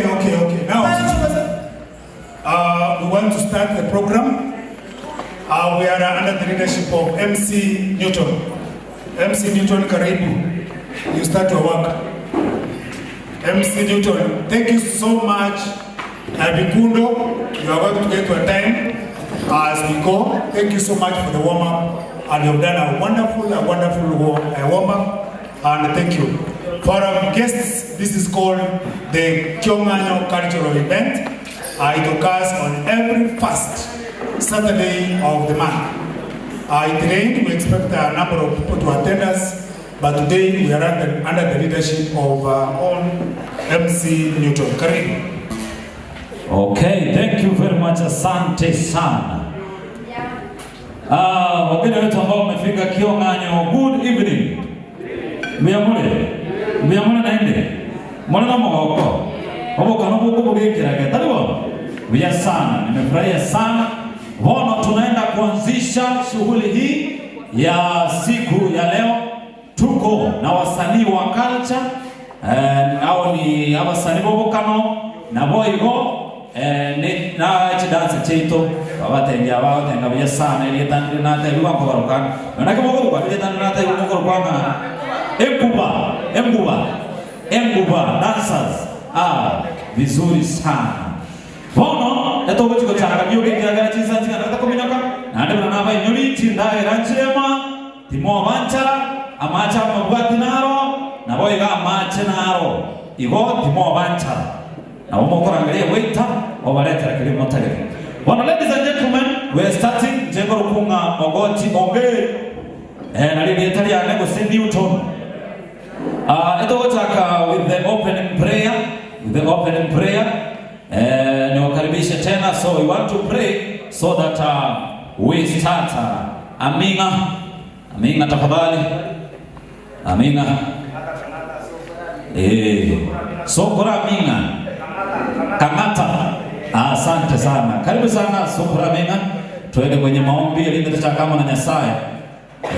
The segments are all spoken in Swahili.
Okay. Now, we want to start the program. We are under the leadership of MC Newton. MC Newton, karibu. You start your work. MC Newton, thank you so much. Bikundo, you are going to get your time as we go. Thank you so much for the warm-up. And you've done a wonderful warm-up. And thank you. For our guests, this is called the Kyonganyo Cultural Event. It occurs on every first Saturday of the month. It rained, we expect a number of people to attend us, but today we are under the leadership of own MC Newton. Karibu. Okay, thank you very much. Asante sana. Wageni wetu ambao wamefika Kyonganyo, good evening. Miyamule na inde. Mwana na mwako. Wabo kanobu kubugekirage. Talibo. Vya sana. Nimefurahia sana. Wono tunaenda kuanzisha shughuli hii ya siku ya leo. Tuko na wasanii wa culture. Au ni wasanii bobokano na boigo. Na chidansa cheito babatengia babatenga vya sana ile tandri na tayi wako barukan manake mogoro kwa ile tandri na tayi mogoro kwa Embuba dancers vizuri sana bono eto gochiko changa byo bigagara chisanzi kana takominaka nande bana aba inyuri tindaye ranchema timo banchara amacha mabwati naro na boiga amache naro igo timo banchara na umokora ngale waiter obaleta kile motage. Well, ladies and gentlemen, we are starting jengo rukunga Mogoti Onge na lile Italia nego St. Newton. Eto wataka with the opening prayer. Niwakaribisha tena, so we want to pray so that we start. Aminga tafadhali. Aminga. Sokora aminga. Kamata. Asante sana. Karibu sana Sokora aminga. Tuende kwenye maombi ili tutachakama na Nyasaye.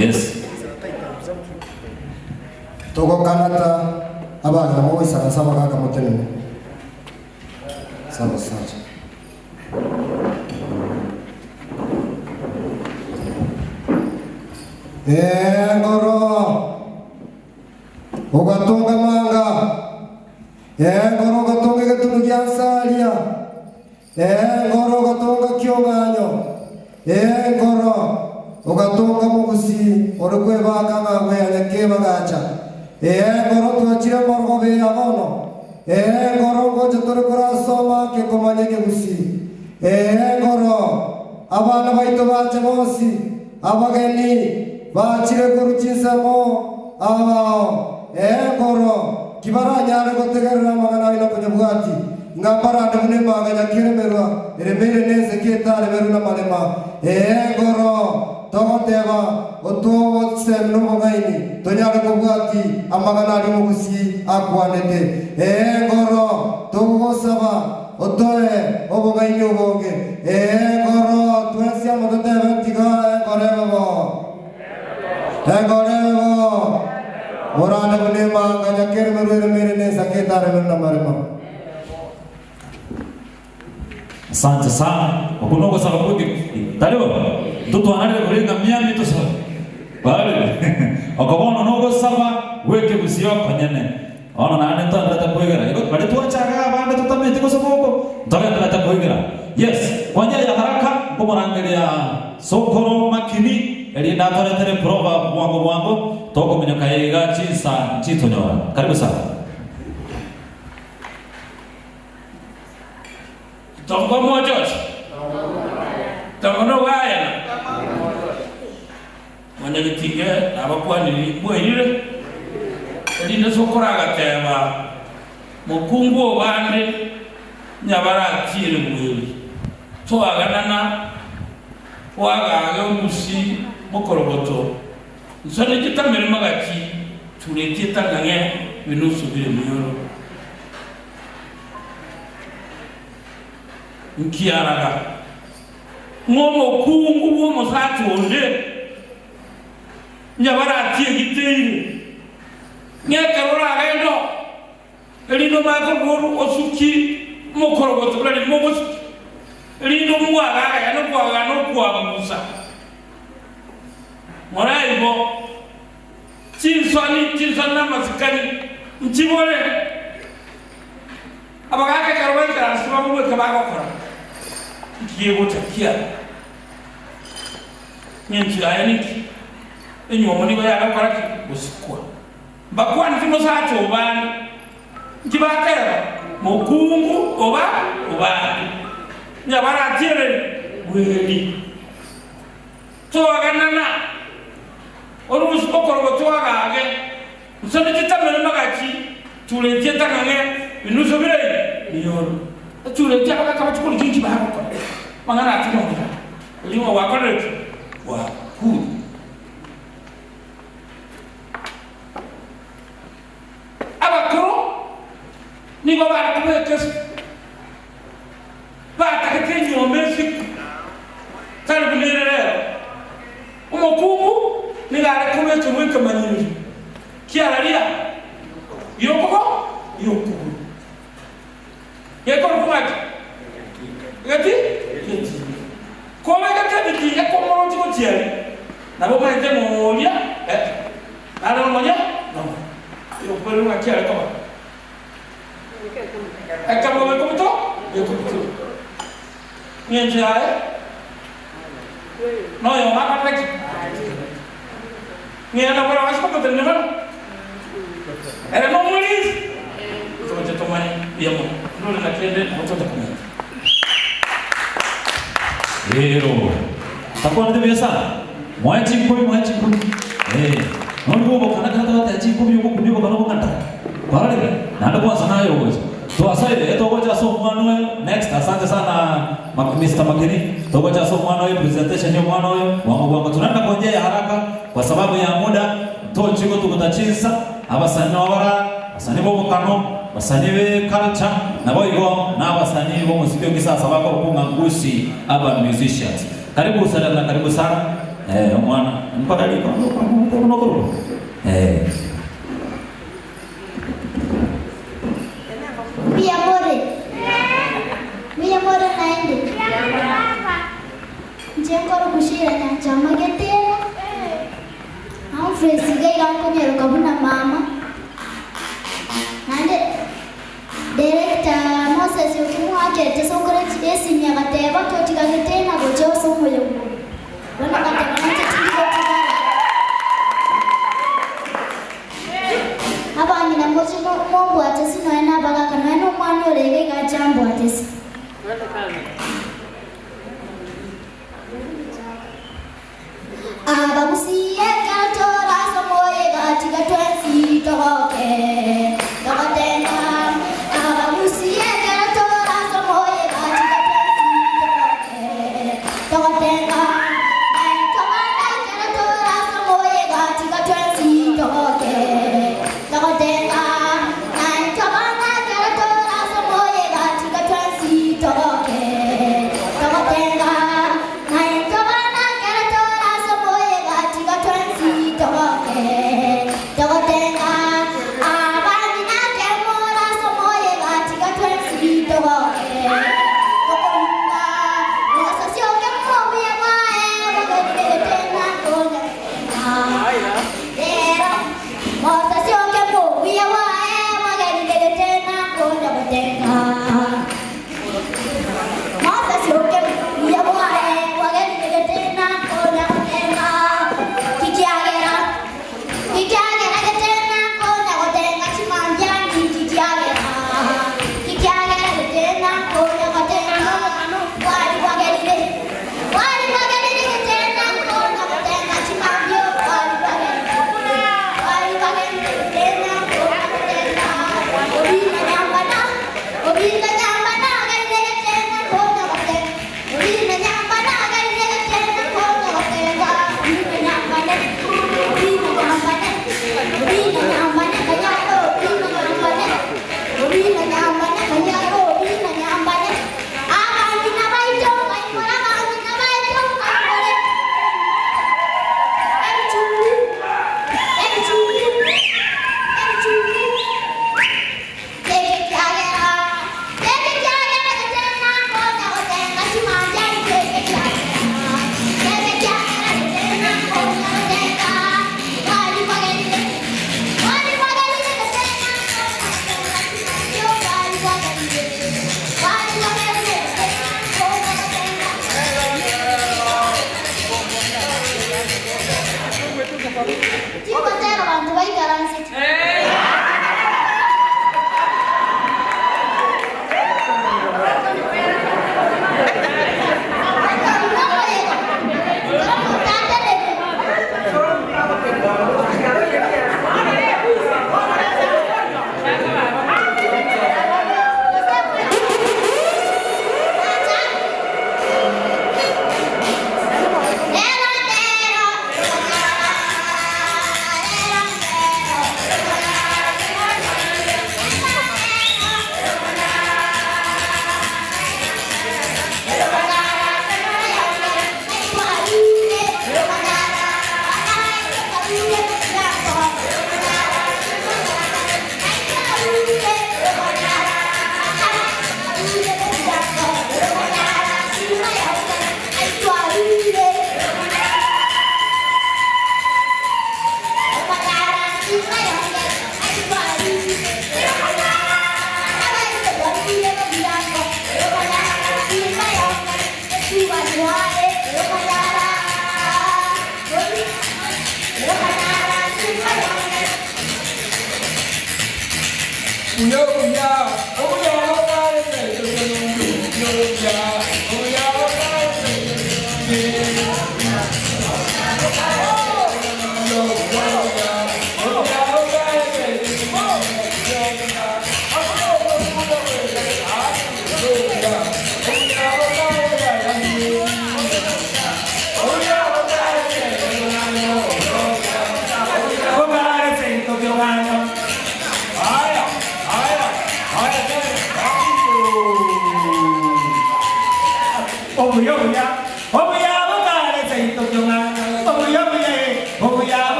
Yes. Togo kanata abaza moyo sana sama kaka motene. Sana sana. Ngoro. Ugatonga manga. Ngoro gatonga getu gyansalia. Ngoro gatonga Kyonganyo. Ngoro ugatonga mugusi orukwe bakanga we aleke bagacha. Ngoro tuachire morgobe abono. Ngoro ngoje turukura soma ke komanye ke gusi. Ngoro abana baito bache bosi abageni bachire kuruchinsamo abao. Ngoro kibara nyare gotegerera magana ina kunyabwati ngambara ndamune maganya kiremerwa remere neze ketale meruna malema. Ngoro Togoteva, Otowo Semno Mogaini, Tonyara Kobati, Amagana Mugusi, Aquanete, Ngoro, Togo Sava, Otoe, Obogaino Boge, Ngoro, Twensia Moteva Tiga, Gorevo, Morana Bunema, Gajaker, Merene, Saketa, Remena Marema. Asante sana. Wakunoko salamuti. Taliwa. Mtoto anale kulenga miami to sawa. Bale. Akabona nogo sawa weke busio kanyene. Ona na ane tanda takuegera. Iko bale tuachaga bande tutamete ko saboko. Tanda takuegera. Yes. Kwa njia ya haraka kumorangalia Sokoro makini elienda tere prova mwango toko mnyakaiga chisa chitonyora. Karibu sana. Tongo mojot. Tongo no waya. Mwana bitige abakwani bwelire. Elinde Sokora gatema. Mukungu obande nyabara tire mweli. To aganana waga umusi mukoroboto. Nsone kitamere magaki tureti tanganye binusu bire muyoro. Nkiaraga ngomo kungu wo mosatu onde nyabara tie gitiri nyekarora gendo Elindo mako boru osuki mokoro goto bali mogos. Elindo muaga ya no kwa musa. Morai bo. Chinsoni na masikani mchibole. Abagaka karwan transfer mo kabako kora. Kiego takia. Nyenchi ayaniki. Enyo moni ba ya kora ki bosikwa. Bakwa ntimo sa chobani. Kibakera mokungu oba nyabara tiere weli to aganana oru spokoro to agage usone kitamere magachi tule tieta ngange inuso bile niyo tule tieta baka chukuru kinki bahako mangana atino limo wakore wa ku abakoro ni baba kumekes ba takenyo mesik talbulere umokumu ni gare kumeto mweka manini kiaralia yoko yeko kumaki gati kome gati biti yako moro tiari na baba ite molia ala molia no yo pelu ngakiara koma Acabou de comer eu comi. Minha diária. Não, eu não acredito. Minha namorada acho que eu tenho não. Era não mulher. Então eu tô mais ia mo. Não naquele não tô comendo. Ero. Tá quando deve ser? Moete kumi. Não vou kana até kumi eu vou kana. Bale, nada kwa sana hiyo. So asante togoja so Manuel next asante sana Mr. Makini togoja so Manuel presentation ya Manuel wangu tunaenda kwa njia ya haraka kwa sababu ya muda tochiko tukutachinsa abasani wabara basani bo kano basani be culture na boigo na basani bo muziki kisasa bako kunga ngushi aba musicians karibu sana mwana mpaka liko unokoro Mia amore naende. Jengoro kushira na chama getena. Au fresi gai ranko nyero kabuna mama. Nande director Moses yokimu ake teso kore esi nyagateba totika getena gocho somo yomu. Wana kata mwanche tingo tabara. Haba ngina mochi no mombo atesi no ena baga kana no mwana orege ga jambo atesi. Abamusiye katora somoye gatika twensi toke tokatena abamusiye katora somoye gatika twensi toke tokatena tomana katora somoye gatika twensi toke tokatena tomana katora somoye gatika twensi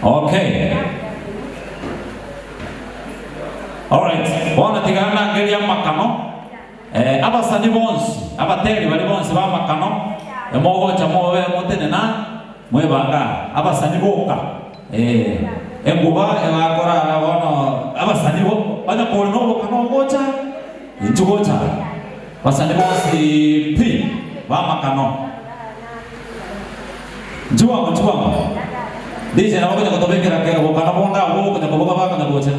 Okay. All right. Bona tigana ngeli ya makano. Aba sani bonsi, aba teri bali bonsi ba makano. Emogo cha mowe motene na mwe banga. Aba sani boka. Enguba akora wono aba sani bo bana ko no kano gocha. Intugocha. Basani bonsi pi ba makano. Juang. Di sana kita kau berkira kira bukan apa enggak, bukan apa bukan apa kena bocor.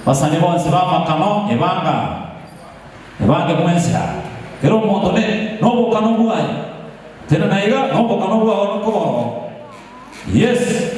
Pasal ni bawa sebab makano, evanga mensia. Kalau mau tu ni, no bukan buai. Tidak naik, no bukan buai orang kau. Yes.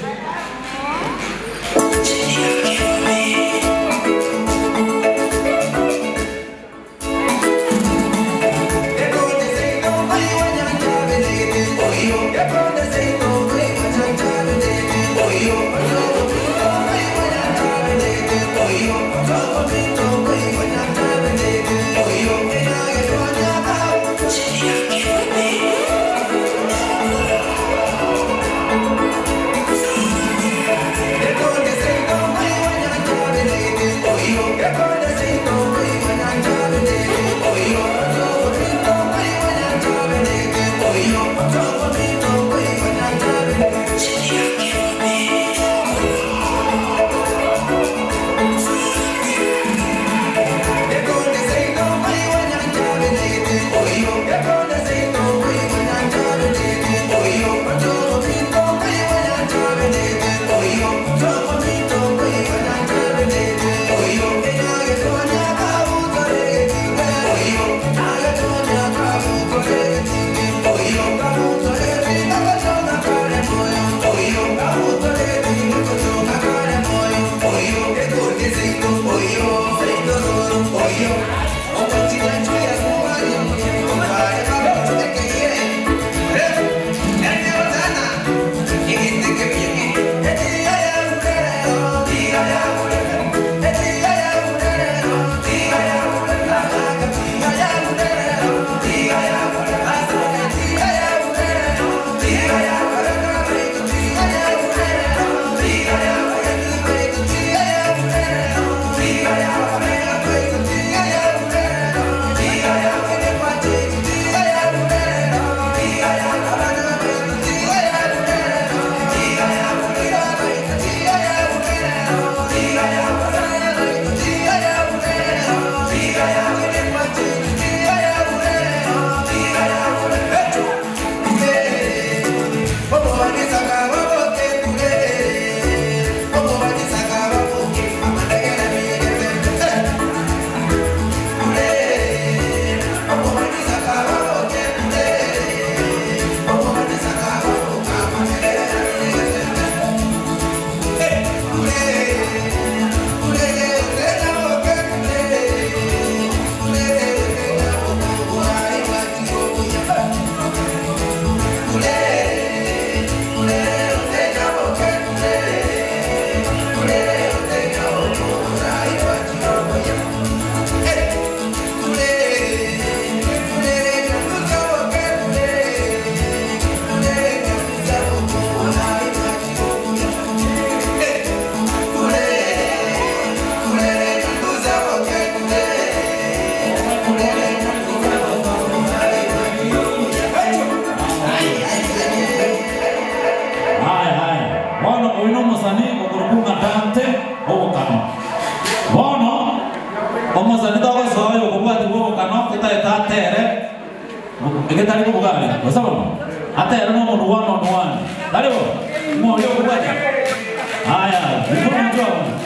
Bono oino masani okurunga dante obokano. Bono omasani tawa zoyo okubati obokano kita tere. Eketali kubugale. Basabo. Atere no one on one. Dalibo. Mo yo kubati. Aya, ndiko njoo.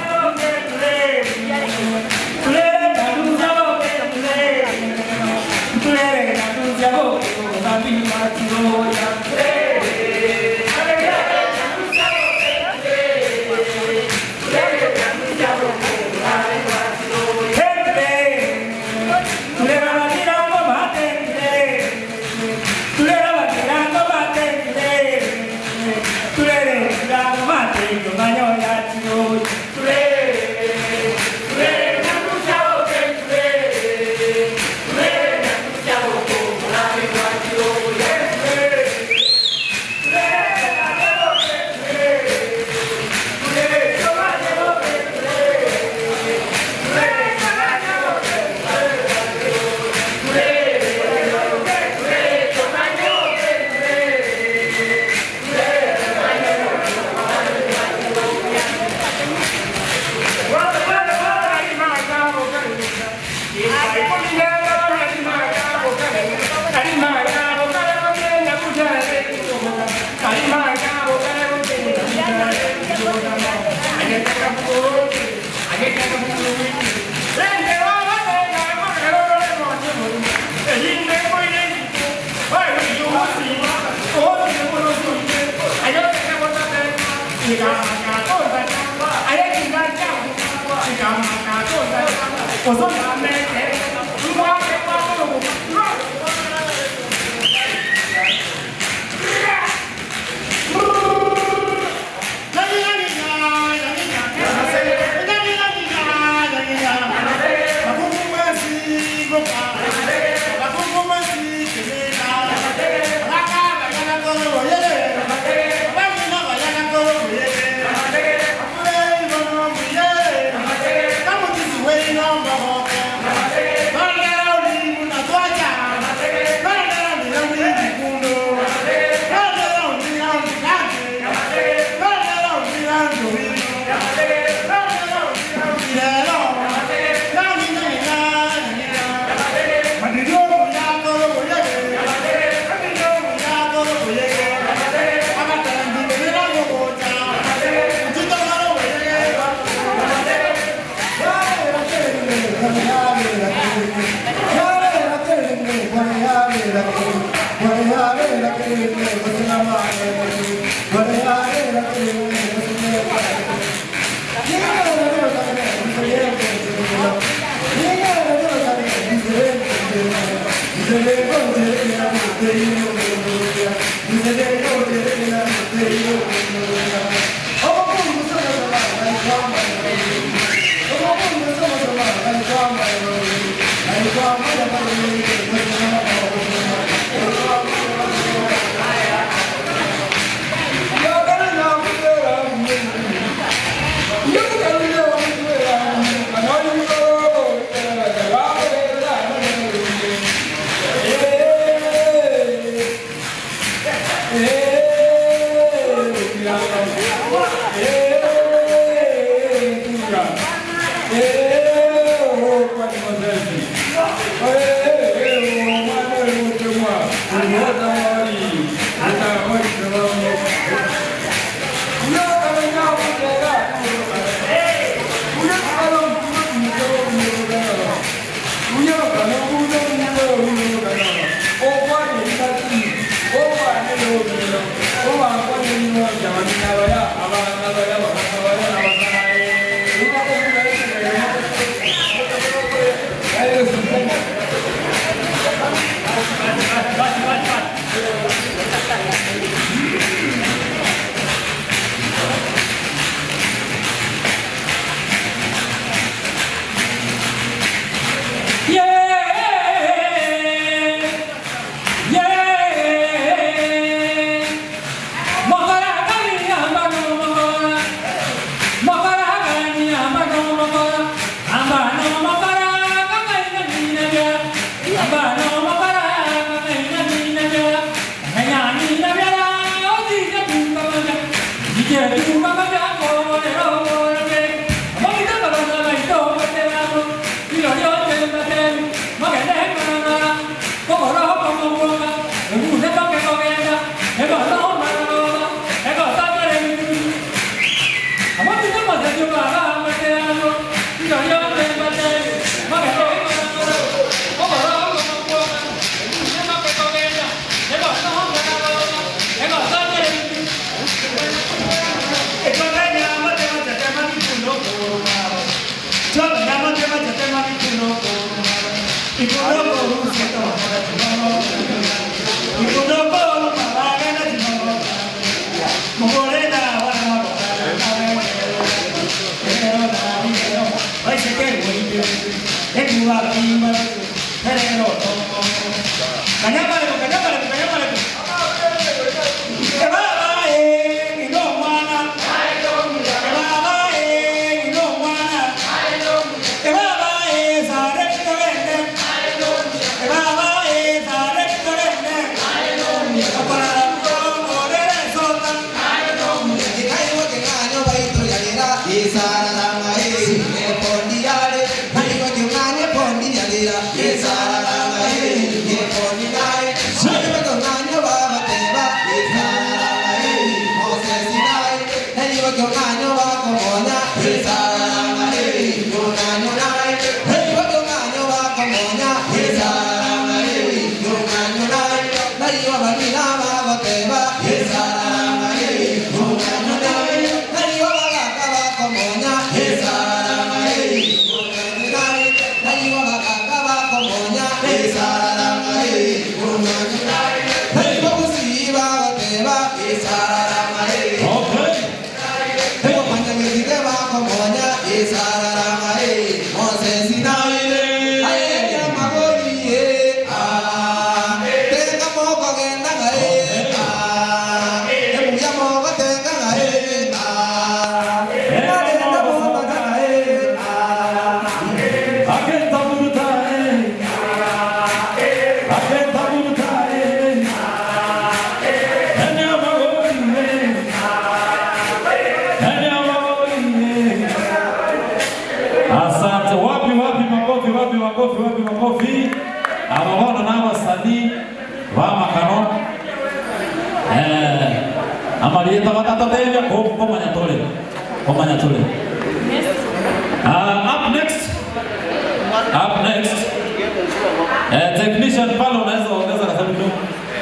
Technician pale unaweza ongeza na sababu.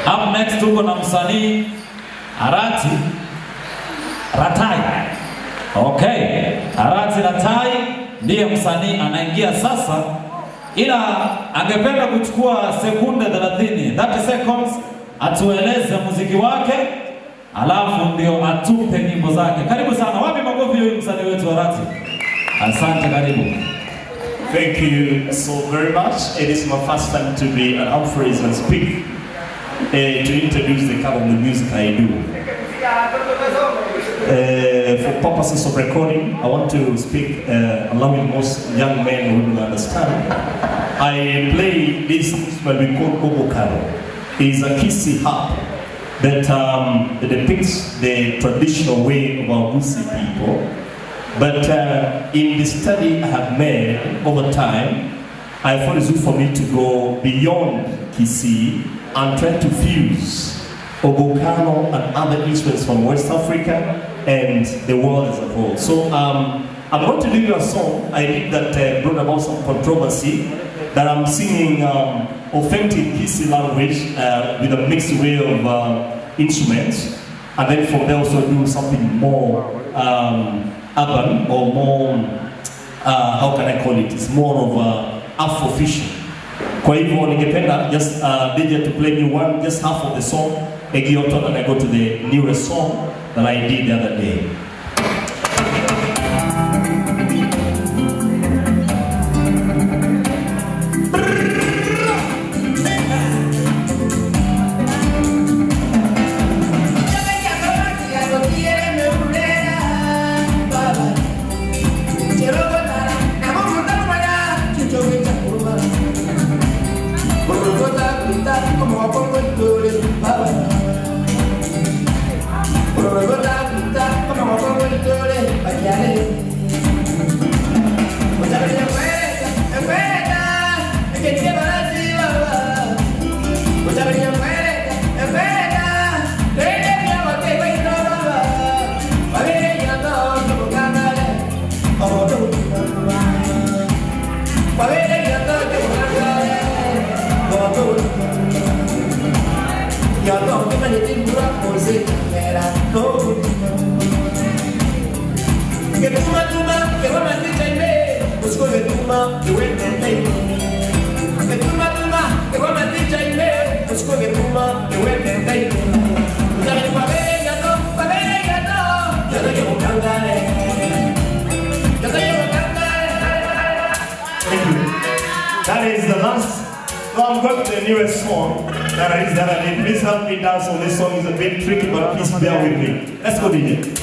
Up next tuko na msanii Ratai. Okay. Arati Ratai ndiye msanii anaingia sasa, ila angependa kuchukua sekunde 30 seconds atueleze muziki wake, alafu ndio atupe nyimbo zake. Karibu sana. Wapi makofi huyu msanii wetu Arati? Asante, karibu. Thank you so very much. It is my first time to be at Humphreys and speak to introduce the kind of the music I do. For purposes of recording, I want to speak allowing most young men and women to understand. I play this instrument we call Obokaro. It is a Kisi harp that depicts the traditional way of our Busi people. But in the study I have made over time, I found it good for me to go beyond Kisi and try to fuse Obokano and other instruments from West Africa and the world as a whole. So I'm going to do you a song I did that brought about some controversy, that I'm singing authentic Kisi language with a mixed way of instruments, and then from there also do something more urban or more, how can I call it? It's more of Afrofusion. Kwa hivyo ningependa just DJ to play me one, just half of the song, Egioton, and I go to the newest song that I did the other day. Come That is the last. So I'm going to the newest song that I did. Please help me dance on this song. It's a bit tricky, but please bear with me. Let's go, DJ.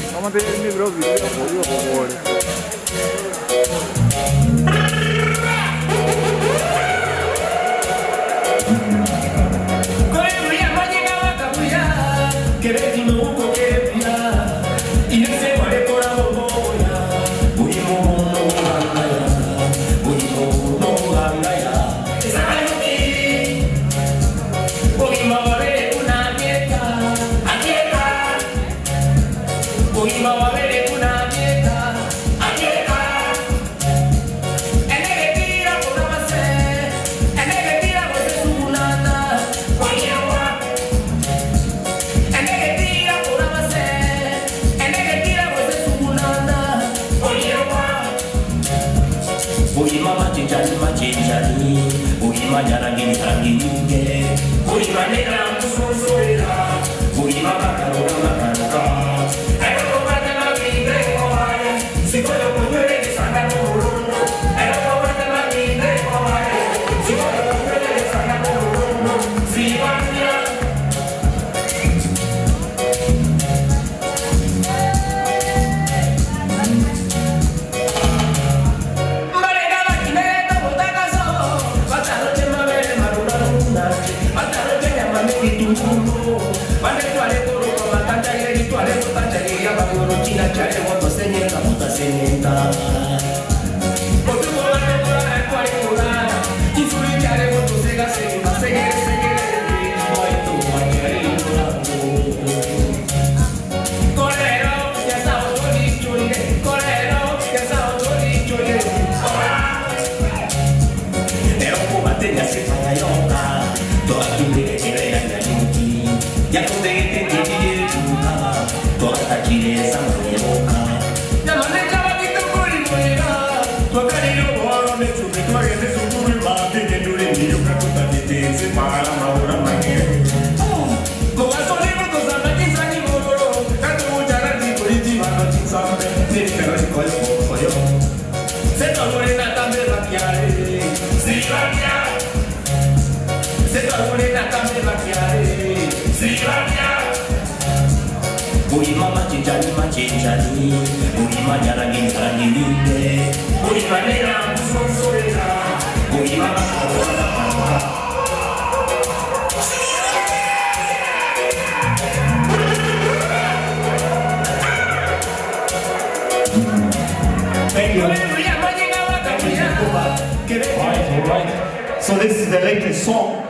So this is the latest song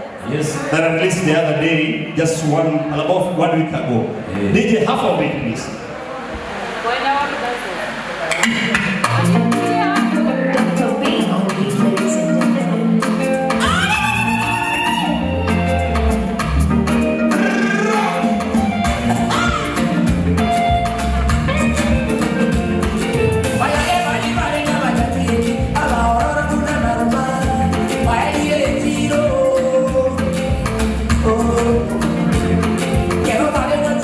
that I released the other day, just about 1 week ago. Yeah. DJ, half of it, please. Quiero darle una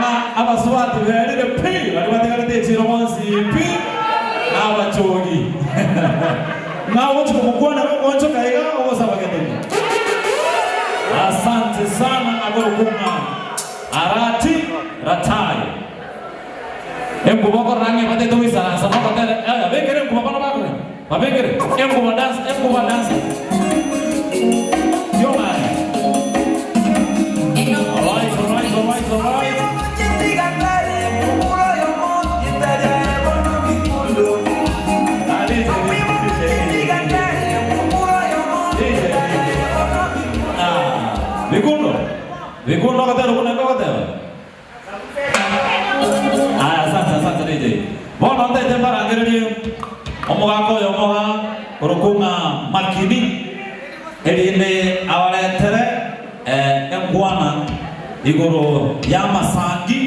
Nanga abaswati berire pi bari bategarite chiro monsi pi abachogi nawo chukukwana mkonjo kaiga osa bageteni. Asante sana agorukuma arati ratai embu boko rangi pate to isara sama pate bekere embu bako bakre babekere embu dance yo man. Alright. Vikundo katero kuna katero. Asante DJ. Bona ndete para ngere omoga ko yomoga orokunga makini elinde awaletere engwana igoro yamasangi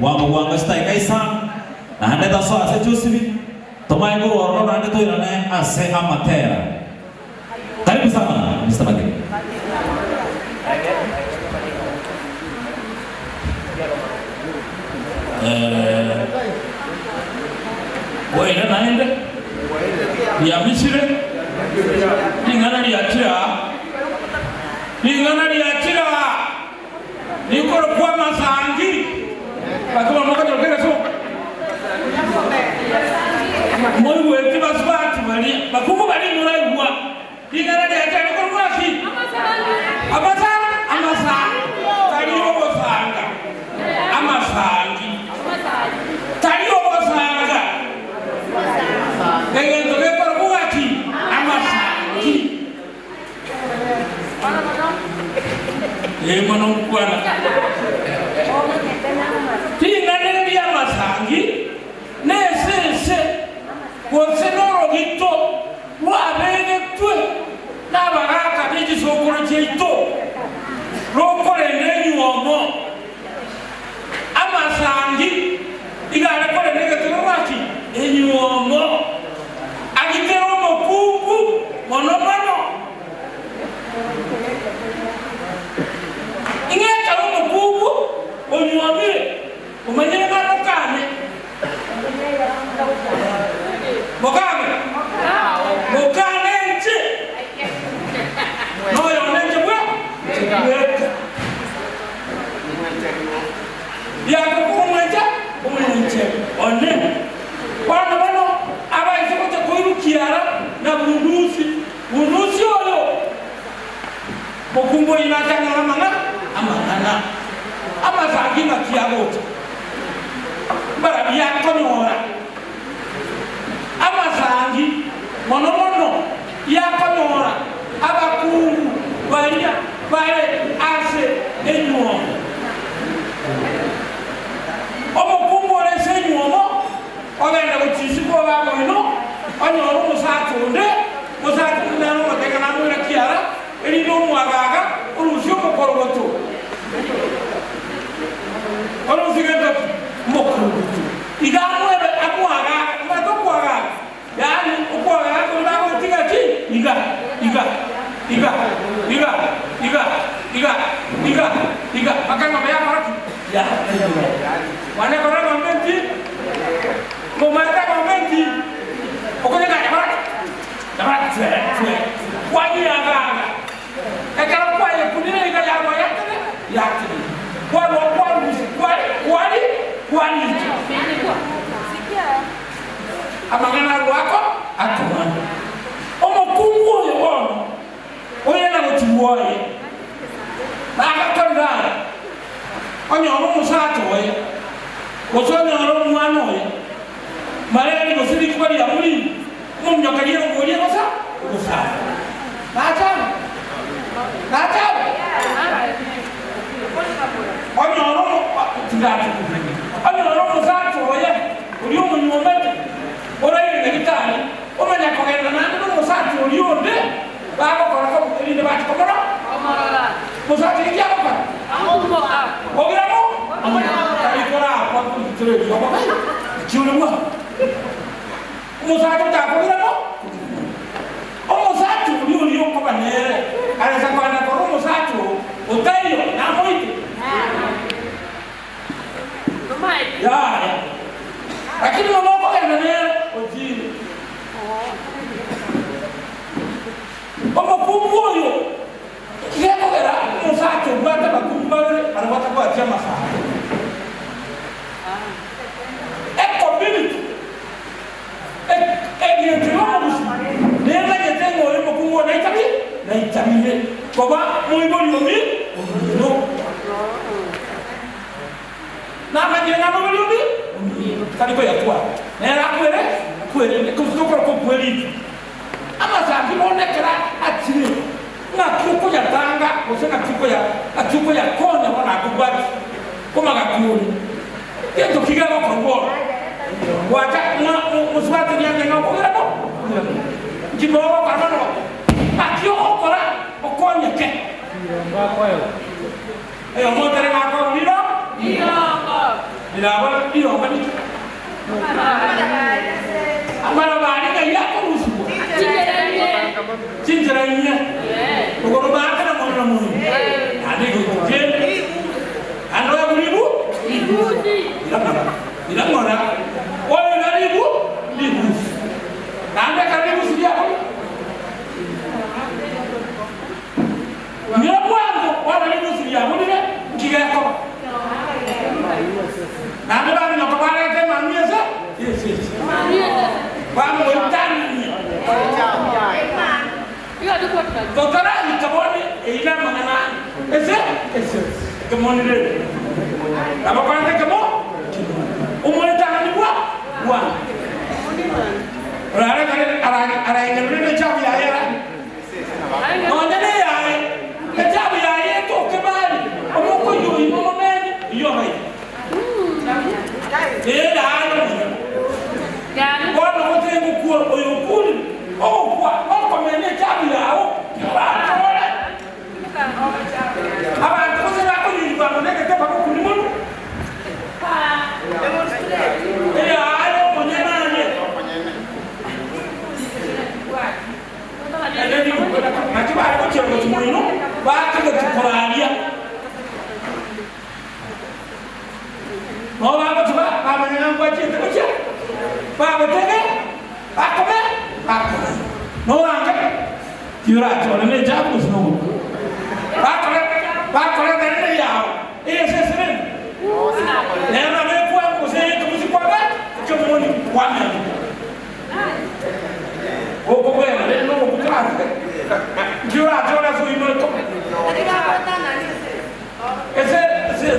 wanga stai kaisa na ndeta so ase Josephine toma igoro oro na ndeto irane ase amatera. Karibu sana Mr. Magini. Waina naende ya Misiri lingana liachira nikoro kwa masangi bakoma mokata okera so moyo wetu basbati bali bakumu bali muraigwa lingana liachira nikoro kwaki amasa taliyo bosanga amasangi taliyo bosanga ngento lekoro kwaki amasangi mano kwana tingane dia masangi nesese wosenoro gito wabene twe na baraka biji sokoro cheito rokore nenyu omo amasangi igara kore nege tunwaki enyu omo agitero mokuku monomano ingeka umukubu unyuamire umanyire ngano kane mokane nje no yonenje bwa ya kukumwenja umwenje one bana bano abaje ko koiru kiara na bundusi oyo mokumbo inatanga amangana amasangi makiagoto bara yakonyora amasangi monomono yakonyora abakungu bale ase enyuomo omukungu olese enyuomo ogenda kuchisiko babo ino onyora omusatunde musatunde notekana mwira kiara elino omwagaga olusyo mukorogoto oluzigenda mukorogoto igamwebe akwaga matokwaga yani okwaga kulaba utigaki iga akanga baya parati ya wane korona mbenti momata mbenti okoneka parati twe wani agaga ekara kwaye kunire iga yarwa yakene kwani amagana lwako akomana omukungu oyo ono oyena gotiwoye bakatondara onyora omusato oyo gosonyora omwana oyo mareni gosirikibali ya mulimi mumnyoka liero ngolie gosa nataba onyora omusato oyo uli omunyomete orayire gitani omanya kogenda nande n'omusato oli onde bagokorako elinde batikomora musato ikyagokora ogiramo aikora kwakutireki kiulimwa omusato takogiramo omusato oli okoba nere arasa kwanda kora omusato otayo namoite lakini mama wako anaendelea ojini mama kumboyo yego era musacho bata bakumbale arabata kwa chama sana community yentimomusi nena yetengo olimo kungo naitamile koba muiboliyomi no namajenga maboliyomi kaliko yatwa nera kwere kusokoro ko kweli ama sambi monekera atire na kuko ya tanga kusena kuko ya kona wana kubati koma gakuni yeto kigalo ko bora wata muswati nyanga ngako ngako jiboro karano akio okora okonyeke eyo motere ngako nilo nila bora nilo ngani amara bari ga yako musu cinceranya ukoro bata na mona mona ade go jende ando ya buribu ila ngora wale naribu libu nanda karibu sidia ko mira mwanzo wale libu sidia ko dire kigako nanda bani no kabara te mamieza yes vamos utani doktora itabone ila manana ese kemoni le aba kwante kemo umone tani wa rara ara ngere chabu ya era no ndene ya chabu ya yeto kebali omoko yo imomo men yo mai era ayo yani bwana wote ngukua oyo kuli kwa mene chabu yao abantu kusema ko yimba moneke te bako kuli mono ayo monyena ne eleni na kiba ko chego tumino ba ka ga tukoralia no ba ko ba manyana ko chete ko che ba betege ba ko ba no anga yura chole ne jabu sno ba kore dene yao ese seren ne na me kwa ko se ko si kwa ba ke moni kwa me o ko be ne no ko tra yura chole so ino ko ese ke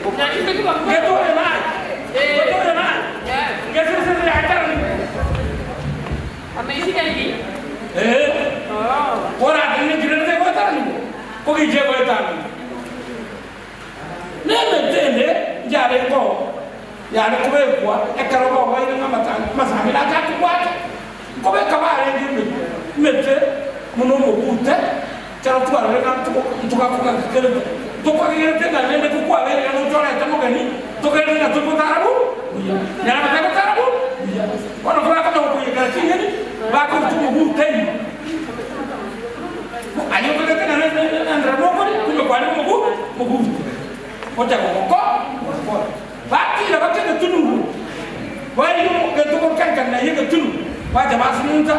to na ke se ya tar amazing lagi ora dene kirete ko tar ni ko ki je ko tar ne me tende jare ko ya ne ko be ko e karo ko wa ni mata masami la ka ko ko be ka ba re ni mete muno mo bute charo tu ara na tu ka ko ka kere to ko ki te na ne ko ko ave no to ra ta mo gani to ke na to ko tarabu ya na ta ko tarabu kono ko ka ko ki ga ti ni ba ko tu mo bute ayo ko te na andra mo ko ni ko ni mo bute Oja ko ba ti la ba ke tunu ba yi mo ke to ko kan na ye ke tunu ba ja ba sunta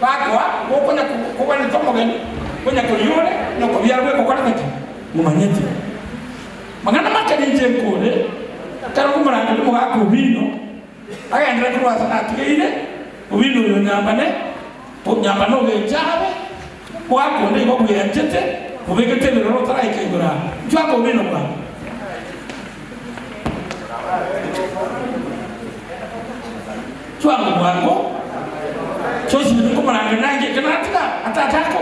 ba ko na ko ni to mo gani ko nya ko yone no ko biar ko ko na ti mo manyeti magana ma ke ni je ko le karo ko mara ko ga ko vino aga ndra ko wa sana ti ile vino yo nyamba ne po nyamba no ge jabe ko ko ne ko ye chete ubeke tele ro tara ikegura jwa ko bino kwa jwa ko wango chosi ni ko maranga nange kana tika atata ko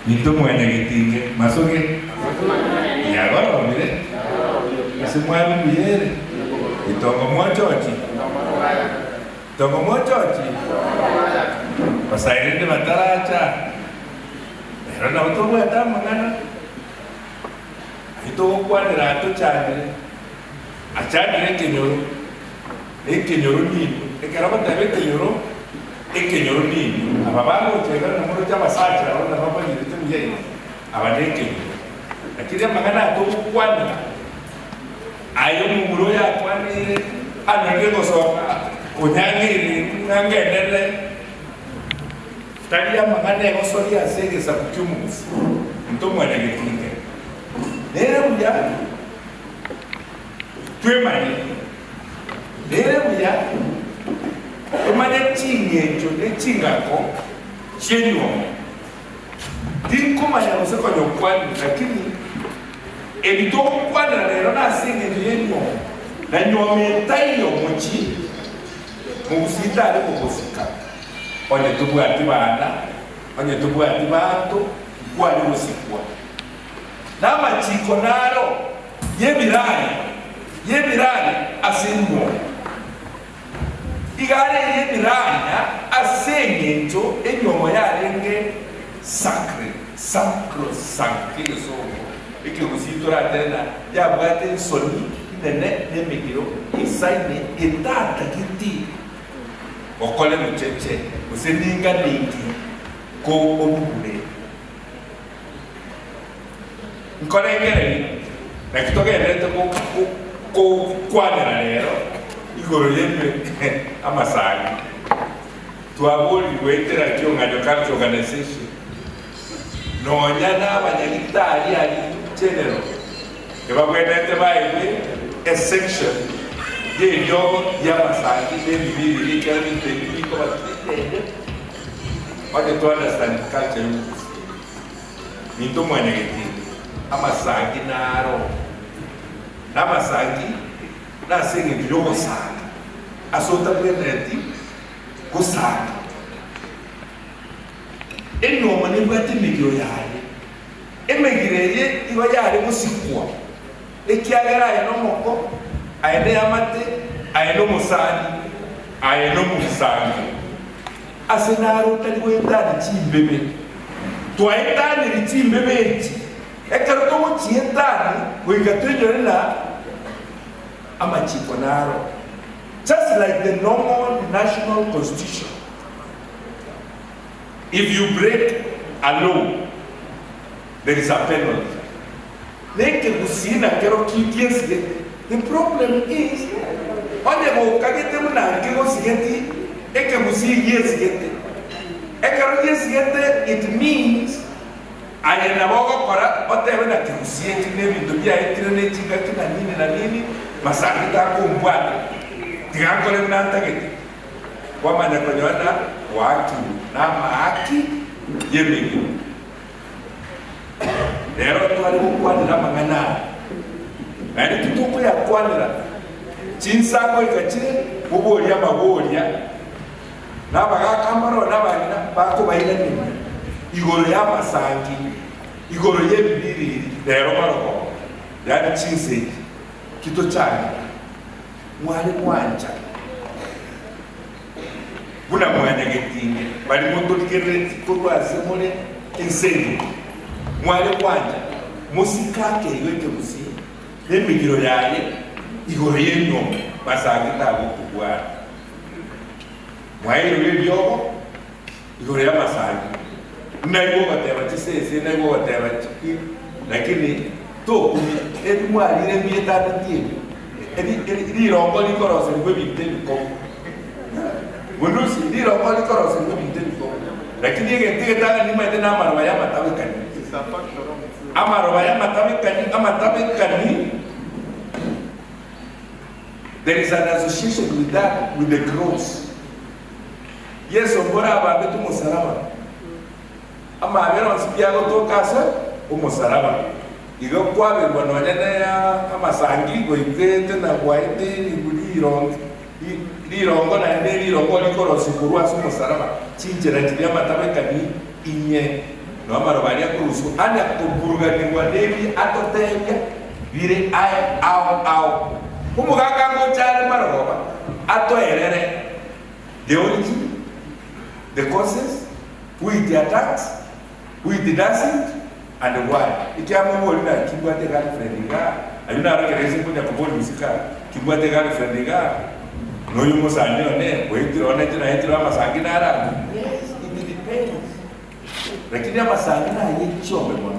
Itu mwenye gitinge, masukin. Ya goro mire. Semua biere. Itongo mochochi. Tongo mochochi. Pasaire de mataracha. Pero na uto buata mangana. Ito kwa rato chane. Achane kenyoro. Kenyoro ni. Ekaraba tabe kenyoro. Kenyoro ni. Ababango chega na moro cha masacha na baba ni tumye. Abadeke. Akija mangana to kwa ayo mumuro ya kwani anagego soka kunyangiri ngangendele tadia mangane gosori asege sa kukyumusi ntomo anagetinge nere buya twemani nere buya omane chingecho ne chingako chenyo dinko manya goseko nyokwani lakini ebito kwana lero na singe nyenyo na nyometayo mochi mugusita ale mugusika onye tubwati bana onye tubwati bantu kwali musikwa na machiko naro yebirani asimbo igare yebirani asengecho enyomo yarenge sacro sankizo ike kusitora tena ya bwate soni nene nemigiro isaine etata kiti okole mucheche useninga ningi ko obule nkole ngere na kitoke nete ko kwana lero igoro yembe amasagi tuaboli wetera kyo ngajo culture organization no nyana abanyagitari ali general eba kwendete bayiwe a section ye yogo yamasagi de bibiri ikani de ko batete wale to understand culture minto mwanyagiti amasagi naro namasagi na singe bilogo sana asota kwendete ko sana eno mane bwate migiro yaye emegireye iba yari musikwa ekiagara ayeno moko ayene amate ayeno musani ayeno musani asenaro tali wendani chimbebe twaendani richimbebe eti ekaroto mo chiendani wigatwenyorela amachiko naro just like the normal national constitution. If you break a law, there is a penalty. The problem is, it means watu na haki yemegi lero twali kwanira mangana ari tutuko ya kwanira chinsako ikachire buboria maboria na baga kamaro na bana bako bayina ni igoro ya masangi igoro yebiri lero maroko yani chinse kito chani mwali mwanja buna mwanya getinge bali moto dikere kurwaze mole inseni mwale kwanja musikake iweke musi nemigiro yaye igoro yenyo basagita bukubwa mwaye lebyobo igoro ya masangi naibo bateba tisese naibo bateba lakini to edi mwali remiyeta ndie edi rongo likorose ngwe biteni ko Bunusi ndiro kwali korosi ngominteni ko lakini yege tanga ni mate na amaroba ya matabikani amaroba ya matabikani there is an association with that with the cross. Yes, ombora ababetu musaraba ama abero nsipiago to kasa umusalaba igo kwabe bononyene ya amasangi go ikete na kwaite ibuliro lirongo na ende lirongo likoro sikurwa sumusaraba chinjera tiya matabeka ni inye no marobaria kurusu anda kuburuga ni wadevi atotenya vire ai au umugaka ngo chale maroba atoerere the origin, the causes, who it attacks, who it doesn't, and why. Ikiamu na kibwate girlfriend ga ayuna arakereze kuja kubona musika kibwate girlfriend ga no yumo sanje one weitiro one tena itiro amasangina ara. Yes, it depends. Lakini amasangina yichombe mwana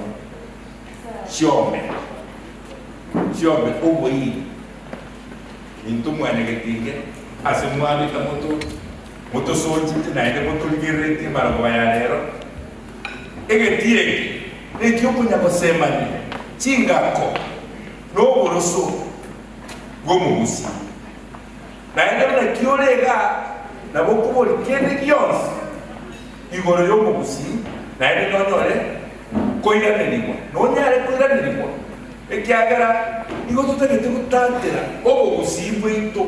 chombe oboi into mwana getinge asemwani moto soji na ende moto ligireti maragwa ya lero egetireki ekyokunya kusema ni chingako no boroso gomugusi na ende na kiolega na bokubori kende kios igoro yo mugusi na ende nonyore koiranirwa nonyare koiranirwa ekiagara igo tutegete gutantera obugusi bwito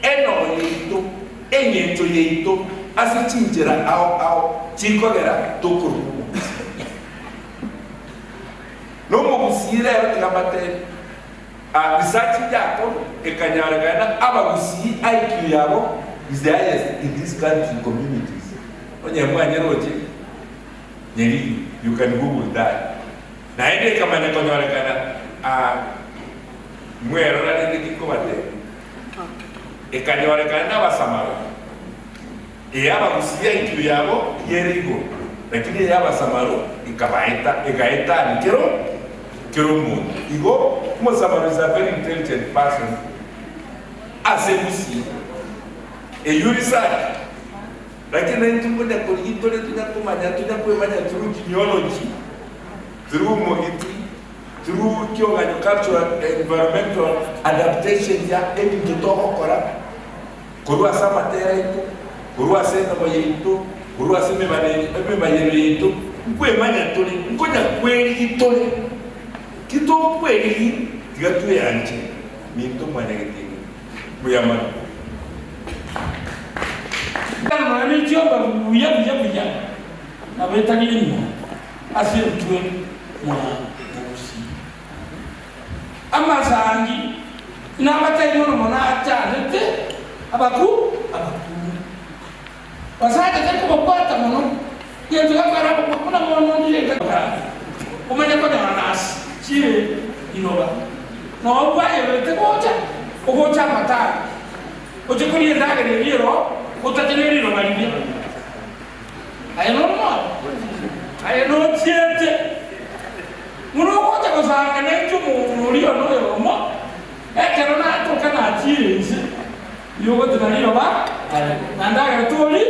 eno yito enyento yeito asichinjira ao chikogera tukuru no mugusire abagamate research yako ekanyaragana abagusi IQ yabo is the highest in this country communities onye mwanyeroje nyeri you can google that na ende kama nyakonyaragana mwero na ndiki kobate ekanyorekana n'abasamaro abagusiya IQ yabo yerigo lakini abasamaro ikaeta ni kero muntu igo umusamaro is a very intelligent person asegusi research lakini ntumbude kuligitole tunakumanya through genealogy through moiti through cultural environmental adaptation ya ebintu tokokora kurwa samatera itu kurwa sena moyito kurwa seme banene itu kwemanya tuli ngonya kweli itole kito kweli tigatu yanje minto mwanegeti buyama kama ni joba buya na betani asirutwe mwa amasangi n'amatayino mona cyane abaku basaka cyane kubapata muno yetu yakara kuna muno ndire kakara umenya ko nanas chire inoba no baye bete kocha mata oje kuri ndaga de yero utateneri no bali ayo no chiete muno kocha kozanga n'icyo muriyo no yomo ekero na toka na chirinzi yogo tunaniyo ba nandaga tuli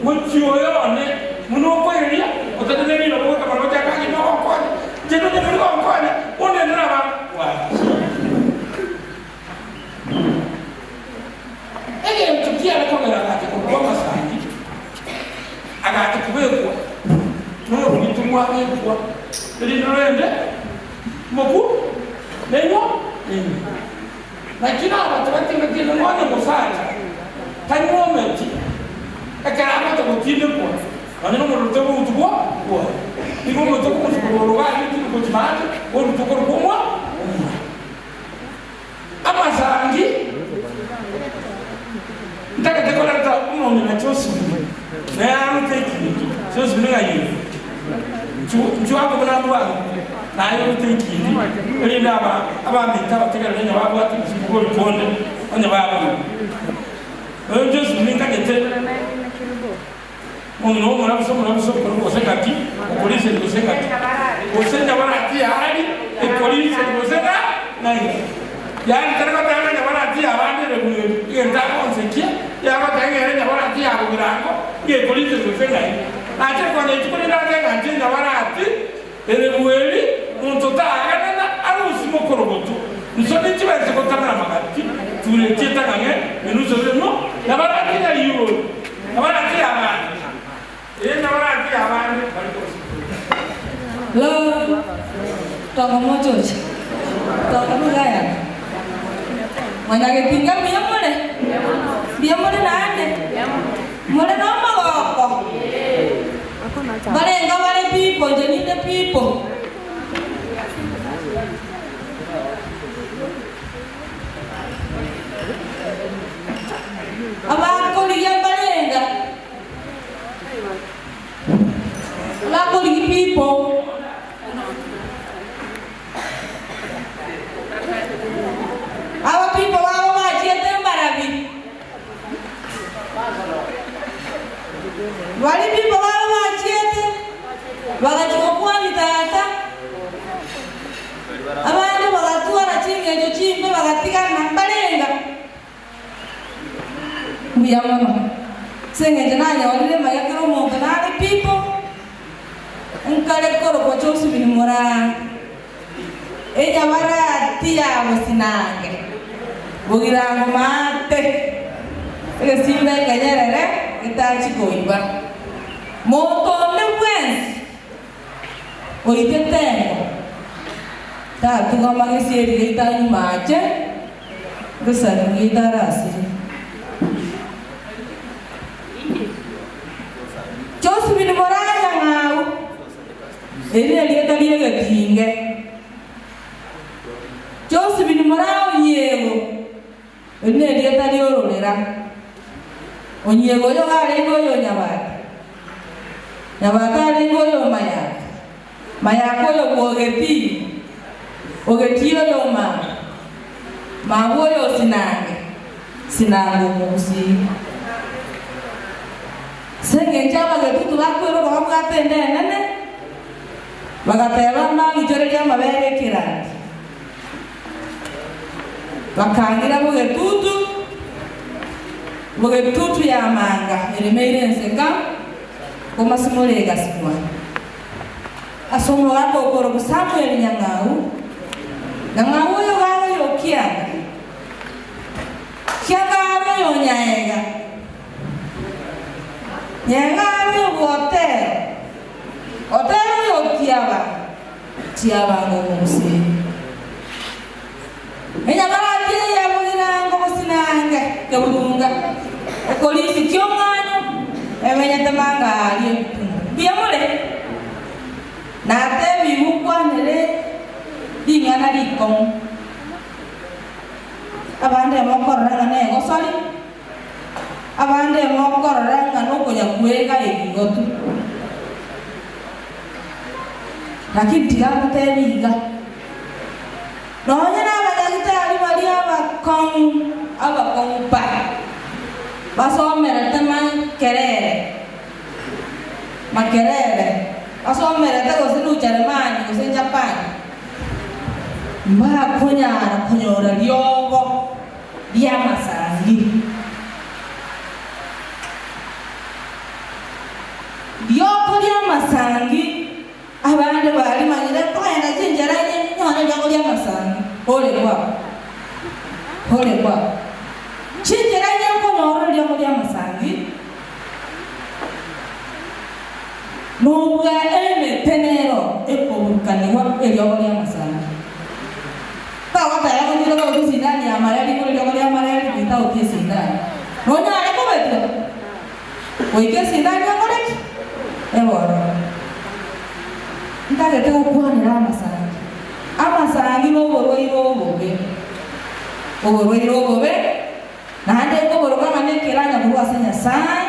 muchioyone muno koyeria utateneri no boka maloja kangi no kokone jeto de ko kokone one ndraba wa ege tukia ko mera kati ko kwa sangi agati kubekwa no bitumwa kwa ndinorende moku nenyo lakini watu watinga ngone musala tani moment akara mata kutinde kwa nani mruto mutubwa kwa niko mruto mutubwa wali tiko kujimata kwa mruto kwa ama sangi ndaka dekola ta umo na chosu na amteki chosu ninga yiyo chuwa ko na bwa na yo teki ni ndaba abamita bategera nenya babo ati sibugo bitonde onye babo just ninga gete muno murabuso ko sekati polisi ko sekati ko senya barati ari polisi ko seka nai yani taraka tanga barati abandi rebuye yenda konsekia ya batanga nenya barati abo birango ye polisi ko seka ate kwa nechukuri ndanga ntinda barati erebueli untota agana arusi mokoroboto nsoni chibaze ko tamara magati tule tieta kange menuzo no nabarati ya yiwo nabarati abandi nabarati abandi lo tomo mojoji tomo gaya mwanage pinga biamole nande mole no magoko barenga bare pipo jeni people. Our people are watching them, Barabi. Wali people are watching them. Wagachukua mitata. Abandi bagatua na chinge jo chimbe bagatika na balenga. Mbiya mama. Senge jananya walile mayakiro mo kanali people. Nkale koro kwa chosu binimora. Ella bara tia bosinange. Bugirango mate. Ege simbe kanyerere itachi koiba. Moto ne wens. Oitetengo. Ta tuga magesi eri ita ni mache. Gesa ni darasi. Chosu binimora ngau. Eri alieta liega tinge. Chosu binimora onyego. Eri alieta liorolera. Onyego yo garengo yo nyabata. Nyabata arengo yo mayaka. Mayako yo kuogeti. Ogeti yo mama. Mawo yo sinange. Sinango musi. Senge njaba getutu bakwero bakatende nene. Bagateba mama ijore ya mabere kirandi. Bakangira bogetutu ya manga eremeire nseka koma simole gasikwa. Asomo wako okoro Samuel Nyang'au. Nyang'au yo galo yo kiaga. Kiaga yo nyaega. Nyang'au yo hotel. Hotel yo kiaga. Kiaga ngomusi. Enya barati ya bugira ngomusinanga kebulunga. Ekolisi kyomwana emenya tamanga ali. Biyamule. Na tebi mukwanere dingana dikong. Abande mokoranga ne ngosali. Abande mokoranga nokonya kuega ebigotu. Lakini tigana tebiga. Nonya na abadagitari bali abakong pa. Basomera taman kerere. Makerere. Asomera tago sinu Jeremani kusen Japan. Ma konyora lyogo lya masangi. Lyogo lya masangi abande bali manyira kwenda jinjeranye nyone lyogo lya masangi. Hole kwa. Jinjeranye konyora lyogo lya masangi. Nuga eme tenero ekobukaniwa elyogo lya masangi. Tawa ya kujira kwa kusindani ya marali kule lyogo lya marali kita utie sindani. Nonya aleko betu. Oike sindani ya koreki. Eworo. Ndage teko kuhani la masangi. Amasangi no borwe irobobe. Na hande ko borokanga nekiranya buru asenya sai.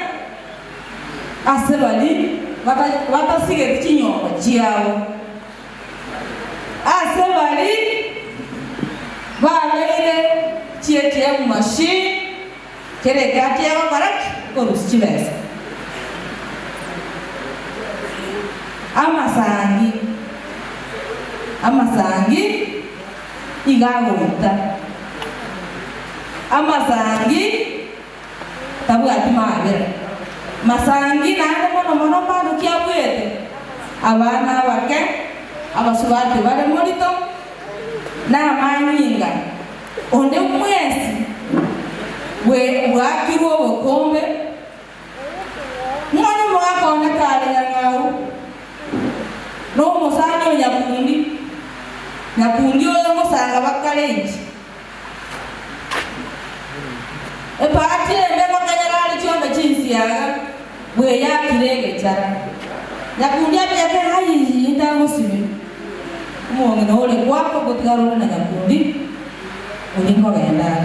Asebali wata sige kinyongo chiao. Asebali Valeire tietia machine kere gatia barak korus chibes. Amasangi igagota. Amasangi tabu atimabira. Masangi na mono padu kia bwete. Abana bake abasubati bale monito na manyinga onde mwezi we wakiwo bokombe mwana mwaka onekale Nyang'au no musanyo nyakundi oyo musanga bakalenji epati embe bakanyalali kyombe chinsiyaga we yakirege chara nyakundi abiyake hayi indamusimi Mungu na ule kwako kutikaro na nyakundi ulingo genda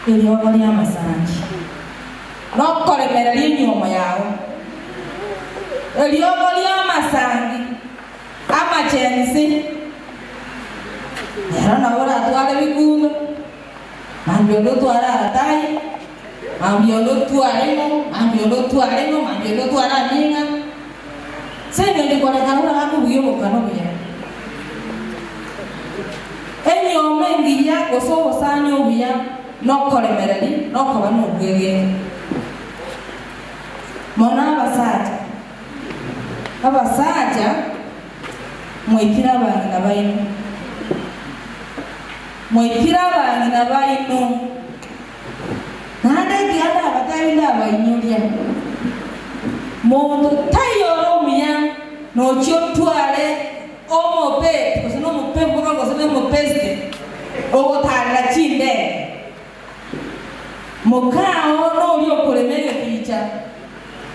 ili wabali amasangi nokole merali nyoma yao eliogolia masangi ama chensi era nabora twale bikundo mambiondo twara atai mambiondo twaremo mambiondo twara ninga senge ndi kwa kanura hapo buyo bokano bya enyi omengi ya koso sanyo bya nokole merali nokoba no bwege mona abasaja mwikira abana bayino nande kiada abatayinda abayinyulya muntu tayoro muya no chotwale omope kusino mope mboka kusino mopeste ogotarira chinde mukao no lyo kolemeye picha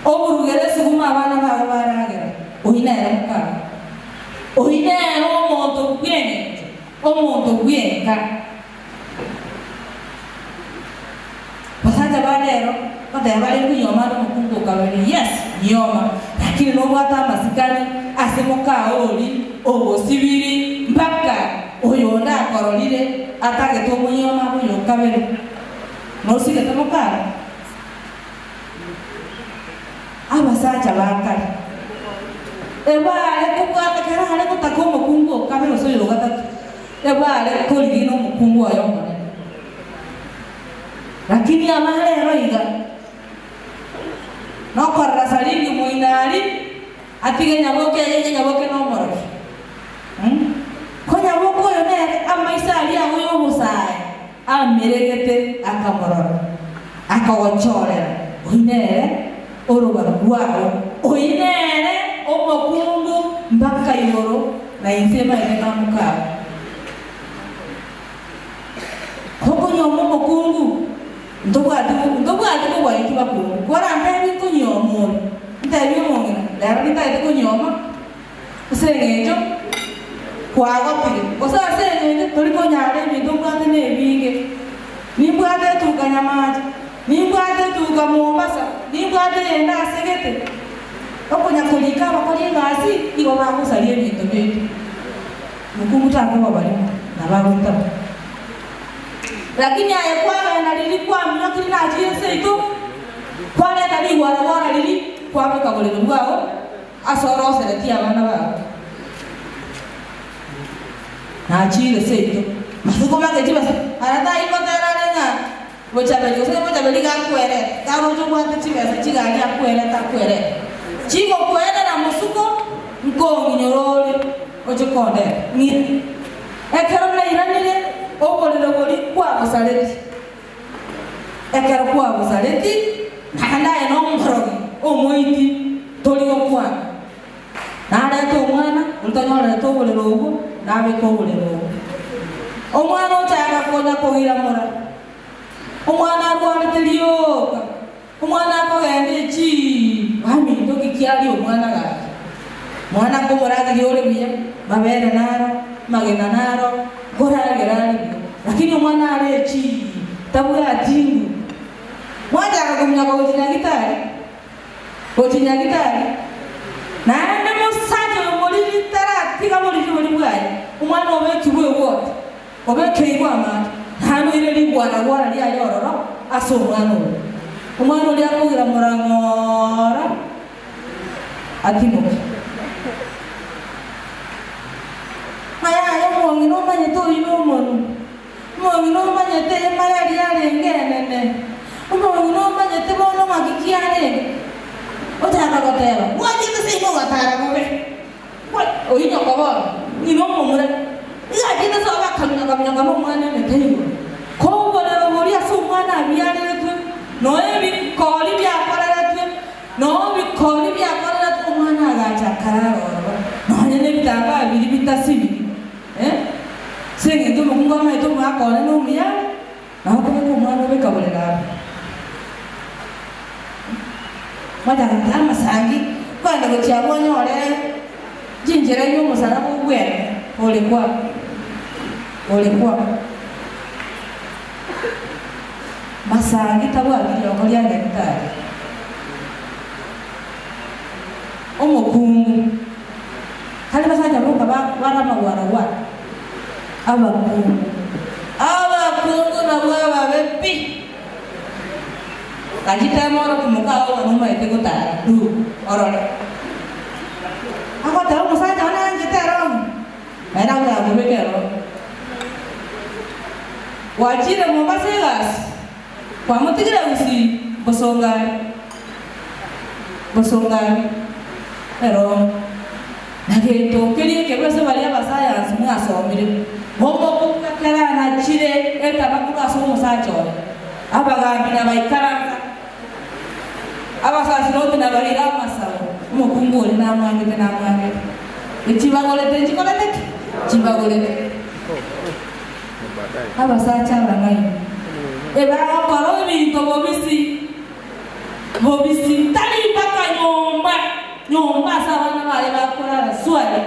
oburugere suguma abana bawe baragera ohinera mukao ohinera omuntu gwenka basaja balero bali kunyoma n'umukungu kabiri yes nyoma lakini no bwata masikani asemukao oli obosibiri mpaka oyonda akorolire atage to munyoma buyo kabiri no sige tomukara abasaja bakali ebale kukwata kera hale kutakoma kungu kabiri soyo gatatu ebale koligino mukungu ayo lakini amalero iga nokorra salingi muinali atige nyaboke no moro ko nyaboko yo ne amaisa ali aho yo busaye ameregete akamororo akawochorera oinere orubara rwabo oinere omokungu mpaka yoro na insema ine namuka koko nyomo mokungu ndobwati ko wayikiba ko kora ntabi ko nyomo ntabi mo ndara ntabi ko nyoma usengejo kwago pige osa sengejo tori ko nyare mi ndobwati ne binge nimbwate tukanya maji nimbwate tuka Mombasa nimbwate enda segete okonya kolika bakoli ngasi igo bakusalie bintu byetu mukunguta ko babali na babuta lakini ayekwa analilikuwa mnakili na jinsi ito kwa nani wala lili kwa kabole ngwao asoro seletia bana ba na chile seito masuko make jiba arata iko teralenga bochabe yose bochabe liga kwere taro jo bwate chibe chiga ali akwere ta kwere chigo kwere na musuko nko nyorole ojo konde ni ekero na iranile obolero boli kwa busaleti ekero kwa busaleti nanda eno mborogi omoiti toli okwa nanda to mwana untanyora to bolero ugo nabe ko bolero omwana otaka konya kogira mora omwana arwalitelioka omwana akogende chi wami ndoki kiali omwana ga mwana ko moragi yole biya mabere naro magena naro goragera lakini omwana arechi tabura atingu mwaja akakumya kwa gotinya gitari na ande musaje moliri tara tiga moliri boli bwaye omwana obekibwe wote obekeibwa amata hano ile ligwara lya yororo aso omwana oli akugira murangora atimuka aya mongi no manye to ino mongi no manye te maya yale ngenene mongi no manye te bono makikiane otaka kotela wajite simo gatara gobe oinyo kobo ino momura iya jite so bakamnya kamo mwana ne teyo ko bolero boria so mwana biane tu no ebi koli bia parara tu no bi koli bia parara tu mwana gacha kararo no ne bitaba bita sibi senge tu mungu ama itu makone no mia na ko ko mwana be kabolela mata kama sangi kwenda kutia mwonyole jinjira yo musala kubwene olekwa masangi tabwa bilongo lya daktari omukungu kali basajja boka baramagwara wa abakungu nabwo babepi kajitamoro kumukao wanuma ite gutara du orore ako taro musajja ona njitero era ura bubekero wachire mubasegas kwa mutigira usi bosongani pero nage to kiri ke bese bali abasaya asomire homo kukakara na chire eta bakuru asomo sacho abagambi na baikara abasasi rote na barira masawo mukunguri na mwange ichibagolete chibagolete abasacha bangai eba akoro bintu bobisi tali baka nyomba sawana bale bakora swali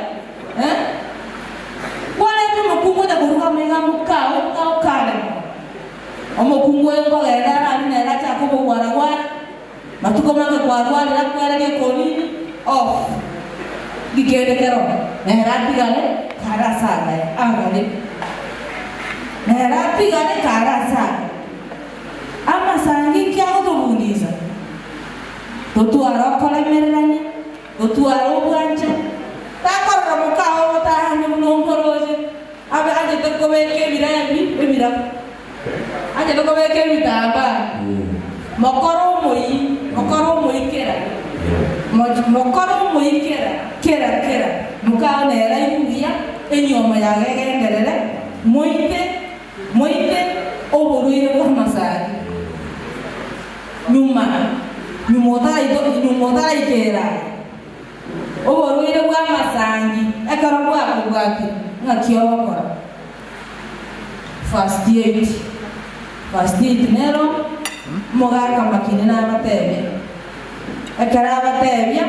wale mukungu da kuruka mega mukao kale omukungu ngo era nera cha ko bwara matuko manga kwa la kwala ke koni off dikere kero nera tigale karasa angale nera tigale karasa ama sangi kya to bundiza to arokole merani to arobwanja takora mukao mutahani mnongoroje abe aje to beke birabi bira aje to beke bitaba mokoro moi kera mukao nera ibuya enyoma yagegenderere moite oburuire kwa masari nyumota ikera oburuire kwa masangi ekaro bwaki ngakiokora first aid nero mogaka makine n'abatebya ekara abatebya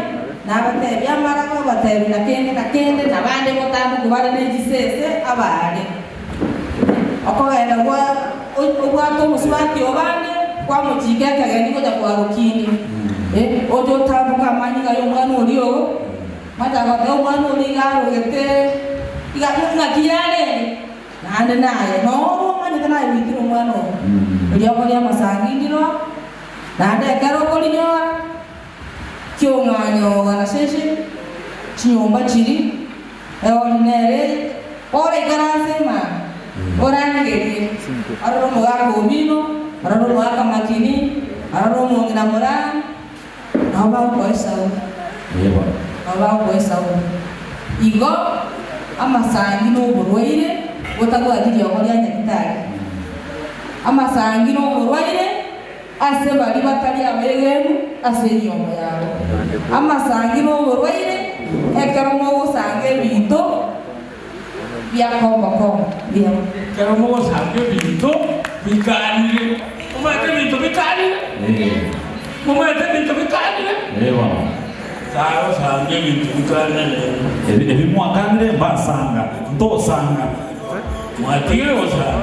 n'abatebya maraka abatebya nakende nabande botambu kubale n'egisese abali okogenda obwato muswati obande kwa mujike kageni koja kwa rukini ojo tambuka manyiga y'omwana oliyo mataga y'omwana oligaro gete igatunga kiyale nande naye no manje naye witiro omwana oliyo masangi ndiro nande karo kolinyo kyonganyo wana sese chinyomba chiri eolinere ore garasema orangere aroro mogako bino aroro mogaka makini aroro mogina mora aba ko esau igo amasangi no burwaire botagwa gidio horia nyakitari amasangi no burwaire ase bali batali abegenu ase nyomba yabo amasangi no burwaire ekero mo sange binto bya komba bya kero mo sange binto bikanire umate binto bikanire ewa sawa sange binto bikanire ebi mwakanire mbasanga ndosanga mwatire osanga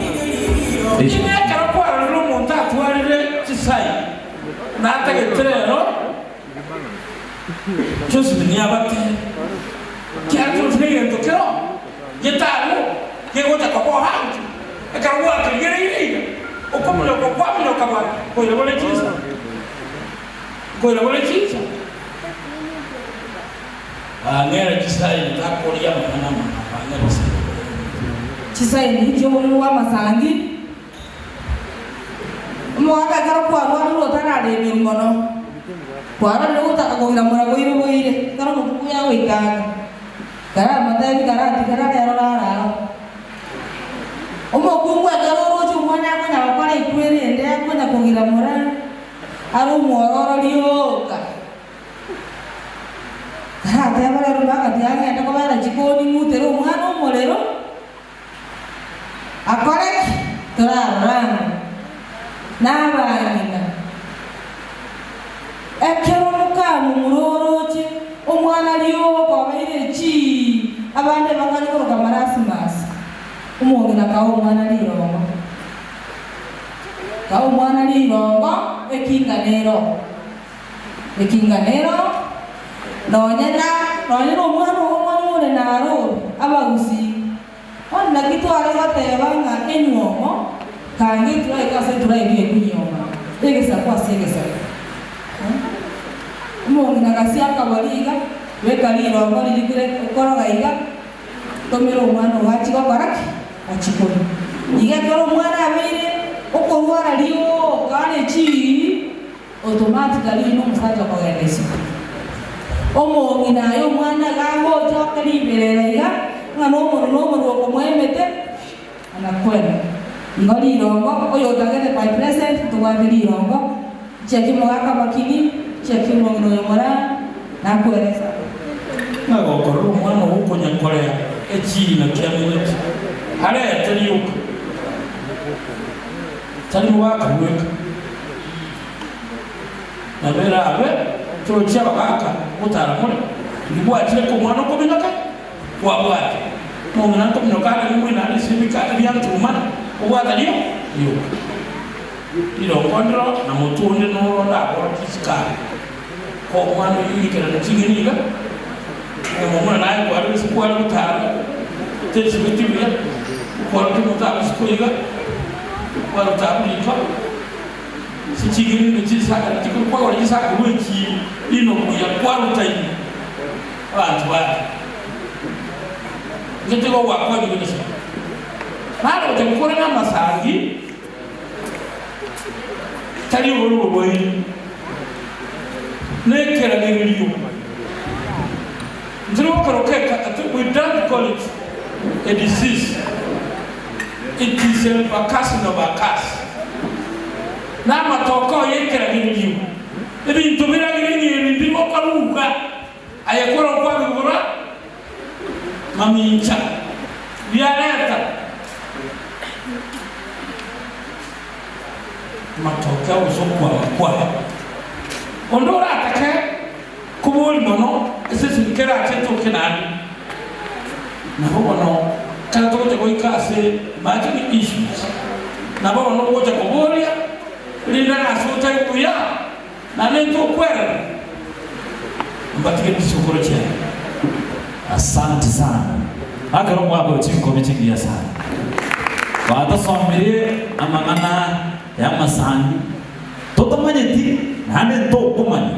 ine kero kwa lo monta twalire chisai nata getrero chose binyabate kiatu tnege tokero yetalu yegota kwa hantu akarwa kigere okomlo kwa mlo kama ko ile bole chisa ngera chisai ntakoria mwana ngera chisai ni jowa masangi mwaka karo kwa rwaro tanade ni ngono kwa rwaro utakagoira muragoire boire karo mukuya wikaga kara matabi kara rara omokungu agaroro chumwana kwanya bakora ikwere ende kwanya kugira mura aro muororo lioka kara tabara rubaga tianga enda kobara jikoni mutero mwana omorero akore turarana n'abanyina ekero mukamu muroroche omwana lioka wabaire chi abande bakali koroka marasimas umongina kawo mwana lirongo ekinganero nonyena omwana omwana na aro abagusi ona kitware batebanga enyuomo kangi turaikase turairie kunyoma egesa kwa segesa umongina kasi akabariga wekaliro ngori dikire korogaiga tomero umwana wachi babaraki achikoni igakoro mwana abire ukorwara rio kane chi automatically no musaja kogeresi omongina yo mwana gago chokari bereraiga ngano no komwemete anakwenda ngori rongo oyo tagete by present tuwandiri rongo cheki mwaka makini cheki mongino yomora na kueleza nago korro mwana huko nyakorea echi na kiamuleti hale taliuka taliwaka mweka na bera abe tulochia bakaka mutara mole ndibwa chile ko mwana ko binaka kwa bwati mongina ko binokana ni mwina alisibika byantu mana obwata dio yo ilo kondro na mutunde no la ko kiska ko mwana yikira na chinginiga mwana naye kwa alisi kwa mutara tesi bitibia kwa mutara sikuiga kwa mutara nika sichigini nchisa katika kwa walisa kuweki ino ya kwa mutai watu watu ngitego wakwa ngibisa mara utakura na masangi tali woro boy nekera ngiriyo ndiro korokeka we don't call it a disease, it is a vacation of a curse na matoko yekera ngiriyo ebi ntumira ngiriyo ndimo karuka ayakora kwa bigura mamincha biareta matokeo usokwa ondora atake kubol mono sisi kera ateto kinani na bono kana to ko ikase majini issues na bono ko ta koboria linda na sota kuya na lento kwera mbatike bisukoro cyane. Asante sana akaro mwabo chiko bichigia sana badasomere amagana ya masangi totamanyeti nane to kumanya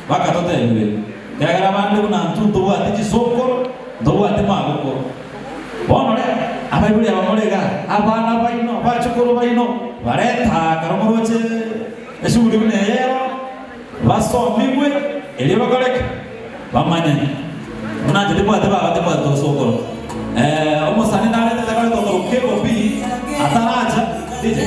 bakatotewe yagara bande kuna ntuntu bwati sokoro ndobwati magoko bonore abayuri abamorega abana bayino bachukuru bayino bareta karomoroche esuri bune yero basomigwe eli bakoreka bamanya muna jadi bwati bwati sokoro omusani nale takale to kebo bi ataracha DJ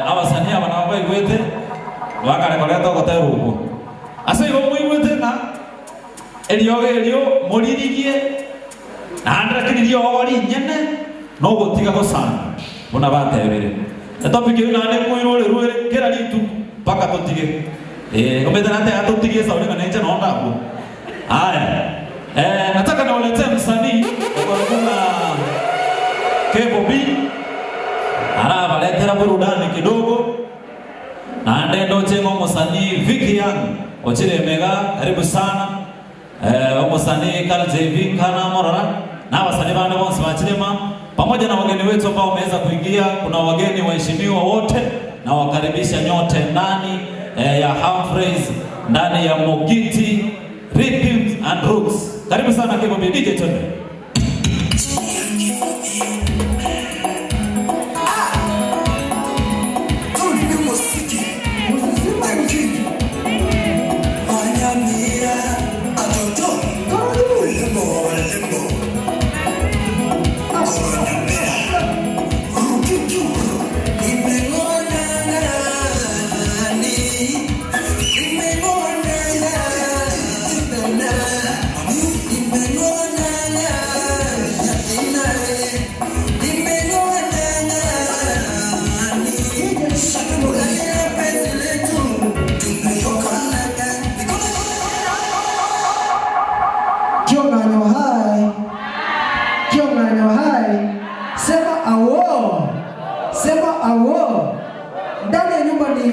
awasania wanaomba igwete wakarekolea togotera uguo ase igo muigwete na elio moririgie na andrakiririo ori nyene no gutiga gosana bona batebere etopike nane kuirore ruere kera litu paka totige omedana te atotige sauri kana nje no ndako haya nataka niwaletee msanii kwa Kebo B anawaletera burudani kidogo na ndendo chengo msanii Vicky Young ochire mega karibu sana msanii Karl JV kana morora na wasanii bande bonse bachirema pamoja na wageni wetu ambao wameweza kuingia. Kuna wageni waheshimiwa wote na wakaribisha nyote ndani ya Humphreys, ndani ya Mogiti Rhythms and Roots. Karibu sana Kebo B, DJ Tony.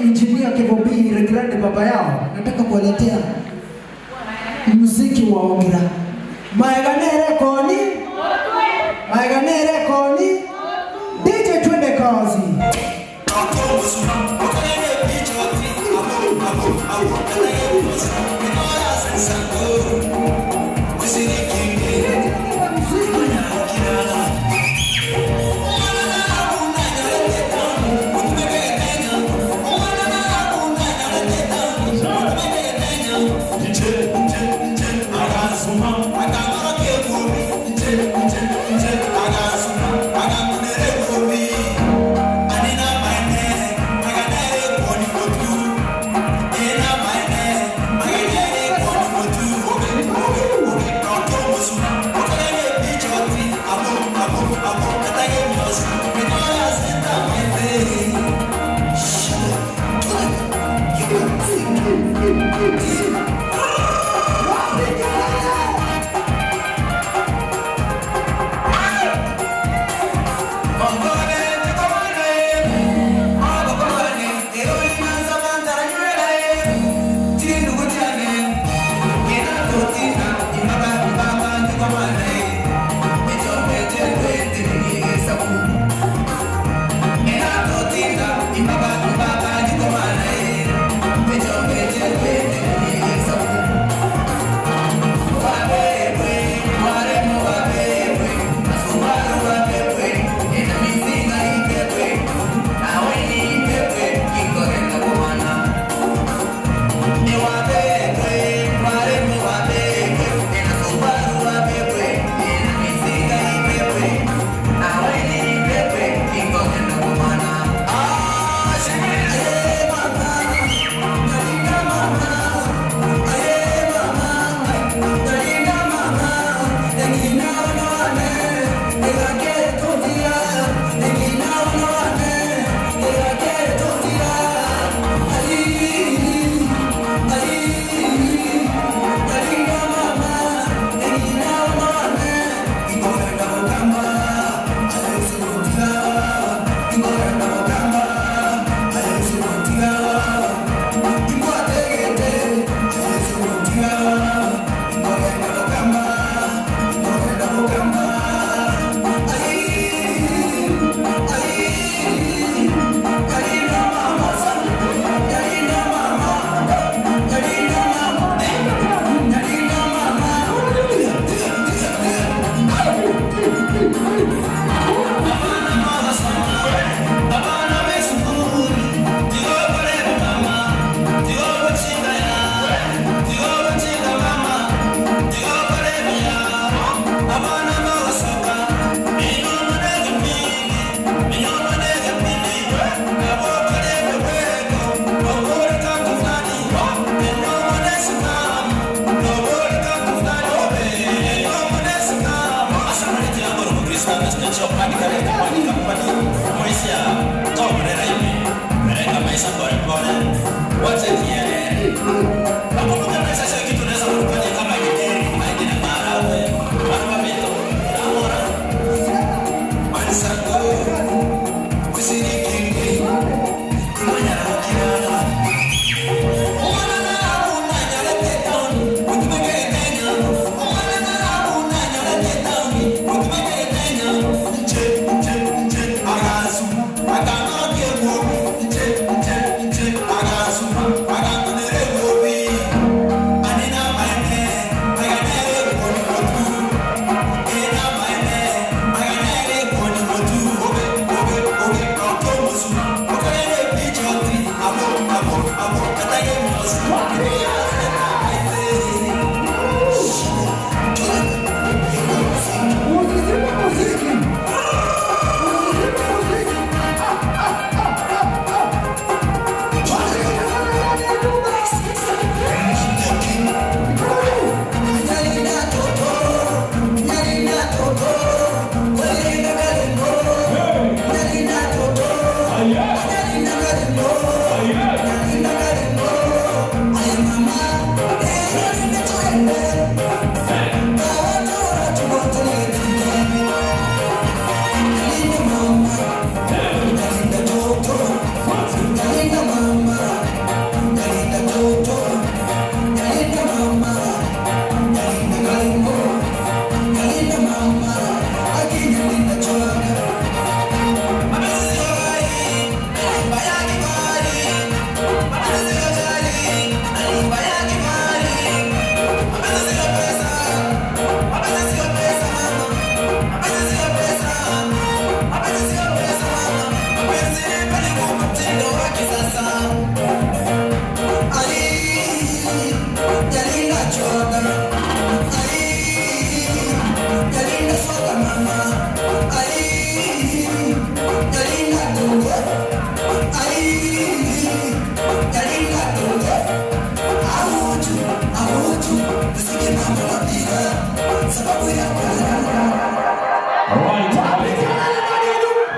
Engineer Kibobi Regrande baba yao, nataka kuwaletea muziki wa Ogira. Maeganere koni, maeganere koni, DJ twende kazi.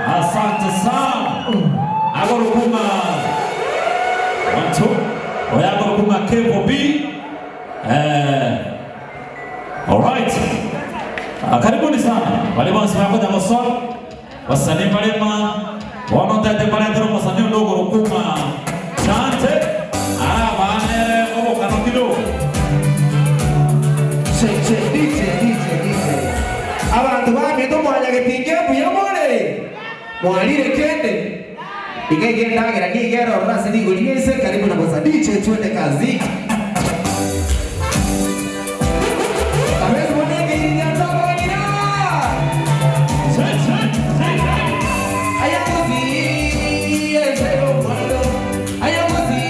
Asante sana. Agorukuma. Wanto. Oyagorukuma Kevo B. Alright. Karibuni sana. Wale wansi wako na maswali. Wasanii palema. Wanotate paleta na wasanii ndogo rukuma. Chante. Bane obo kano kidogo. DJ. Abantu bamito mwanya gipinge buyamore. Mwalire kende. Igegenda gira nigero rasi digo ligese karibu na bosa DJ twende kazi. Amezo bonege ili ndogo ina. Ayamuzi ezero mwando. Ayamuzi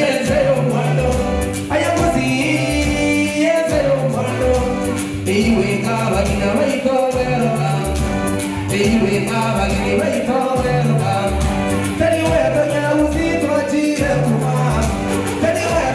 ezero mwando. Ayamuzi ezero mwando. Iwe kabagina maiko weroka. Iwe kabagina maiko weroka. Anywhere,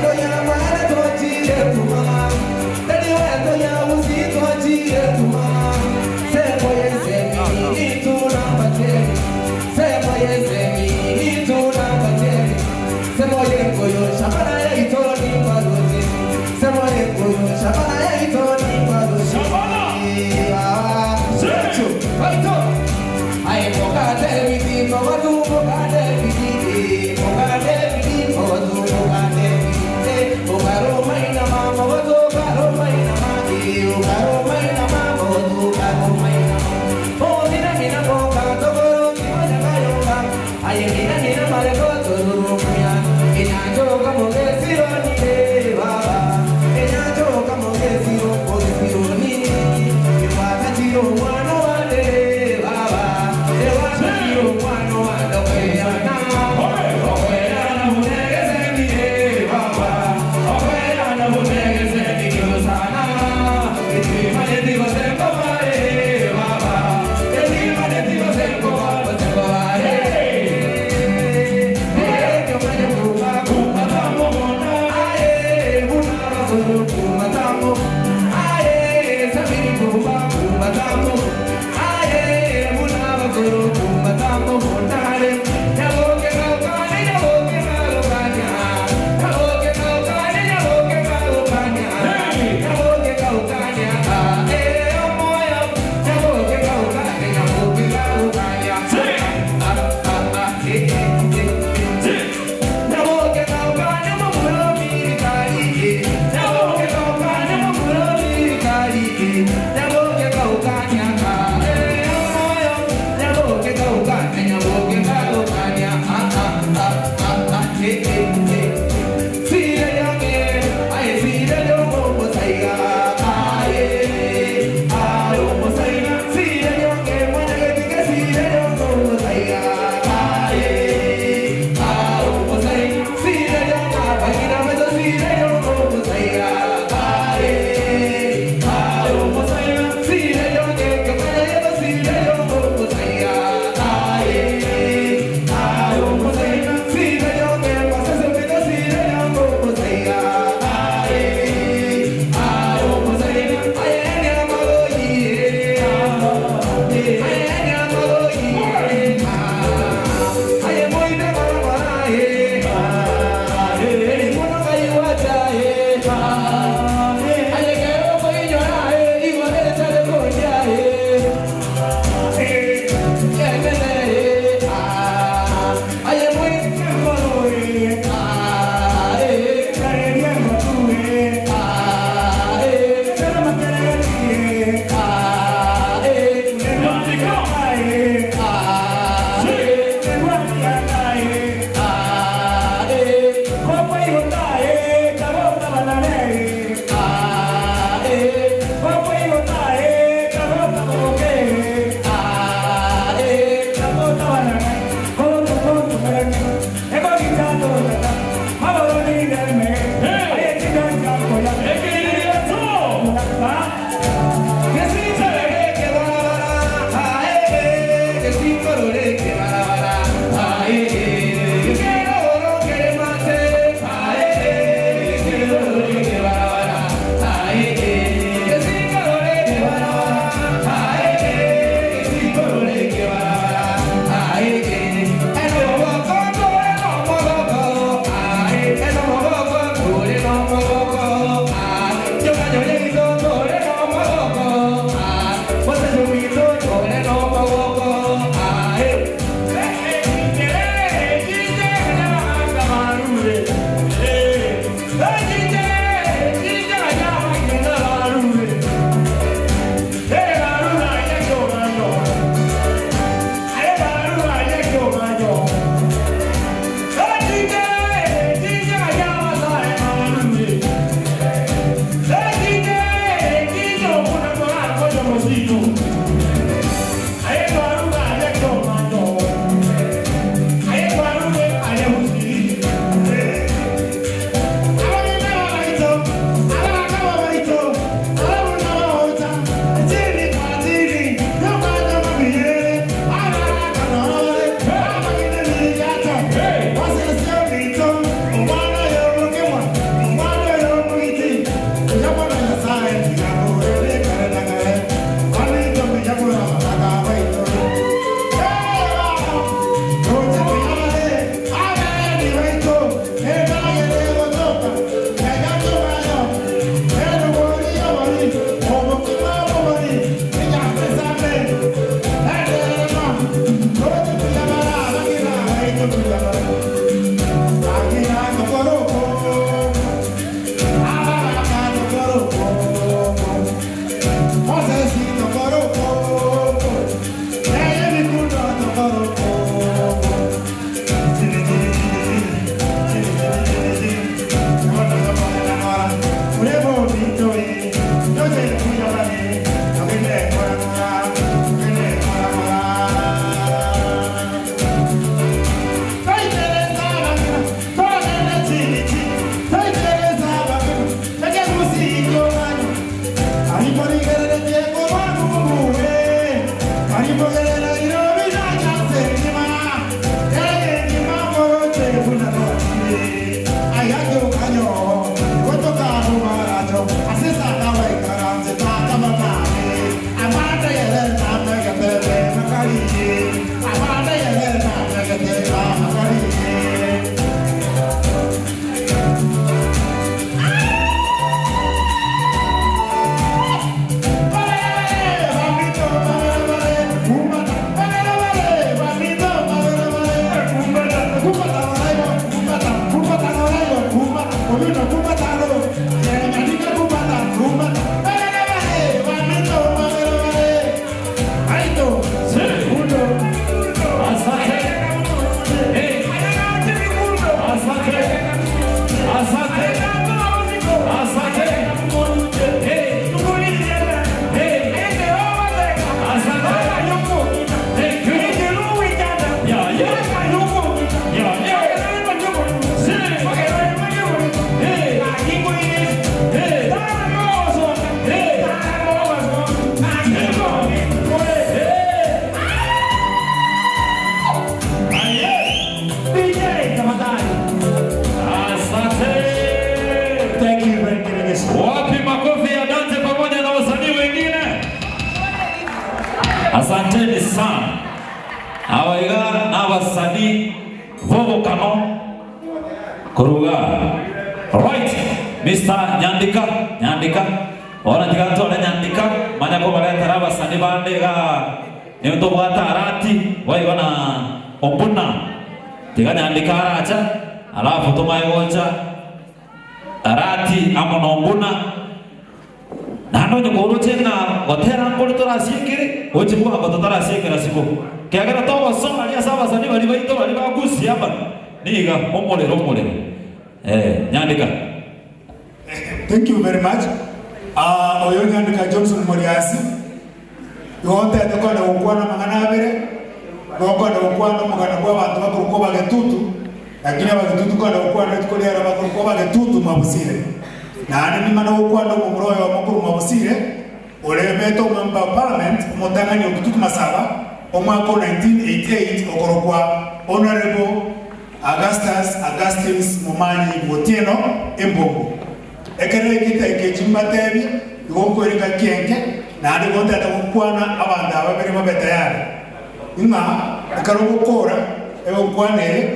Asanteni sana. Awaiga abasani vovo kano kuruga. Right, Mr. Nyandika. Ona tigato na Nyandika mana ko bala taraba sani bande ga ne to bata arati waiga na ompuna. Tiga Nyandika acha alafu to mai wocha arati amono ompuna. Nano ni guru cina, otera angkor itu rahasia kiri, ojek gua apa tuh rahasia kiri rahasia gua. Kira-kira tahu wasong aja sama sani bari itu bari bagus siapa? Nih ga, romole. Nyandika. Thank you very much. Oyo Nyandika Johnson Moriasi. Yote atakuwa na ukwana mangana bere, kwa na ukwana mangana kwa watu wako kwa bagetutu, lakini bagetutu kwa na ukwana tuko lea wako kwa bagetutu mabusire. Na ani mana ukwanda umroyo wa mukuru mabusire olemeto member parliament mutangani okututu masaba omwaka 1988 okorokwa honorable Augustus Mumanyi Botieno Embongo ekere kita ekechimbatebi igokwereka kienke na andi gonta atakukwana abanda ababere mabetayari inga akarokora ebokwane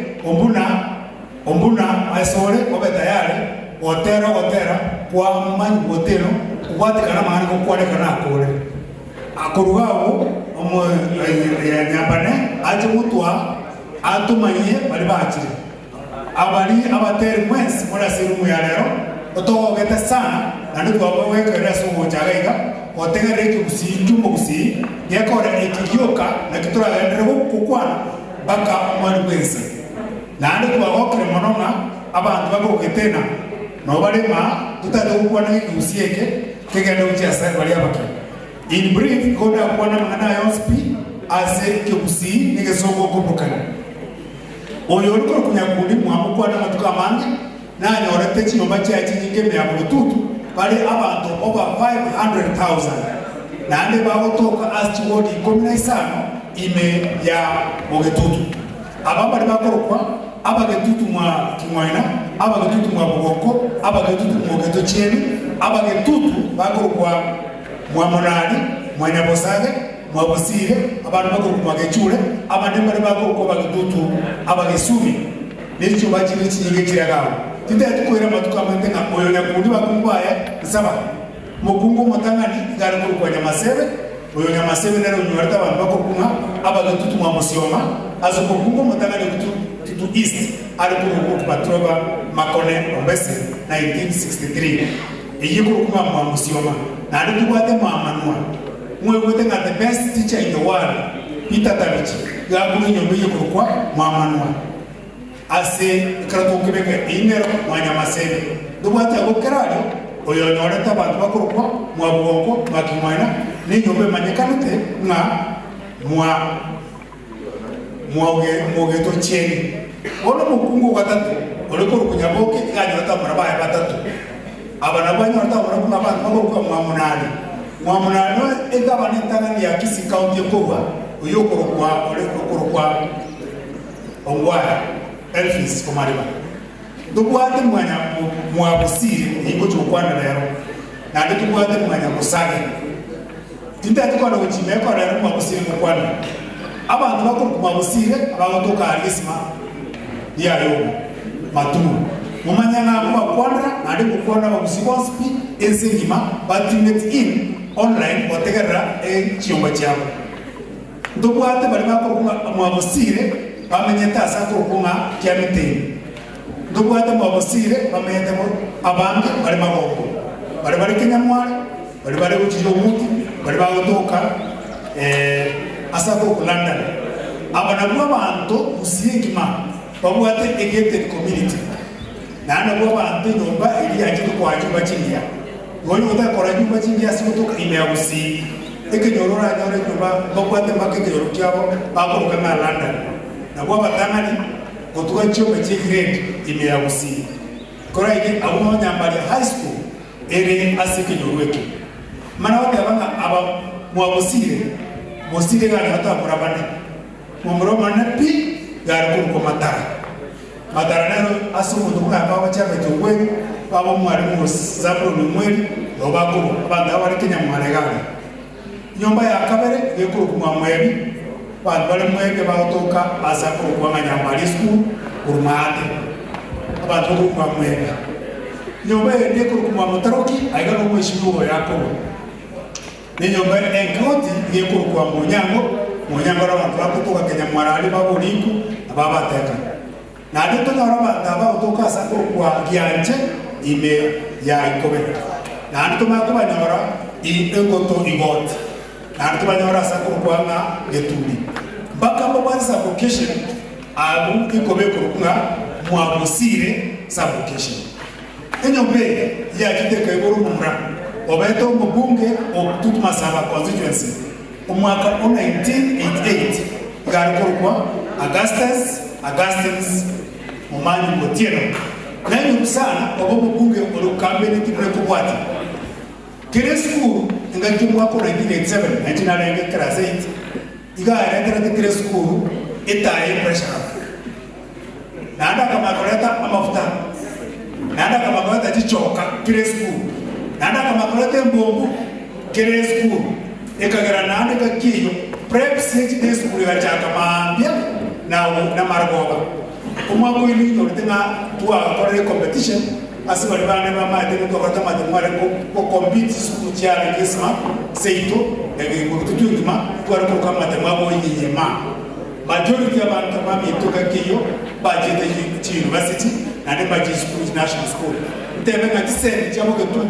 ombuna asore obetayari otera kwa Mumanyi Botieno kubatikana mahali kukwonekana akore akorugabo omo nyambane aje mutwa atumanye bali bakire abali abateri mwensi mora serumu ya lero otogeta sana nandi twabo wekera so chagaiga otegere kusiinju mugusi yakora ekigyoka na kitura endere kukwana baka omwali wensi nandi twabo kire mononga abantu bagoketena no balema tutadukwana kusieke kegenda uchiasa bali abake in brief koda kwana mangana yonspi ase kusi nigesongo kubukana oyo liko kunyakundi mwamukwana matuka mangi na nyorete chinyomba chachi nyinge ya bututu bali abantu over 500,000 na ande bagotoka astiwodi 15 ime ya ogetutu abambali bakorokwa abagetutu mwa kimwaina abagetutu mwa bogoko abagetutu mwa geto cheni abagetutu bakorokwa mwa monali mwa nyabosage mwa bosire abantu bakorokwa gechule abandembe bakorokwa bagetutu abagesumi nicho bachire chinyige kiragabo tinde tukoira matuka mantenga oyo nyakundi bakumbaya saba mukungu motangani ngari korokwa nyamasebe oyo nyamasebe nero nywarta abantu bakorokwa abagetutu mwa musioma azo mukungu motangani kutu to east alikuwa Patrova Makone Ombese 1963 iyikuwa mwa Musioma na alikuwa Mamanua mwewe nga the best teacher in the world Peter Tabichi gabu nyombe yikuwa Mamanua ase krato kibeke inero Mwanyamasebe dubata gokerali oyo nyoreta bantu bakurukwa mwabwongo makimwana ni nyombe manyekanute nga mwoge to cheni ono mukungu gatatu oliko kunyaboke yanyoreta marabaye batatu abana banyoreta marabaye abantu bakurukwa mwamunani egabana entangani ya Kisii County kuba oyo kurukwa ongwaya Elvis Komariba dubuate mwanya mwabusiri ingo chukwana lero na dubuate mwanya musage tinda tukwana uchimeko lero mwabusiri mukwana abantu bakuru mwabusire abagotoka alisma ya yo matunu mumanya na mwakwana na ndi mukwana wabusibonspi ensingima batinget in online otegera chiyomba cyabo dubuate bali bakuru mwabusire bamenyeta asako kunga kiamite dubuate mwabusire bamenyeta abantu bali maboko bali Kenyamwale bali uchiro muti bali bagotoka asako ku London abana bw'abantu usiyekima babuate gated community nana bw'abantu nyumba ili yaje kwa nyumba chingia woni utakora nyumba chingia sikutoka imeagusi ekenyorora nyore nyumba babuate makekero kyabo bakoroka na London na bwa batangani kutuka chombe grade imeagusi kora iki abo nyambali high school ere asike nyorweke mana wate abanga aba mwabusire mosike gani hata murabane mumuromana pi gari ko matara nero asumu duka baba chama chongwe baba mwalimu zabro numweli obako abanda bari Kenyamwale gani nyomba ya kabere yekuru kumwa mweli bali mweke baotoka azako kwa Nyambali school urumate abantu kwa mweke nyomba yekuru kumwa Mutaroki aigano mweshimiwa yako ni nyomba enkoti yekuru kwa Munyango abantu bakutoka Kenyamwale baboliku ababateka na adito ngoraba ndaba utoka sako kwa Gianje ime ya ikobe na adito makuba nyora engoto igot na adito banyora sako kwa nga getuli baka mbaza vocation abu ikobe kurunga mwabusire sa vocation enyombe ya kiteka iboro mumra obeto mbunge of Masaba constituency umwaka 1988 garkorwa Augustus Momanyi Motieno nanyu sana obo mbunge olukambe nitibule kubwati kire school ngati mwaka 1987 1990 class 8 iga era kire school itaye pressure nanda kama koleta amafuta nanda kama koleta chichoka kire school nanda kama koleta mbombo kire school ekagera nanda kakiyo prep stage school ya chaka maambia na margoba umwako ili ndotenga tuwa kore competition asibali bane mama de ko kata mate mware ko compete school cyane kisma seito ngo tutungima twara ko kama mate mwabo yiyema majority y'abantu bamitoka kiyo bajete university na de baje school national school tebe na kisende cyabo ke tu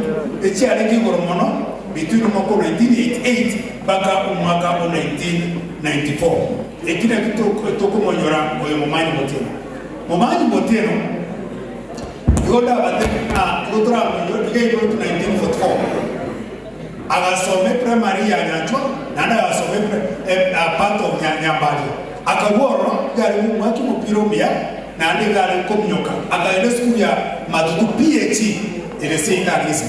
ecyane kingoro mono between umwaka 1988 baka umwaka 1994 ekina kitoko monyora oyo Momanyi Motieno yoda bateka program yo dige 1944 agasome primary ya Nyanchwa nanda agasome part of Nyambali akagoro gari mwaki mupiromia nandi gari komnyoka akaenda school ya Matutu PhD ile seitarism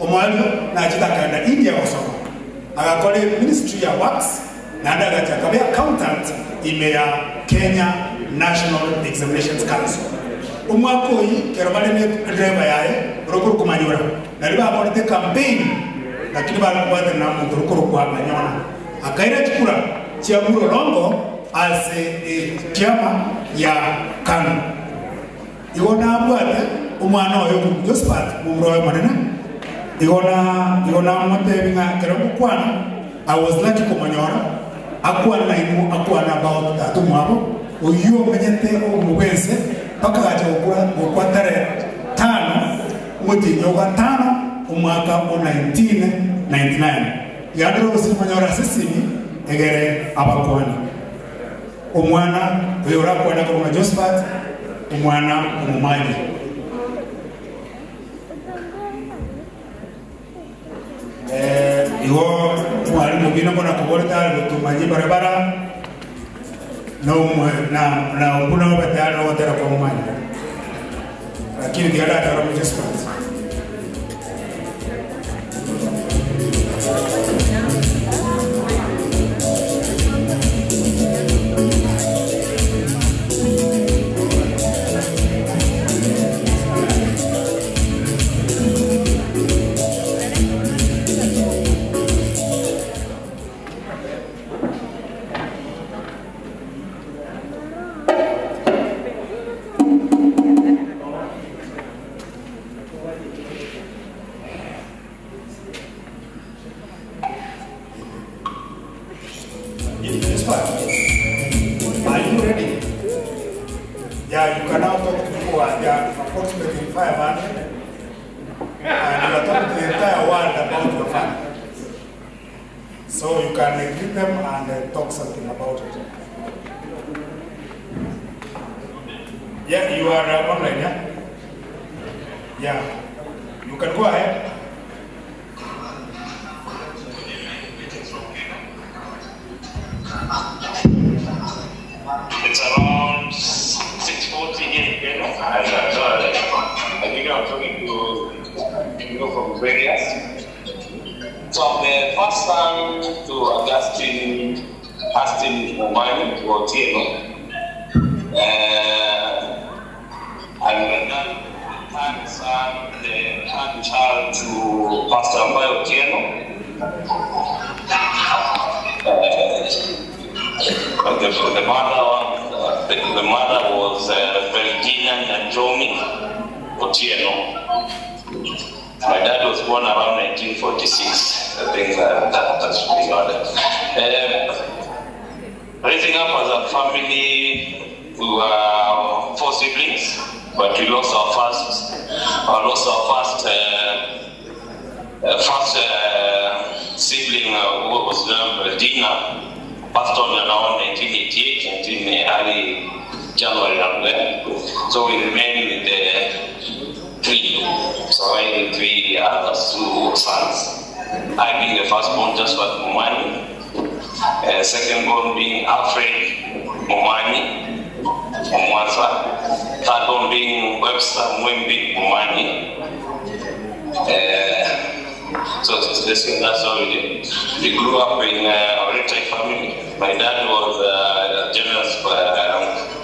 omwalio na chitakaenda India osoma agakole ministry ya works nanda gachakabe accountant imeya Kenya National Examinations Council umwako yi kerobale ne driver yae rokuru kumanyura naliba akorete campaign lakini bala kwate na mudurukuru kwa anyona akaira chikura chia Mulolongo as a chama ya KANU iona abwate umwana oyo ku Josephat mumroyo manena iona mate binga kerobu kwana I was lucky kumanyora akwana inu akwana about tatu mwabo uyu menyete umubese pakaje okwa tarehe 5 mwezi wa 5 umwaka wa 1999 yadro simanyora sisini egere abakwani umwana uyora kwenda kwa Josephat umwana umumaji iwo mwalimu bino kona kuboleta lutumaji barabara na kuna batano watera kwa mumaji lakini diada kwa Josephat The mother was Virginia Njomi Otieno. My dad was born around 1946. I think that's pretty odd. Raising up as a family, we were 4 siblings, but we lost our first sibling, who was Virginia. Passed on around 1988, early January. So we remained with the 3. So I had 3 others, 2 sons. I being the firstborn, Josephat Mumani. Second-born being Alfred Mumani from Mwanza. Third-born being Webster Mwembi Mumani. So that's how we did. We grew up in a retired family. My dad was a generous father,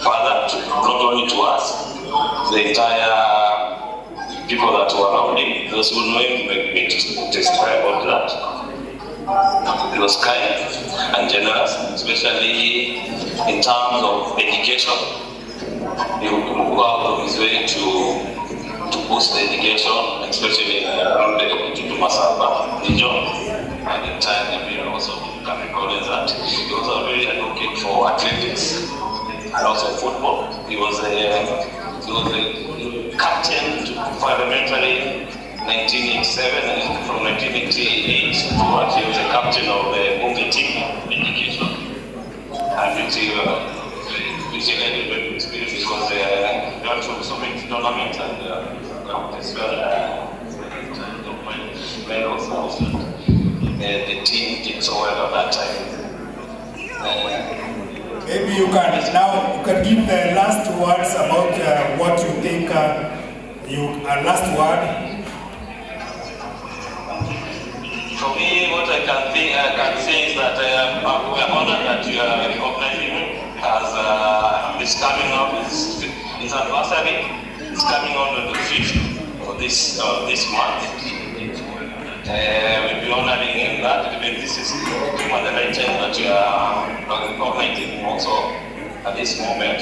not only to us, the entire people that were around him. Those who know him may testify about that. He was kind and generous, especially in terms of education. He would go out of his way to boost the education, especially around the Masaba region. At the time, we also can recall that he was a very advocate for athletics and also football. He was a captain to parliamentary 1987, and from 1988 towards he was a captain of the Bunge team education. And which led a very good experience because they went through so many tournaments and as well also the team did so well at that time. Maybe you can give the last words about what you think. Last word. For me, what I can say is that we are honored that you are recognizing him as this coming up. His anniversary is coming on the 5th of this month. We'll be honoring him that. This is at the right time that you are recognizing him also at this moment.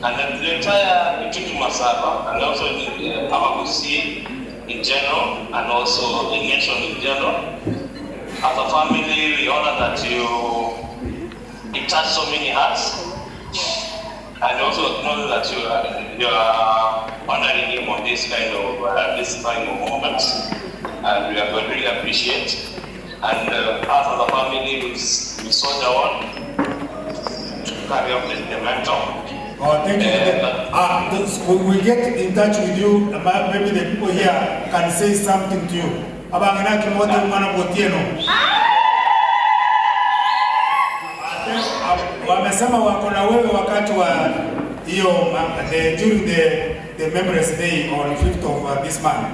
And the entire Kitutu Masaba, and also Amabusi in general, and also the nation in general. As a family, we honor that you touched so many hearts. And also know that you are honoring him on this kind of this kind of moments, and we are going to really appreciate. And us as a family, we soldier on to carry up the mentor. Oh, thank you. We get in touch with you. Maybe the people here can say something to you. Abangana kimote mwana botieno. Wamesema wako na wewe wakati wa hiyo during the Members Day on 5th of this month.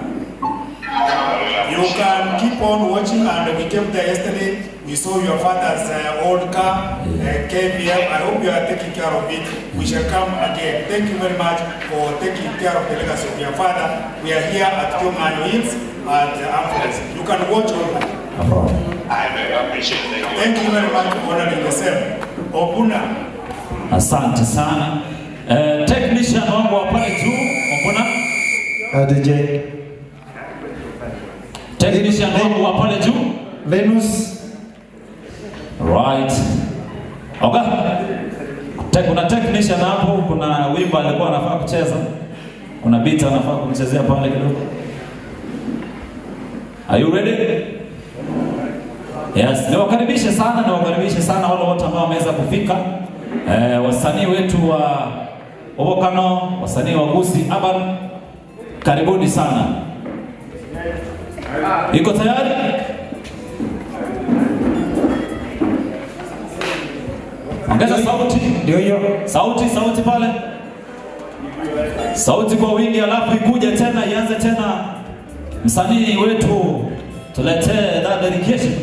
You can keep on watching, and we came there yesterday. We saw your father's old car, KVM. I hope you are taking care of it. We shall come again. Thank you very much for taking care of the legacy of your father. We are here at Kyong'anyo Hills at Ambrose. You can watch online. I very appreciate it. Thank you very much for honoring yourself. Obuna. Asante sana. Technician wangu wa pale juu, Obuna. DJ. Technician wangu wa pale juu. Venus. Right. Okay. Kuna technician hapo, kuna wimbo alikuwa anafaa kucheza. Kuna beat anafaa kumchezea pale kidogo. Are you ready? Yes, niwakaribishe sana wale wote ambao wameweza kufika. Wasanii wetu wa Obokano, wasanii wa Gusii Urban, karibuni sana. Iko tayari? Ongeza sauti. Ndio hiyo. Sauti pale. Sauti kwa wingi, alafu ikuje tena, ianze tena. Msanii wetu tuletee that dedication.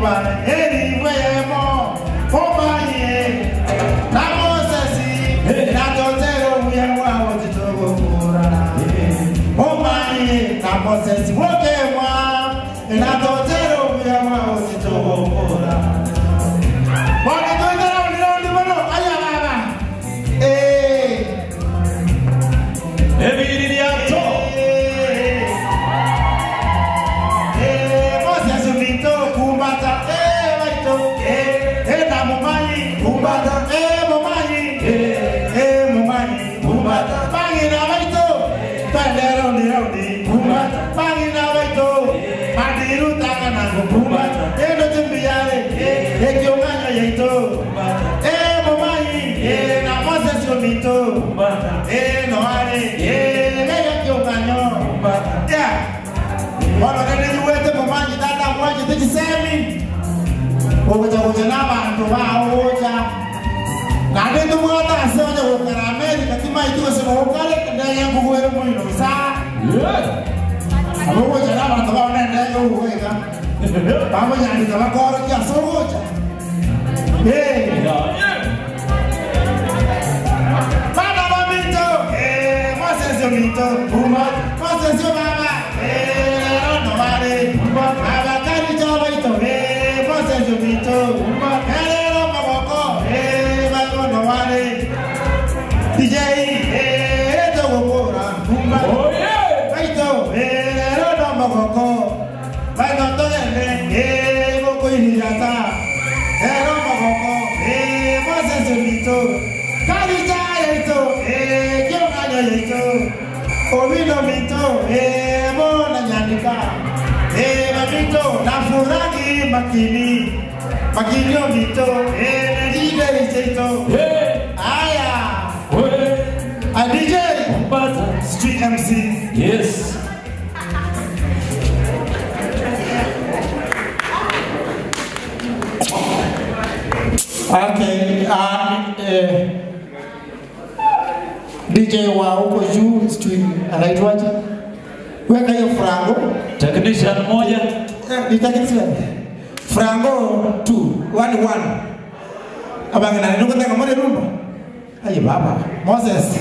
Obare, Eri, Wayamo, Obani, Namosasi, Natotero, we are one to Togora. Obani, Namosasi, Wokema, Natotero, we are one to Togora. Street MC. Yes. Okay, DJ wa huko juu street anaitwaje? Weka hiyo Frango. Technician moja. Ni technician. Frango 211. Abanga na ndugu tanga mmoja rumba. Aye baba. Moses.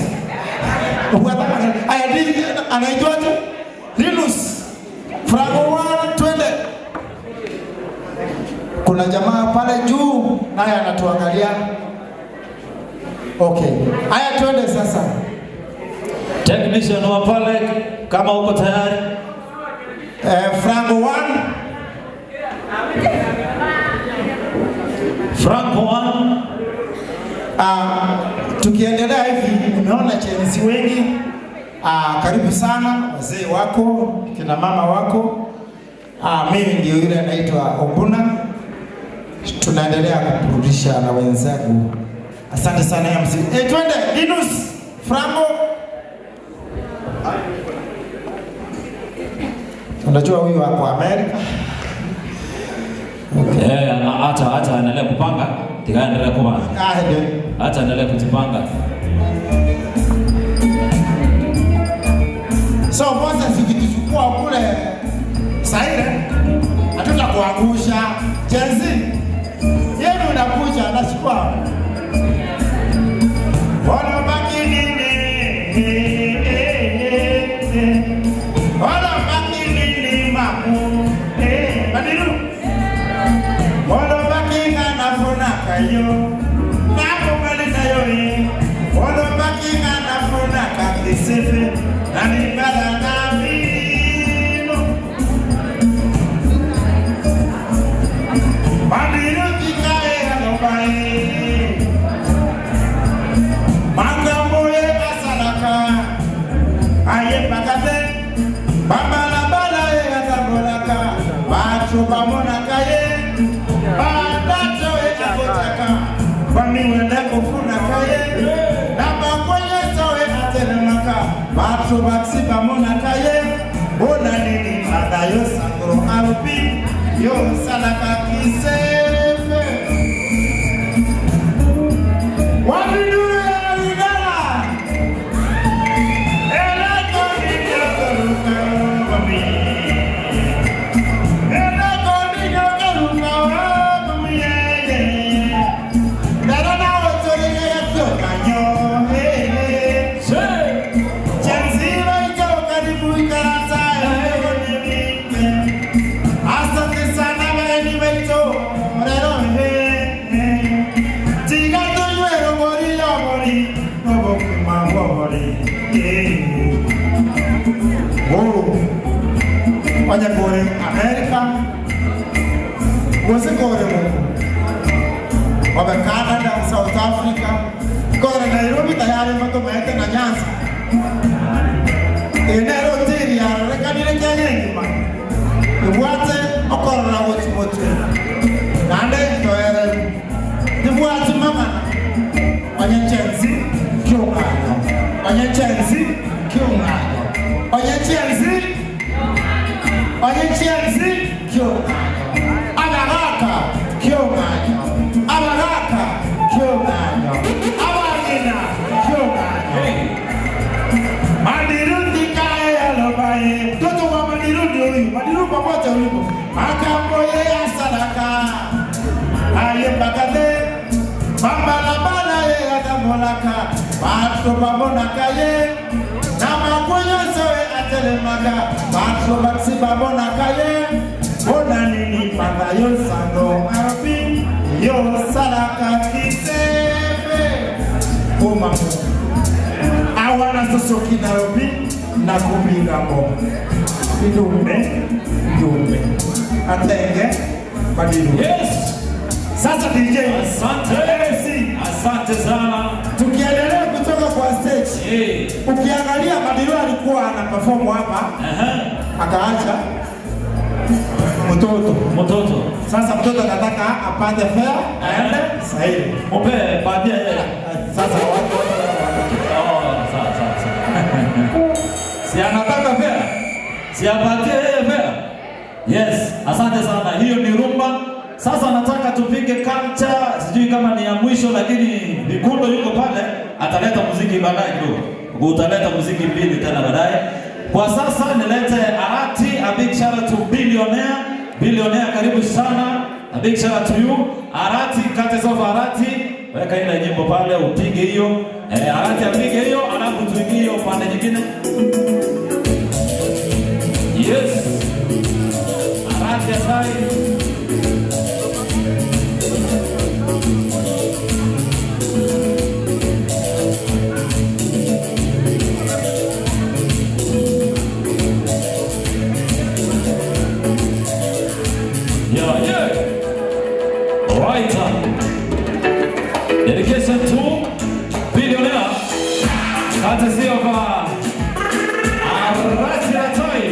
Aya DJ anaitwaje? Linus. Frango 120. Kuna jamaa pale juu naye anatuangalia. Okay. Aya twende sasa. Technician wa pale kama uko tayari. Franco 1. Franco 1. Tukiendelea hivi umeona chenzi wengi. Karibu sana wazee wako, kina mama wako. Mimi ndio yule anaitwa Obuna. Tunaendelea kuburudisha na wenzangu. Asante sana MC. Twende Linus Franco. Unajua huyu wako Amerika. Okay. Acha anaendelea kupanga. Tikaendelea kupanga. Ndio. Acha anaendelea kujipanga. So Moses ukituchukua kule Saire hatutakuangusha. Jenzi. Yeye unakuja anachukua. Wala baki nini? Wala baki nini mamu? Badiru. Wala baki kana funa kayo. Napo kali kayo. Wala baki kana funa kakisefe. Nani bala na vino. Badiru kikae alobai. Mangamboye kasalaka. Aye pakate. Bambala bala ye atabolaka. Bacho bamonaka ye. Badacho ye akotaka. Bamiwele kufuna kaye. Nabakwenye sawe atelemaka. Bacho baksi bamonaka ye. Bona nini adayo sakro arupi. Yo salaka kisefe. Wabidu ya ligala. Elako ni yokoruka wami. Elako ni yokoruka wami. Onya gore America. Wose gore mo. Obe Canada, South Africa. Gore Nairobi tayari mato maete na Nyanza. Enero tiri ya rekanire kyenye ma. Iwate okorora woti woti. Nande toere. Iwate mama. Onya chenzi kyongano. Onya chenzi kyongano. Onya chenzi kyongano. Abaraka kyongano. Abaraka kyongano. Abagina kyongano. Madirundi kaya lobaye. Toto wa madirundi uli. Madirundi pamoja ulipo. Makamboye ya sadaka. Aye bakade. Bambalabala ye atamolaka. Bato babonaka ye. Nama kwenye soe atelemaga. Bato baksi babonaka ye. Bona nini pata yo sando arabi. Yo sadaka kisebe. Oma mo. Awana sosoki Nairobi na kupiga mo. Idume. Atenge. Badiru. Yes. Sasa DJ. Asante sana. Tukiendelea kutoka kwa stage. Ukiangalia Badiru alikuwa ana perform hapa. Akaacha mtoto. Sasa mtoto anataka apande fare aende sahihi. Mupe baadhi ya sasa watu sawa. Si anataka fare. Si apatie fare. Yes, asante sana. Hiyo ni rumba. Sasa nataka tupige culture, sijui kama ni ya mwisho lakini Vikundo yuko pale, ataleta muziki baadaye kidogo. Utaleta muziki mbili tena baadaye. Kwa sasa nilete Arati, a big shout out to Billionaire. Billionaire karibu sana. A big shout out to you. Arati, kate sofa Arati. Weka ile nyimbo pale upige hiyo. Arati apige hiyo, alafu tuingie hiyo pande nyingine. Yes. Arati asai. Right. Dedication to Billionaire. Courtesy of Arati Atoi.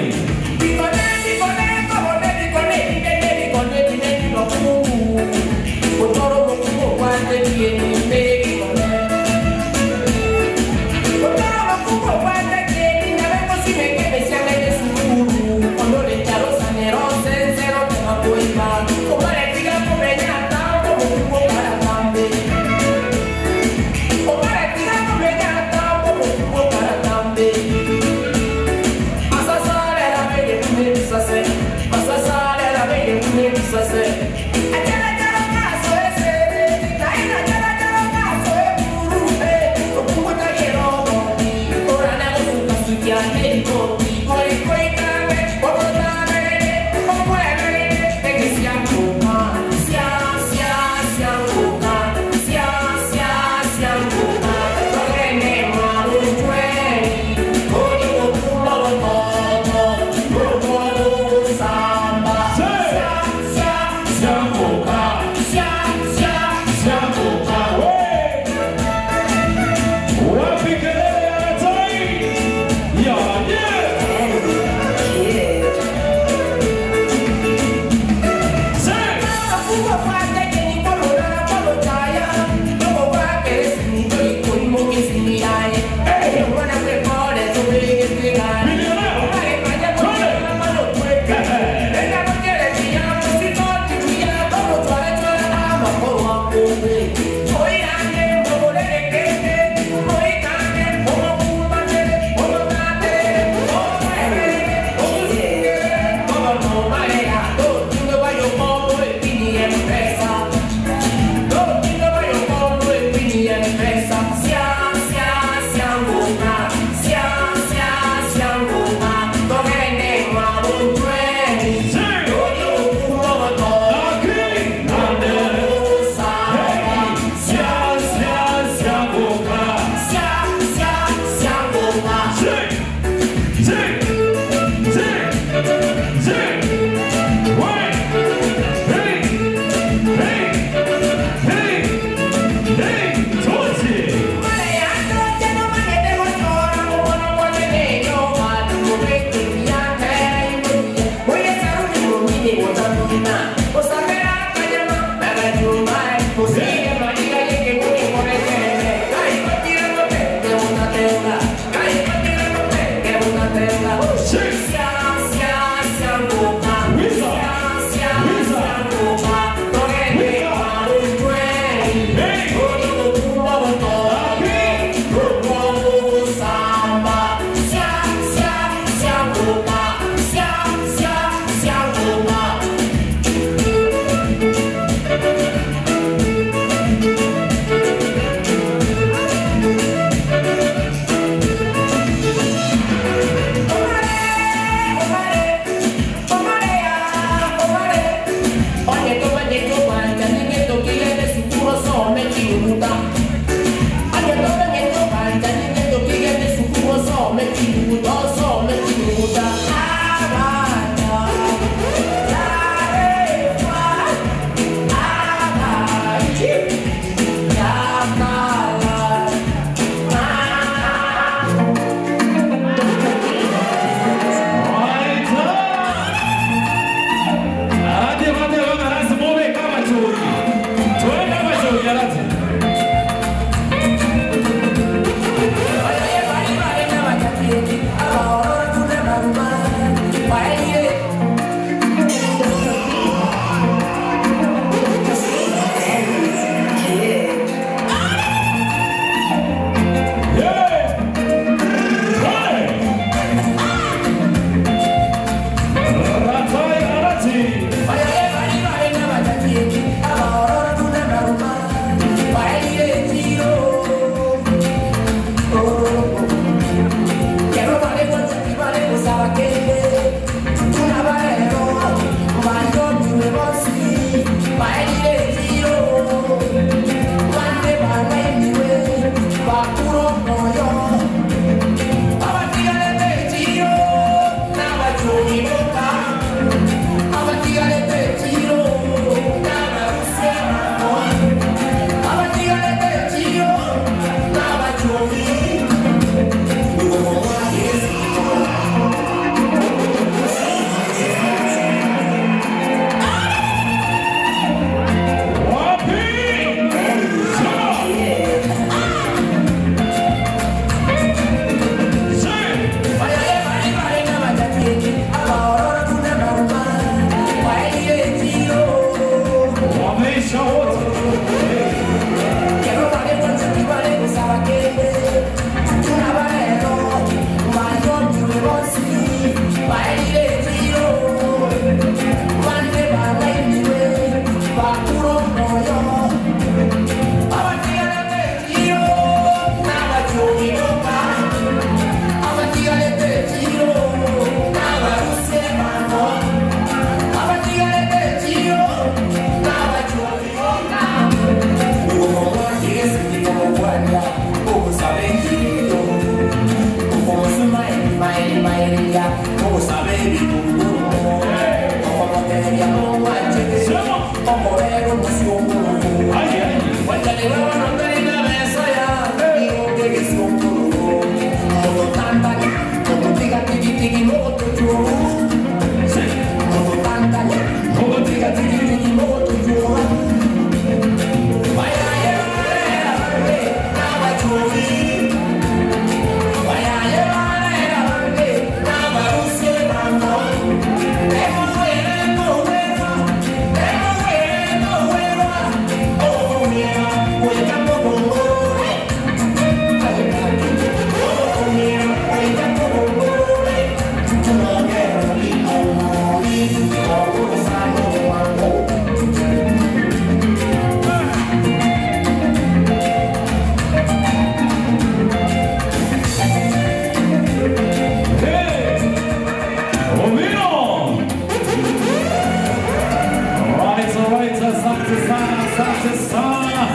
Asante sana.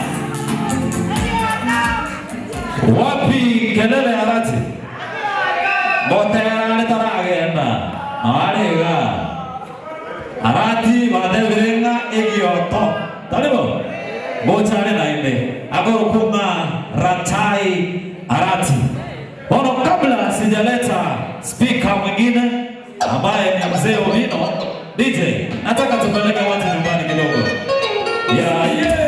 Wapi kelele ya rati? Botera ni taragenda. Arega. Arati badevirenga egioto. Talibo. Bochare na inde. Agoro kuma ratai arati. Bono kabla sijaleta speaker mwingine ambaye ni mzee Ovino, DJ, nataka tupeleke watu nyumbani kidogo. Yeah, yeah.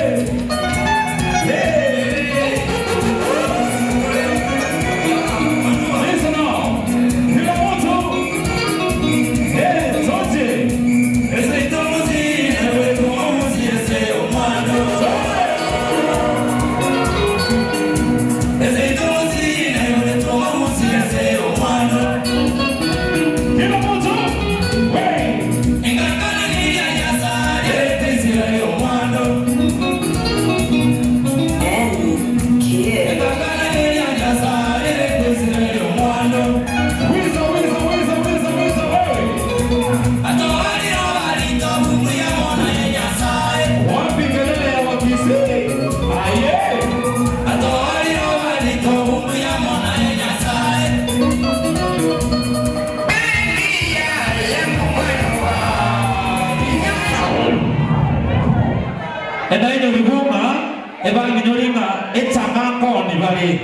Eba minyoringa etanga koni bali.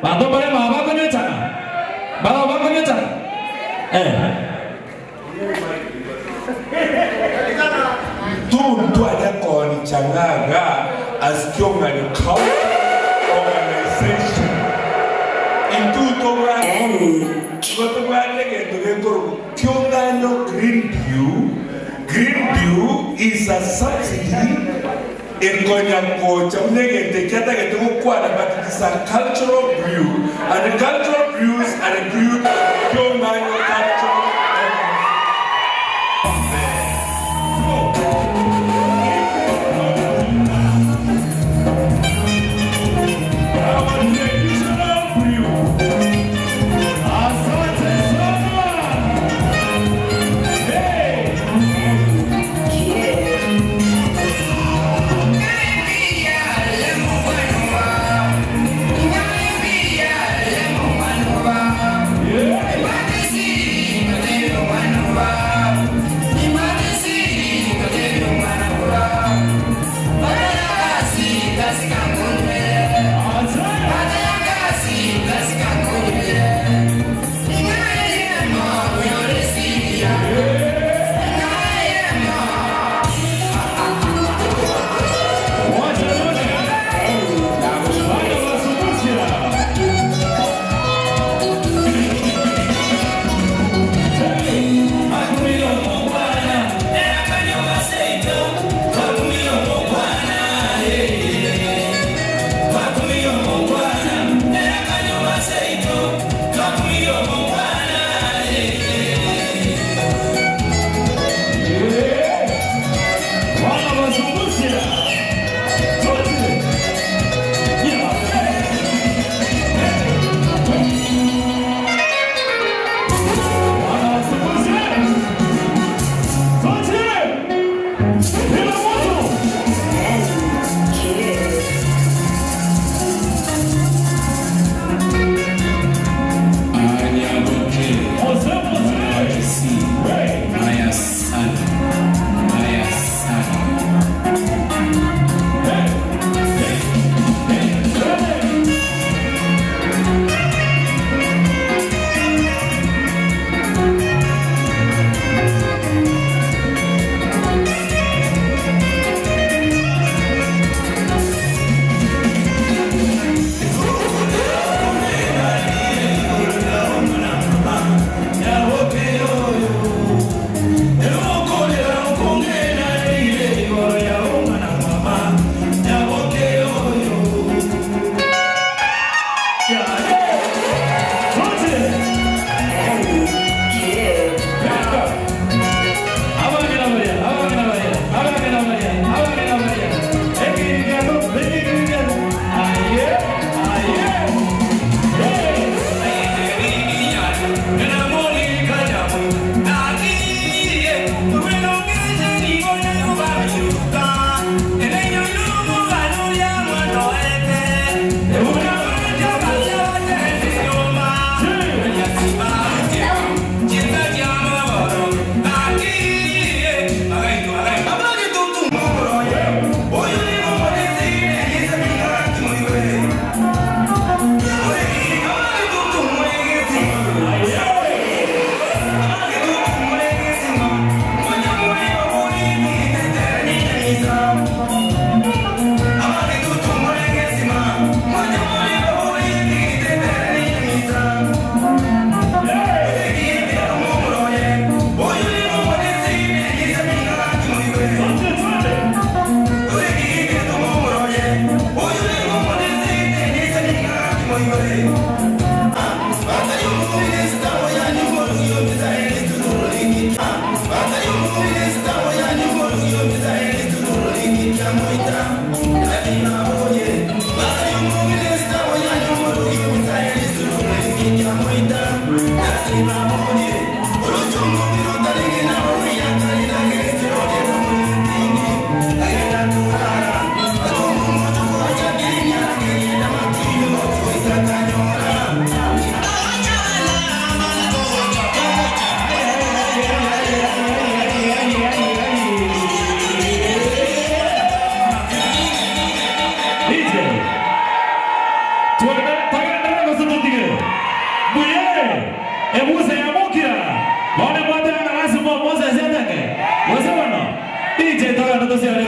Bado bale maba konyetanga. Bado baba konyetanga. Tu aja koni changaga as kionga ni kau organization. Itu to wa kionga no Green View is a subsidy. But it's a cultural brew, and the cultural brews are brewed pure manufacturing. Buye. Ebuze ya mukia. Wale mwate na wazi mmoja zendeke. Wase wana. DJ toka ndoto si ale.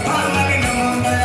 Mama,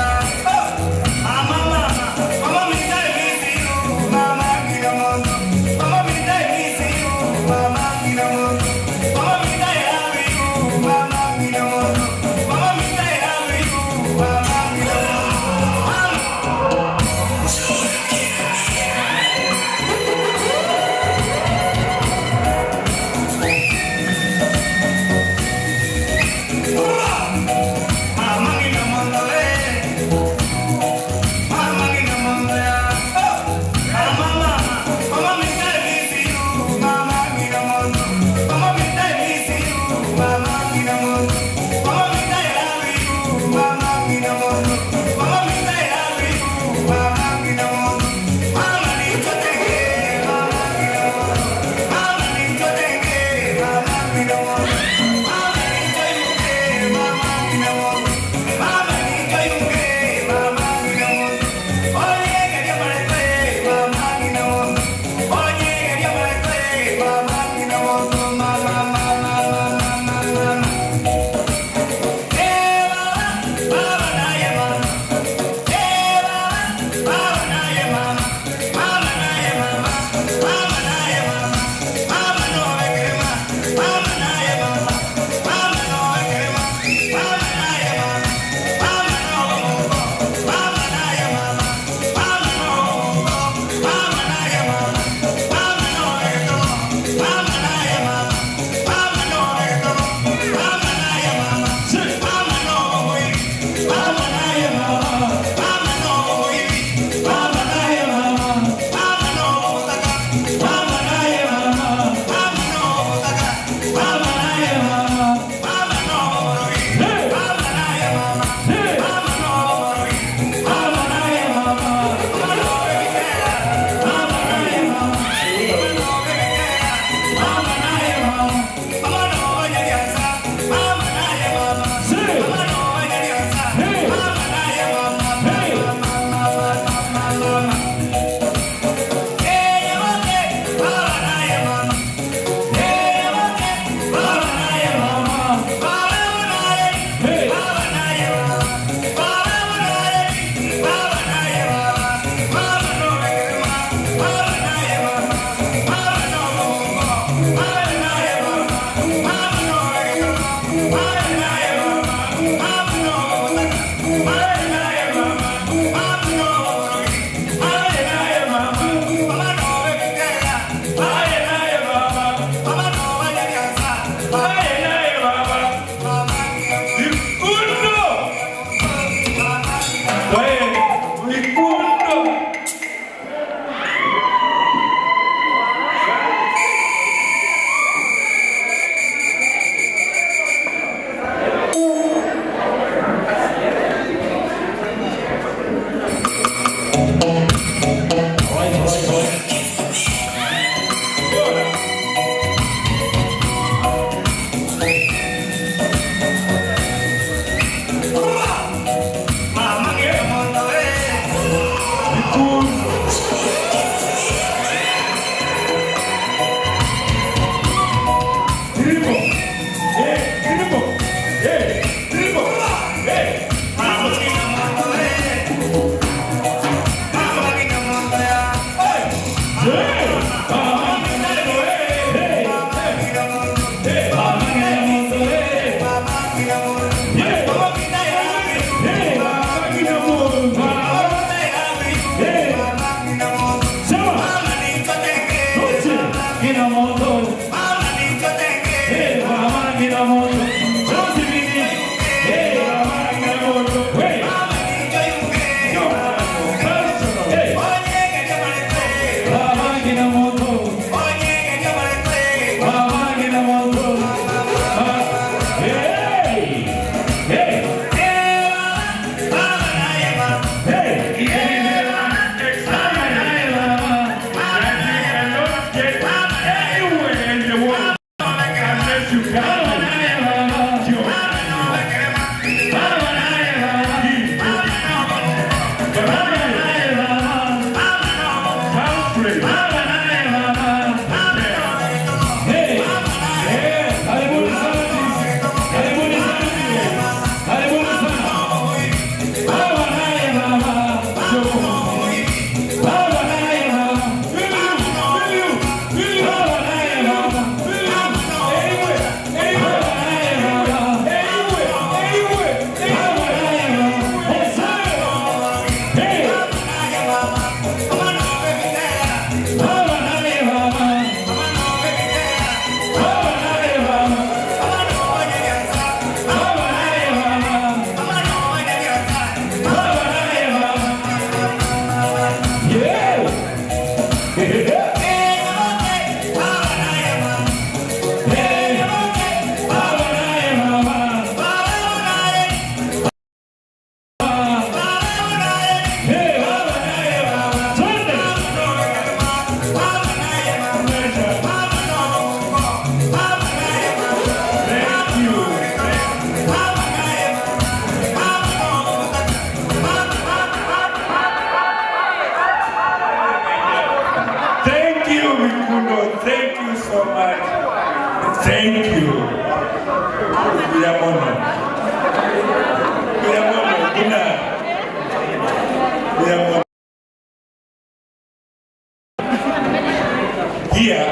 Here,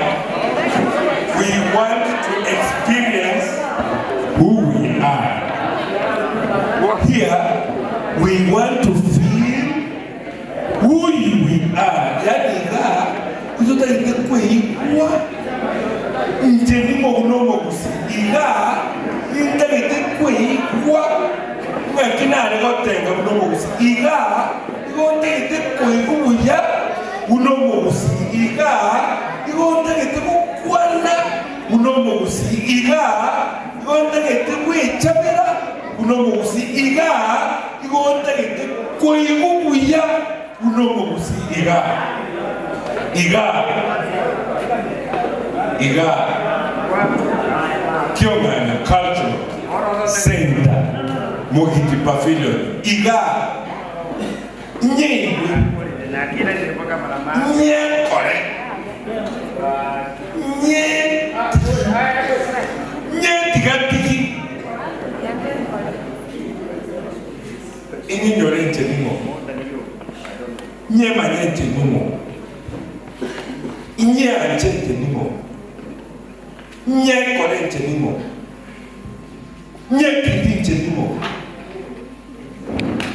we want to experience who we are. Here, we want to feel who we are. Yani nga, kuzota itekwe ikwa, njeni mogunomo kusi. Iga, itekwe ikwa, mwakina anegotenga unomo kusi. Iga, itekwe ikuya, unomo kusi. Iga, kwana unomo kusi. Iga, chabera unomo kusi. Iga, kuya unomo kusi. Iga Kyongana Cultural Center Mogiti Pavilion. Iga nye kore nye tigatiki ini nyore njenimo nye manye njenimo nye anje njenimo nye kore njenimo nye kiti njenimo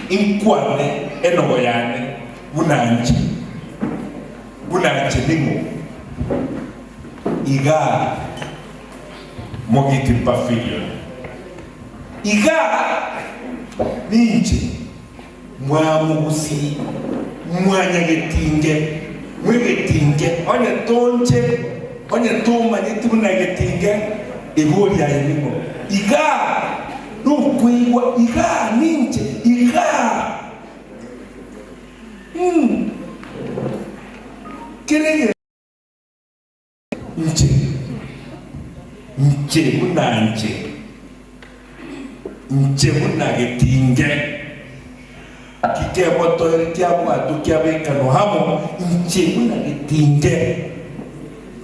inkwane enogoyane bunanje nimo Iga Mogiti Pavilion. Iga ninje mwamugusi mwanyagetinge mwegetinge onye tonche onye toma nitunagetinge ibori ya elimo. Iga nukwigwa iga ninje iga kirege nje munanje nje munagetinge kike moto kya bwatu kya bekano hamo nje munagetinge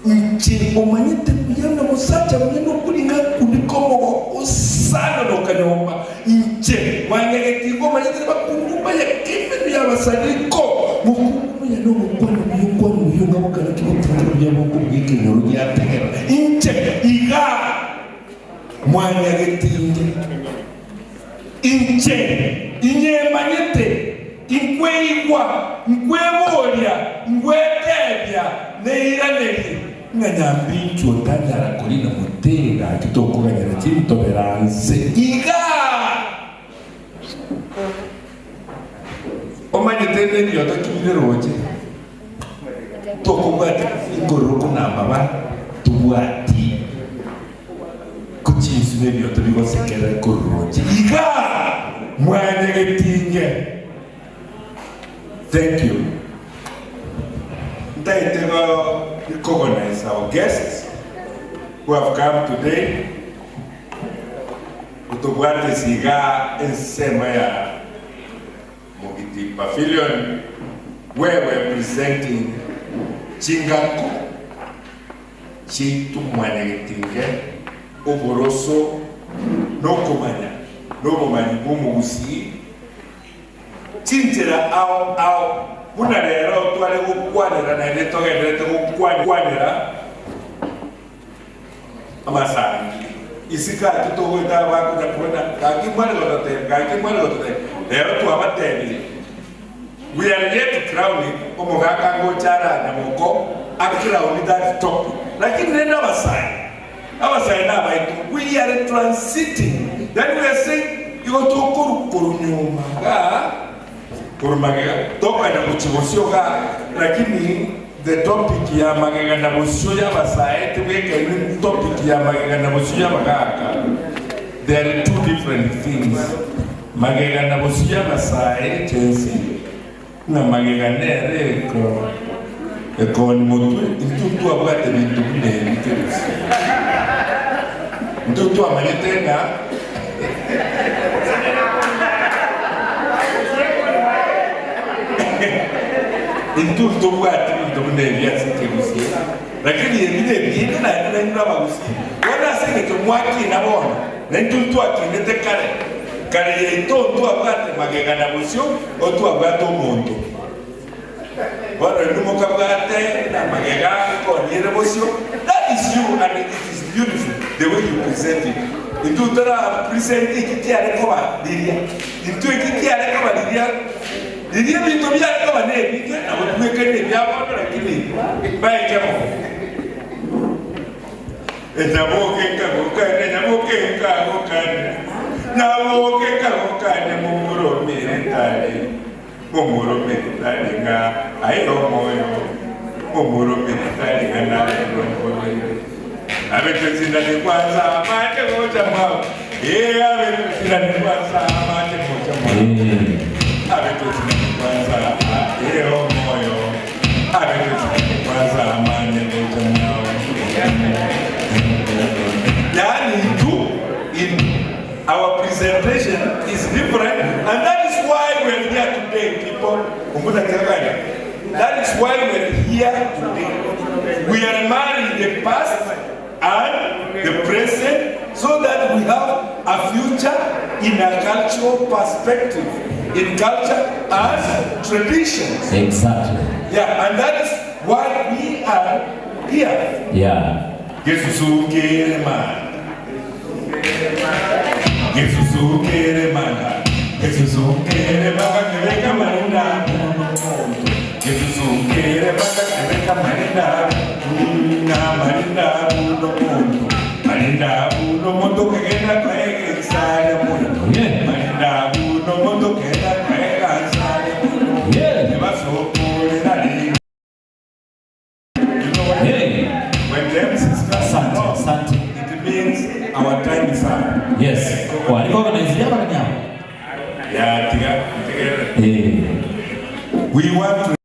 nje omanyete kuyana musacha muneno kulinga kulikomo usana no kanyoma nje wanyagetingo omanyete bakumba ya kimbe ya basadiko mukumba ya no mukwano yunga wakana kibutanga ya mukubwike nyoro ya tegera nje iga mwanyagetinge inche inyemanyete inkweigwa nkwebolya nkwetebya neiraneri nganyambincho tanyara kolina mutera kitokuganyara chimtoberanze iga omanyete nebyoto kibiroje tokubati ingoroko namaba tubwati kuchinsu nebyoto bigosekera koroje iga mwanyagetinge. Thank you. I'd like to recognize our guests who have come today. Utubwate siga ensema ya Mogiti Pavilion, where we're presenting Chingako Chitu Mwanyagetinge Oboroso Nokomanya Nokomanya Mumugusi Chintira au muna lero twale kukwanira na ile togerete kukwanira amasangi isika tutoweta bako nakona kakimwale gotote lero tuabateni. We are yet to crown it omogaka ngochara na moko akrown that top lakini nenda abasai na baitu we are transiting. Then we are saying you go to korunyuma Kurumagega toka na kuchimosyoga lakini the topic ya magega na bosyo ya basae tubeka ni topic ya magega na bosyo ya bagaka. There are two different things. Magega na bosyo ya basae chensi na magega nere ko ni motu intutu abate bintu bine nitesi intutu amanyetenga intutu bwati bintu bine byasike gusi lakini yebine byine na bagusi wana asenge to mwaki na bona na ntuntu akinete kare ye to tu abate magega na busyo o tu abato mondo bora numo kabate na magega ko ni busyo. That is you and it is beautiful the way you present it. Itu tera present ikiti ale ko ba diria itu ikiti ale ko ba diria bintu bya ko ba ne bike na bo ke ne bya ba na kini ba ke mo eta bo ke ka bo ka ne na bo ke ka bo ka na bo ke ka bo ka ne mo muro mi tale nga ai ro moyo mo muro mi tale nga na ro moyo abetuzinda ni kwanza mate moja mwao abetuzinda ni kwanza mate moja mwao abetuzinda ni kwanza moyo abetuzinda ni kwanza mate moja mwao. Yani in our presentation is different, and that is why we're here today, people. That is why we're here today. We are marrying the past and the present so that we have a future in a cultural perspective, in culture and traditions. Exactly. Yeah, and that is why we are here. Yeah. Jesus ukere man. Jesus ukere man. Jesus ukere man. Kebeka marinda. Jesus ukere man. Kebeka marinda. Marinda uno mundo. Marinda uno mundo kegenda kwege sana mundo. Marinda uno mundo kegenda kwege sana mundo. Nebaso kore nani. You know what? When them sisters are not, it means our time is up. Yes. Kwa liko organizia bana nyama. Yeah, tiga. We want to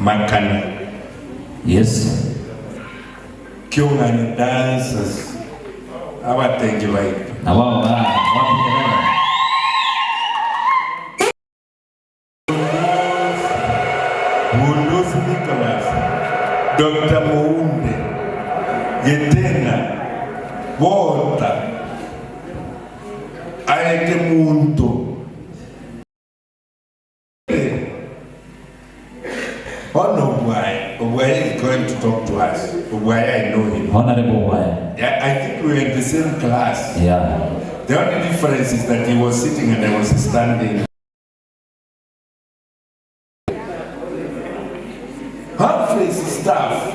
Makana. Yes. Kyungani dancers. Abatengi baitu. Na wao wapi kelele? Bundosi Nicholas, Dr. Mounde, Yetena, Volta, Aeke Munto. Obuai is going to talk to us. Obuai, I know him. Honorable Obuai. Yeah, I think we were in the same class. Yeah. The only difference is that he was sitting and I was standing. Humphrey's staff,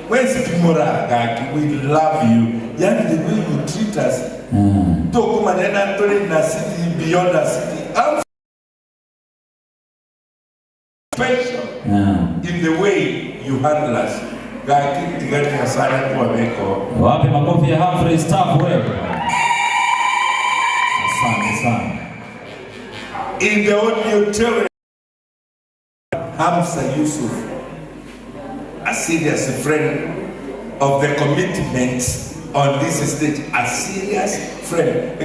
where's Pimora? We love you. Yeah, the way you treat us. Talk manena tole in the city, beyond the city. I'm special in the way you handle us. Wapi makofi ya Humphrey staff wewe. Asante sana. In the auditorium, Hamza Yusuf, a serious friend of the commitment on this stage, a serious friend.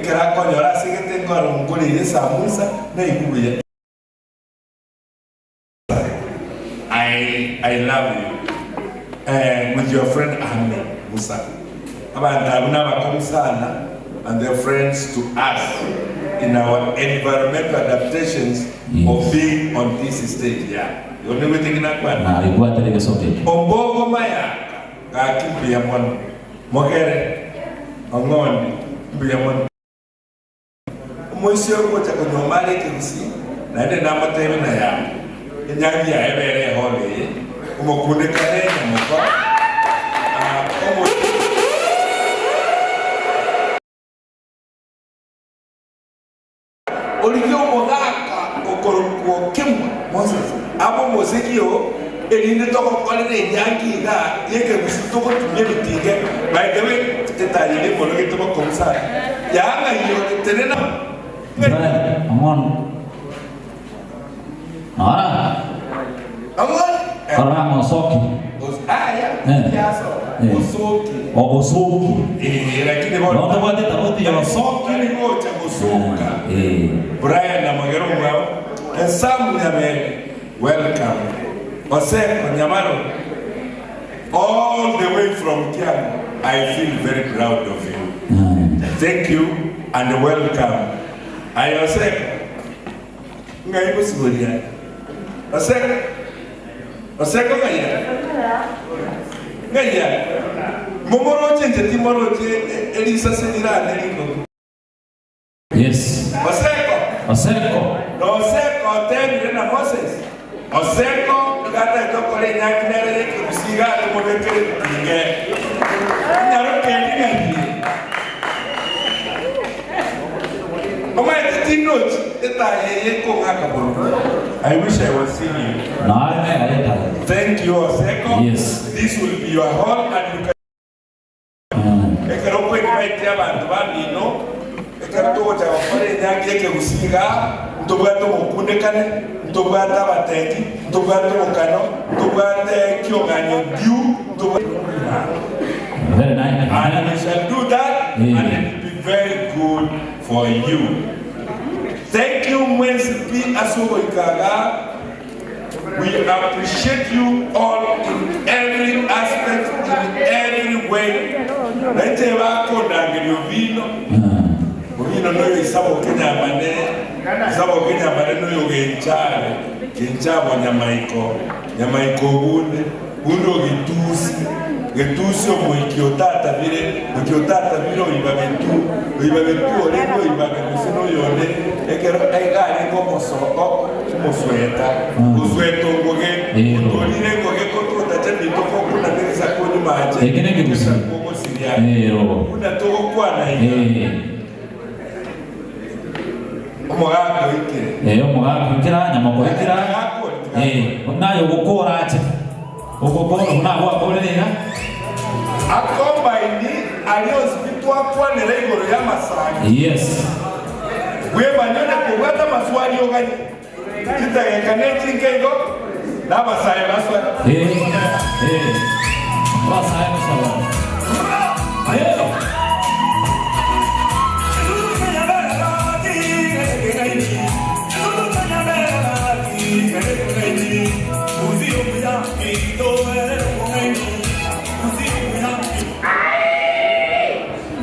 I love you. With your friend Ahmed Musa. And their friends to us in our environmental adaptations of being on this stage. Yeah. You know what I'm saying? Ombogo Maya, Kimbiamon, Mogere, Ongon, Biamon. Monsieur Kochakonomari can see, Nade Namatemina, Nyagi, I very holy, Umokune Moko. Olivio Mogaka, Okoro Kimwa, Moses, Abo Mosekio, Elinde Toko Quality Yankee, Yaka was Toko to Meditige, by the way, the Tali for the Toko Comsa. Yanga, you Tenena. I'm on. Karama Osoki. Osoki. Lakini watu wote tofauti ya Osoki ni moja Osoka. Brian na Magerunga. And some Nyamere, welcome. Oseko Nyamaro. all the way from Kiambu. I feel very proud of you. Thank you and welcome. I say, ngai busuria. Asek ngaya. Ngaya. Momoroche ntetimoroche Elisa senira neliko. Yes. Oseko. No Oseko temire na Moses. Oseko gata itokole nyakinere kusiga kumodeke nge. Nyaro kendinga ndi. Oma eti note eta yeye ko ngakabolo. I wish I was seeing you. No, thank you, Oseko. Yes. This will be your home and you can ekero kwe kwaite abantu bamino ekero tocha wakore nyangi eke gusiga ntobwato mukundekane ntobwata abateki ntobwato mukano ntobwate kyoganyo diu very nice. And we shall do that and it will be very good for you. Thank you, Mwensipi Asugo Ikaga. We appreciate you all in every aspect, in every way. Lete wako ndangelio vino. Vino noyo isabo Kenya mane. Isabo Kenya mane noyo genchare. Genchabo nyamaiko bunde. Bundo gitusi. Gitusi omuikiotata vile. Mukiotata vile oibabetu. Oibabetu olengo oibabetu yone. Ekero egari como soko. Musweta. Musweto ngoge. Utolire ngoge koto tachendi toko kuna nisa kwenye maje. Ekene kikusi. Kuna toko kwa na hiyo. Omugako ikire. Omugako ikira nyamoko ikira. Nayo gukora ate. Ogokora unagwa kolerera. Akomba ini aliozipitwa kwa nelegoro ya Masaki. Yes. Webanyana kubata maswali ogani. Kitagekane chinkego na basaye baswa. Basaye baswa.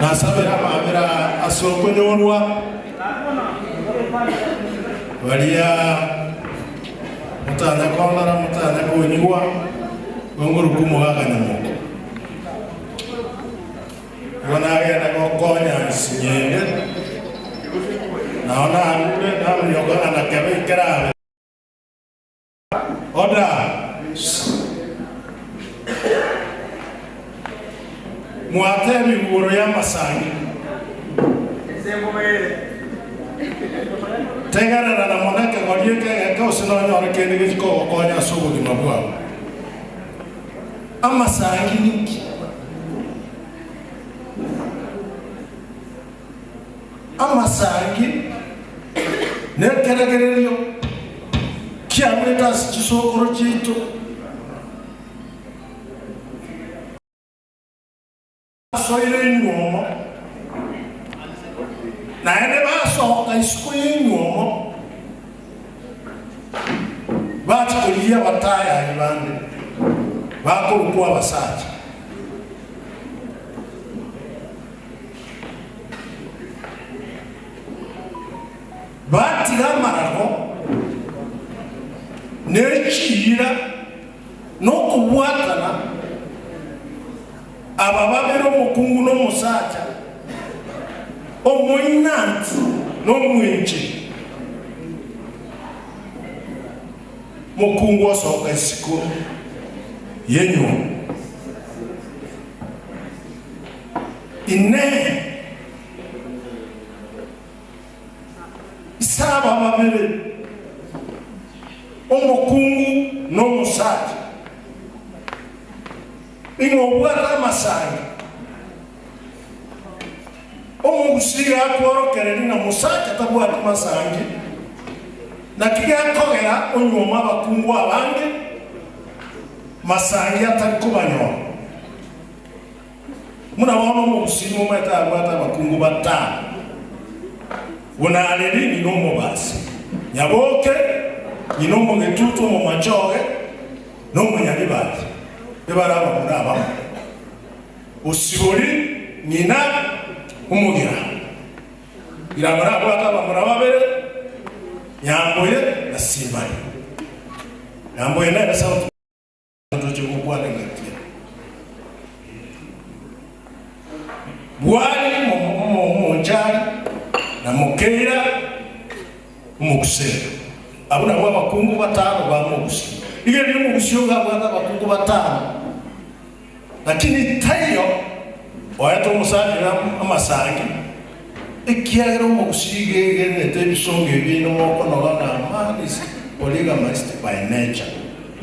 Nasabira mabira asoko nyonwa walia mutana kona mutana kunywa nguru kumuhaga nyamoko wana ya konya sinyenge naona ande na yoga na kebe kera oda Muatemi wuro ya Masangi. Tegara na monaka ngolieke ka usino nyore kene giko konya subu di mabwa. Amasangi niki. Amasangi ne keregereyo. Kiameta sisokoro chito. Soire nyuomo na ene basohoka isuku y'enyuomo batikuliya bataya ibande bakulukwa abasaja batira amarago n'ekiyira n'okubwatana abababera omukungu n'omusaaja omwinanti n'omwingi mukungu osooka esiko y'enyuomo ine isaaba babere omukungu n'omusaaja ingobwata Masangi omugusiga akworokereri na musaaja tabwata Masangi na kigakogera onyuma abakungu abange Masangi atakubanyo muna wana omugusiga omweta abwata abakungu batano wonaleri ninomo basi nyaboke ninomo getutu mu machoge no munyalibati ebaraba muraba usibori nyina umugira iramara kwaka muraba bere nyamboye na simbari nyamboye na sauti ndoje kubwana ngatia bwali monjari na mukeira umukusera abuna bwa bakungu batano ba mukusi ile ni mukusyoga bwa bakungu batano lakini tayo wayato musajira amasangi ikiagero mukusige gene tebisonge bino moko no bana manis polygamist by nature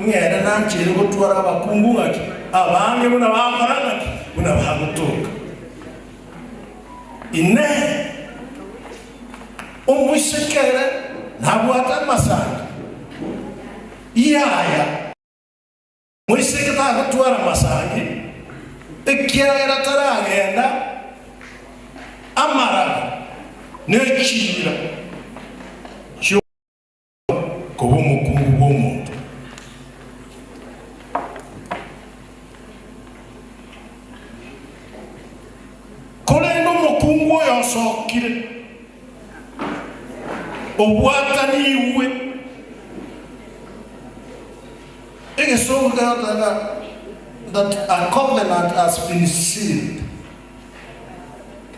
ngera nanchire gutwara abakungu ngaki abange buna bamarana buna bagutuka ine umushekere ntabwata masangi iyaya musheketa gutwara masangi ikiagera taragenda amara nekira cyo kuba umukungu w'umuntu kole no mukungu yosokire obwataniwe that a covenant has been sealed.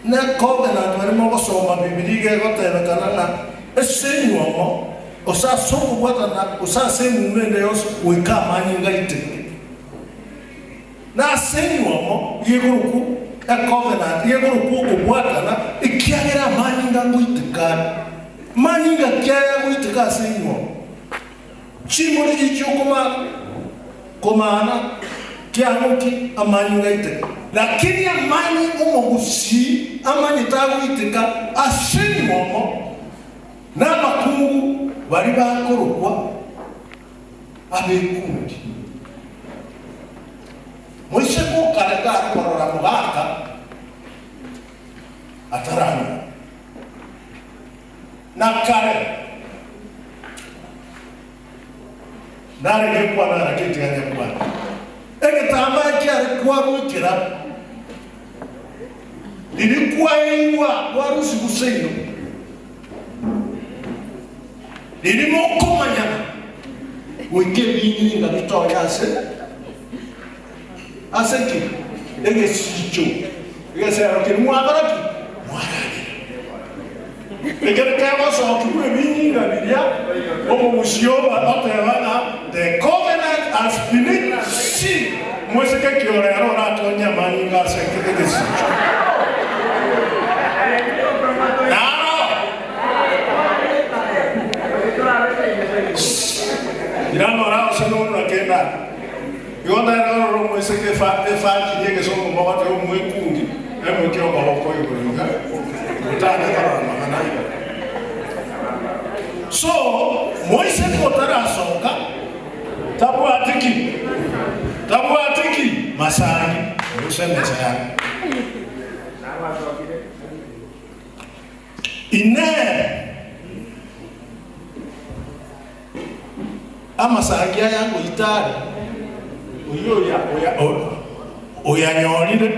Na covenant wari mo soma bibiliga gotera kanana esenyo mo osa somo bwatana osa semu mende yos weka manyi ngaite na senyo mo yeguruku a covenant yeguruku obwatana ikiagera manyi ngaguitika manyi ngakiaya guitika senyo chimori gichokoma komana kiamuki amanyi ngaite lakini amanyi umugusi amanyi taguitika asenyomo n'abakungu bari bakorokwa abekundi Moise ko kareka korora mugaka atarana nakare nare kwa na raketi ya kwa tamba kia kwa mukira lilikuwa iwa warusi kuseino lilimo komanya weke bini ngabito yase aseki ege sicho ege sera ke muabaraki muarani ege kama so kwe bini ngabidia omo musio batotebana the covenant has been sealed. Moise ke kiorero rato nyamani ngase ke sicho Irano rao seno na kenda. Yonda rao ro Moise ke fa ki ke so mo ba te mo ekungi. E mo ke o ba ko yo nga. Utana tara na. So Moise ko tara soka. Tabu atiki masani. Useme saya. Ine ama sagia yangu itari oya nyorire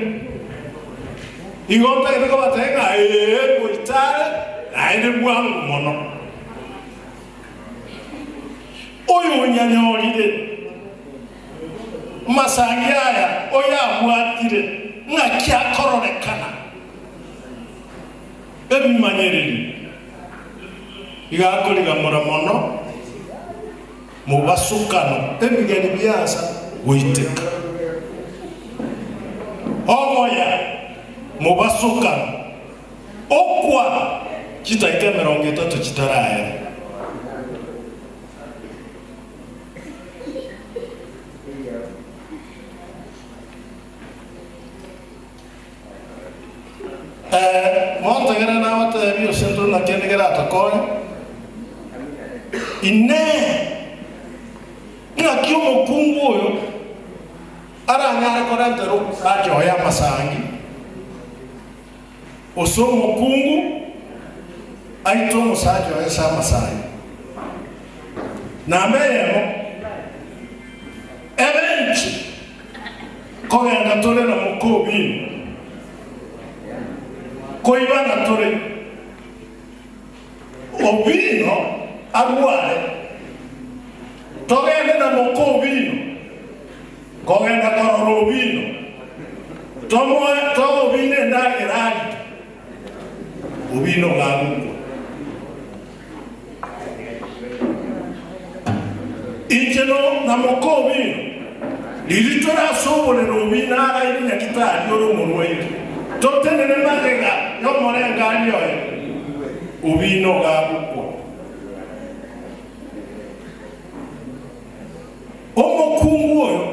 igota iko batenga ko itari aine bwangu mono oyo nyanyorire masagia ya oya mwatire ngakia kororekana ebi manyereri igakoliga mono mubasukano ebigeni byasa witeka omoya mubasukano okwa kitaite 30 kitaraya monta gara na wata bio sento na kene gara takone ine ina kiumo kungu oyo ara nyara korante ro ajo ya masangi osomo kungu aito musajo ya sa masangi na meyemo ebenchi kogenda tore na mukobi koibana tore obino agware togenda na mukobi kogenda kororo obino tomo obino ndagirani obino gaguko injeno na mukobi lilitora sobole robina ara iri nyakitari yoro munwe totenene magega yo morenga aliyo ubino gabuko omukungu oyo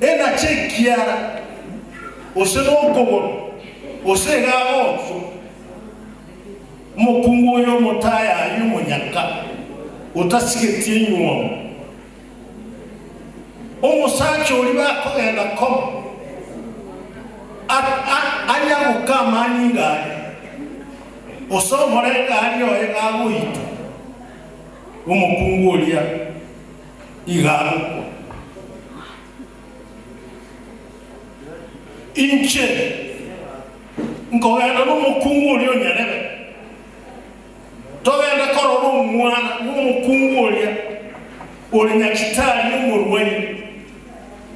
ena chekiara oseno okogoro osega otso mukungu oyo motaya yumunyaka utasigetie nyuo omusacho oliba kogenda kom anya gukama nyinga osomorenga aliyo egaguito umukungu olia igaruko inche nkogenda n'umukungu olio nyerebe togenda korora omwana w'omukungu olia oli nyakitali omurwaire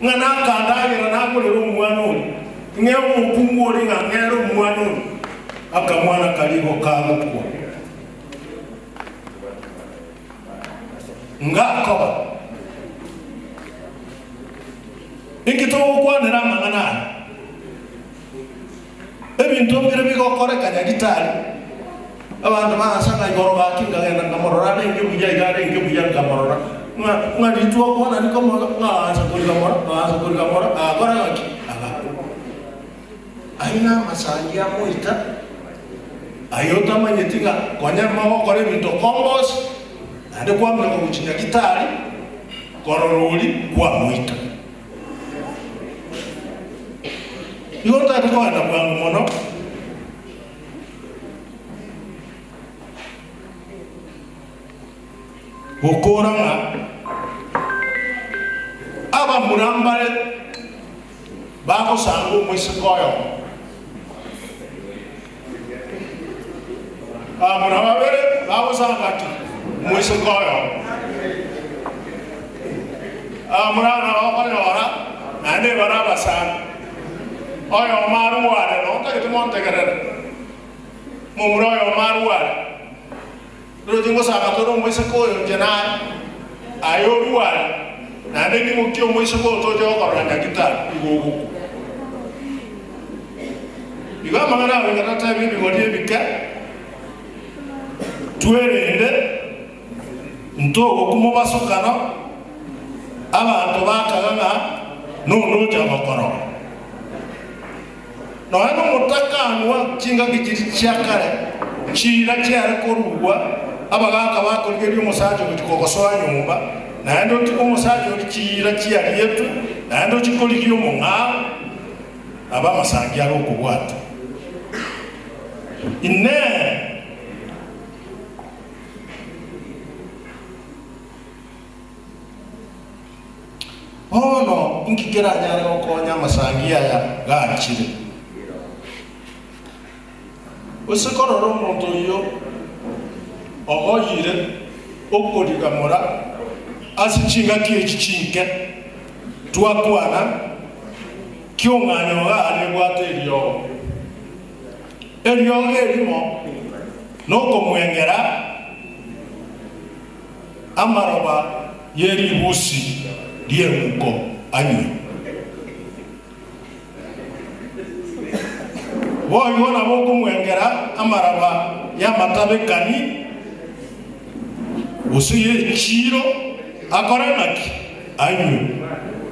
nga nakandagira nagurira omwana oli ng'e omukungu oli nga ng'era omwana oli akamwana kaliho kagukwa ngakoba ikitogukwanira amang'ana ebintu mbire bigokoreka nyagitali abantu basanga igoro bakingagenda ngamorora nenge buya igare nenge buya ngamorora ngalitwa kona niko ngaanza kuligamora akora ngaki aina masangi ya muita ayota manyetinga kwanya mabokore bintu kombos ande kwamna ko kuchinya gitari kororoli kwa muita yota ndiko anda bwangu mono okoranga aba murambale bako sangu mwisikoyo murambale bako sangati mwisikoyo murana wakonyora nande baraba sana oyo maruwale no takitimontegerere mumuroyo maruwale Rotingo sakatoro mwisikoyo jenai ayoruwale nande ni mukio mwisikoyo tojo koranya kitali igogo iga mangana wengata bibi ngodiye bika tuerende ntogo kumubasukano abantu bakaganga noja bakoro no hano mutakanwa kinga gikiri cyakare chira cyare koruwa abaganga bakorye umusaje gutikogosoa nyumba nando tiko umusaje urikira cyari yetu nando kikoliyo munga aba masangi ari okubwata inne ono inkigera nyare okonya masangi aya gachire usikororo muntu yo ogoyire okodigamora asichinga kiechinke twakwana kyonganyo gane bwateriyo eriyo erimo noko mwengera amaroba yeri busi liemuko anyu woyona boko mwengera amaraba ya matabekani usiye chiro akoranaki anyu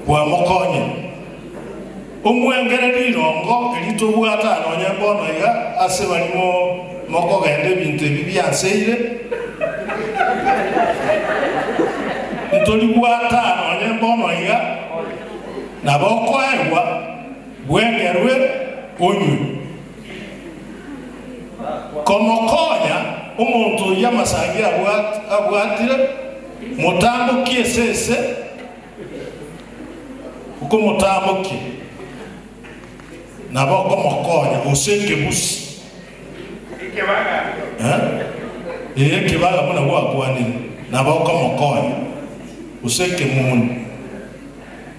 kwa mokonye omwengere lirongo elitobwata anonya bono ya asebalimo moko gende bintu bibyanseire ntolibwata anonya bono ya naboko ewa bwengerwe onyu komokonya umuntu yamasangi abwatire mutambo kiesese ukomotamoki nabo komokonya oseke busi kibaga muna gwakwanire nabo komokonya oseke munu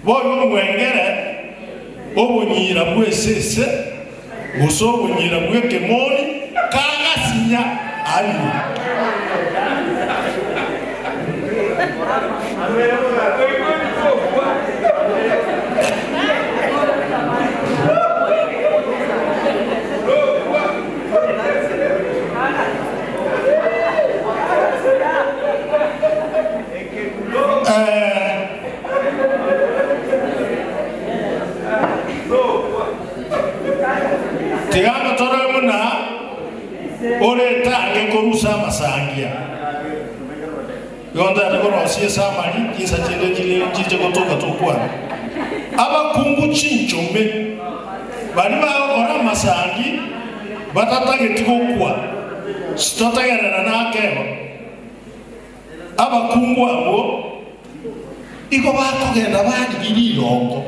boyo mwengere obunyira bwesese uso obunyira bwekemoni kagasinya ali Tigama toramuna ore tange korusa masangia yonda ndikoro sie samali kisa chende chije kutoka tukwa aba kungu chinchome bali ba ora masangi batatage tikokwa sitotagerera nakebo aba kungu abo iko bakugenda bali lirongo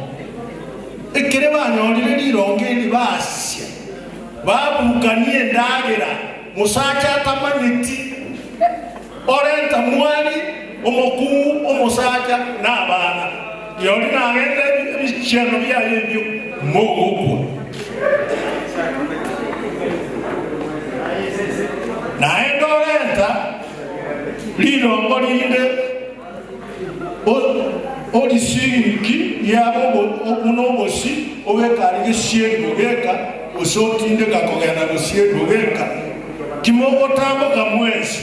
ekere banyolire lirongo eli basya babukanie ndagera musaka atamanyiti orenta mwali omokumu omusaka n'abaana yoli nagenda ebikyano byayo ebyo mogokwa naenda orenta lirongo linde olisiriki yabo okunobosi obekaliga siendu beka osotinde kakogenda gosiendu beka kimogo tamboka mwezi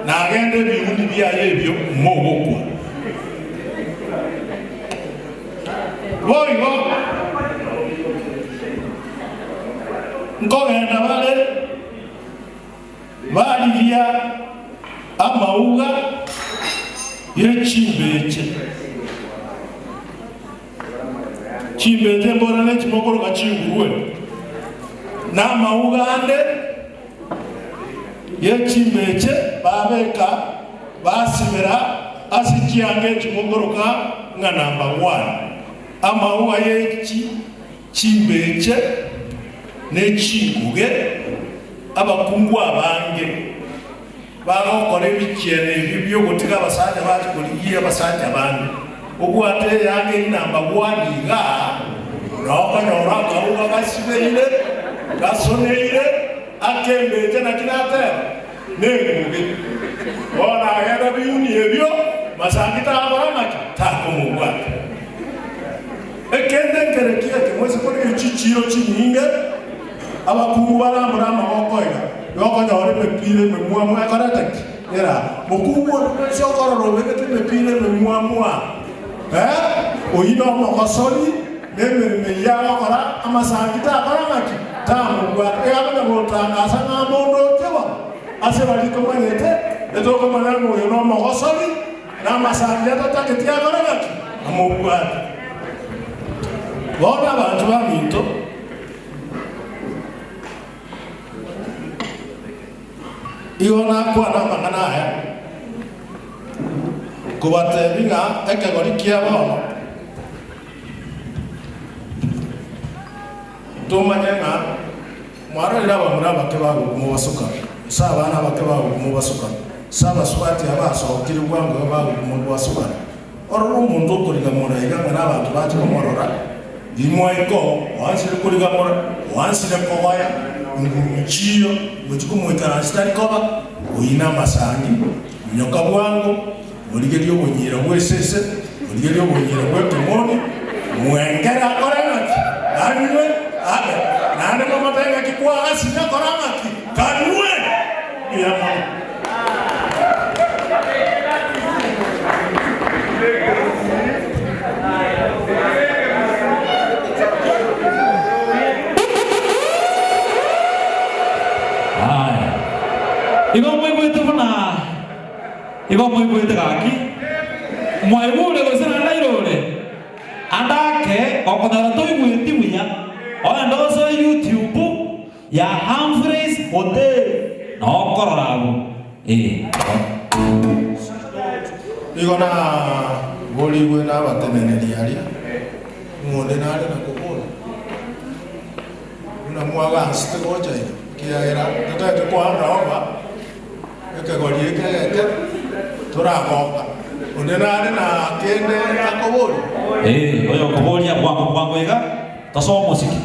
nagenda ebihundi byayo ebyo mogokwa boigo nkogenda baliya amauga yechimbeche chimbeche mbona nechimokoroka chingurwe n'amauga ande yechimbeche babeka basimira asikiange chimokoroka nga number 1 amauga yechi chimbeche nechiguge abakungu abange bagokora ebikyene ebyo gotiga abasajja bakikoliye abasajja bandi ogwate yange inamba 1 iga nokanyora akauga gasibeire gasoneire akembeje nakinatera nenguge bona agenda biyuni ebyo masangita abaramaki takomugwate ekende nkerekia kimwezi kuri ekichiro kinyinge abakungu barambura amaboko iga yokonyora emepira ememwamwa akarataki era mukungu syokorora obegete emepira ememwamwa oyina omokosori n'emirimo yagokora amasangita akoramaki tamugwate egabanyagotangasa ng'amondo okeba ase balikomanyete etokomanya ngu oyo n'omokosori n'amasangita tatageti akoramaki amugwate bona abantu baminto iona kwana mangana aya kubatebinga ekegori kiabono tumanyenga mwarorera abamura bake bagumubasuka sabana bake bagumubasuka sabaswati abasohokire bwango bagumubasuka ororo umuntu ukuriga muraiga n'abantu baje kumorora dimwaiko wansire kuriga mura wansire kogoya ngumuchiyo muchikumwekana sitarikoba uyina masangi nyoka bwango muligerio bunyira bwesese muligerio bunyira bwekemoni mwengera koranaki anwe abe nane mamatenga kikwaga sina koranaki kanwe yama Igo muy gaki mwaibule gosana nairole andake okonara to igwiti winya oyandoso YouTube ya Humphreys Hotel no kororabo igo na boliwe na bateneneri aria ngode nale na kokona una mwaga ste gocha kia era tata kwa rawa ekagoli ekage tora goka une nale na kende akobori oyo kobori bwango ega tasoma musiki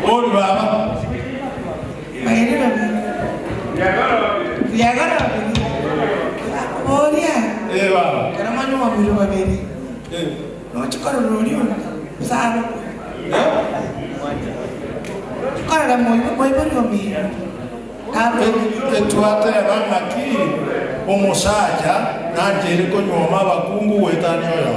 Oi baba Yagara. Oria. Baba. Kana manu wa biru babiri. No chikaro rori ona. Saro. Chikaro moy bari omi. Kabe etwate banga ki omosaja nanjere ko nyoma bakungu wetani oyo.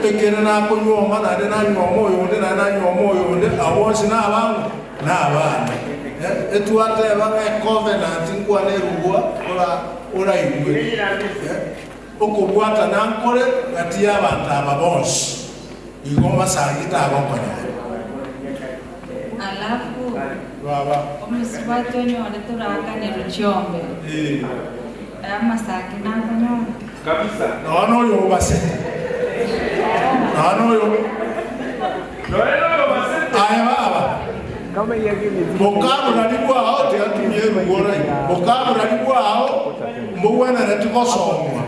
Ekere na ko nyoma na de na nyoma oyo de na nyoma oyo de awosi na abangu na abana. Etuate banga covenant nkwane rugwa ora iwe okubwata nankole kati y'abantu ababonsi igomba sangita abakonya Alafu baba omusibati onyole turaka ne ruchombe amasaki n'akanyombe kabisa nono oyo obase nono oyo aya baba bokabula libwaho teyatumye rugora bokabula libwaho mbuwena netikosomwa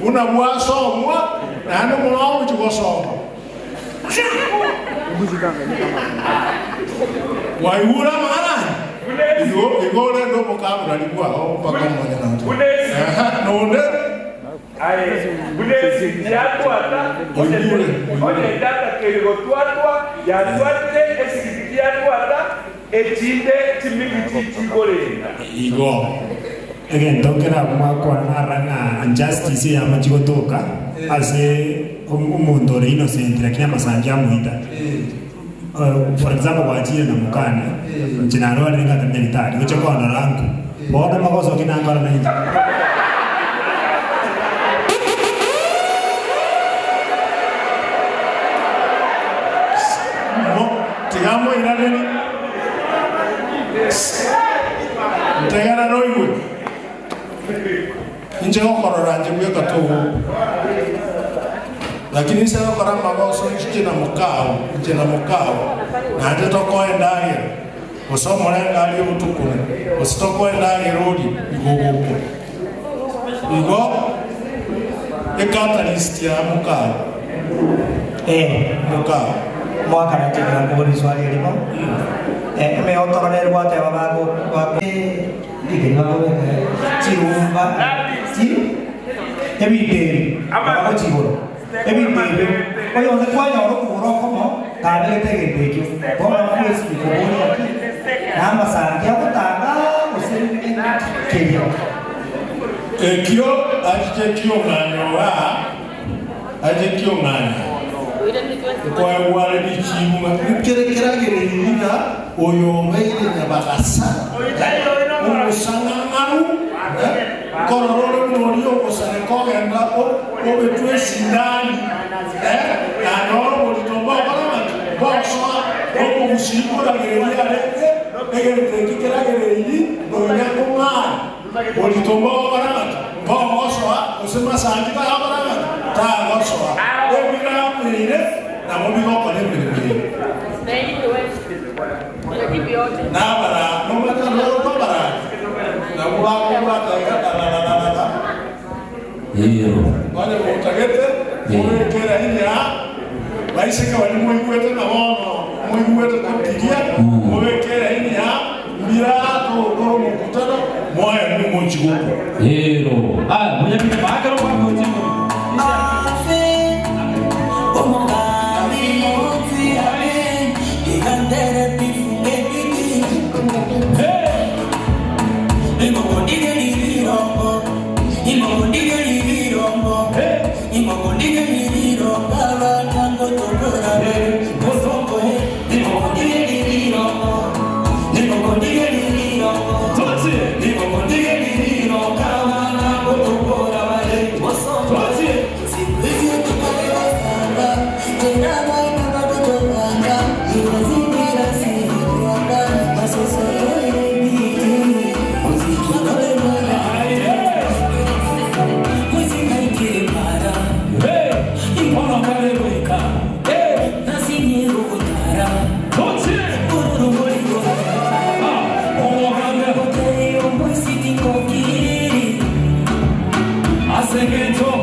una bwasomwa nane mulawo tikosomwa waiwula maana igole ndo bokabula libwaho mpaka mmoja na nonde Bunesi yatwata oye data kerigo twatwa yatwate esikiti yatwata echinde chimigi chikolenda igo again tokera mwakwa naranga injustice ya machigotoka ase umuntu ore innocent lakini amasangi amuita for example wachire na mukana chinaro alenga kamilitari gocho kwa rangu bona magozo kinangara na inja tigamo iraneni ntegana noiwe nje okorora nje bwe katugo lakini sasa kora magoso nje na mukao na nje tokoendaye osomole ngali utukune ositokoendaye rodi igogoko igo catalyst ya mukao mukao mwaka na tena ngori swali limo me otorone rwate babago dike bago chiumba chi ebite abago chiboro ebite oyo ne kwanya oro kuboro komo kabe tegete kyo bora kwesi kubori aki namba sangia kutanga usiri kyo ekyo ajike kyo ng'anyowa ajike kyo ng'anyowa kwa wale ni chimuma ukerekerage nina oyo meire nyabagasa umusanga ngaru kororo noriyo kusane kogenda obetwe sindani na noro bolitomba kama boso obo mushikura geriyale egere kikerage reyi onya kuma bolitomba kama boso usema sangita kama ta boso ebira mire na mo bigo ko le mire na bara no mata no ko bara na wa ko wa ta la wale mutagete mwe kera hinya baisika wali mwe kwete na wono mwe kwete kupigia mwe kera hinya mira to ko mukutano moya ni mo chiguko mwenye kile bakaro kwa mjingo Segento.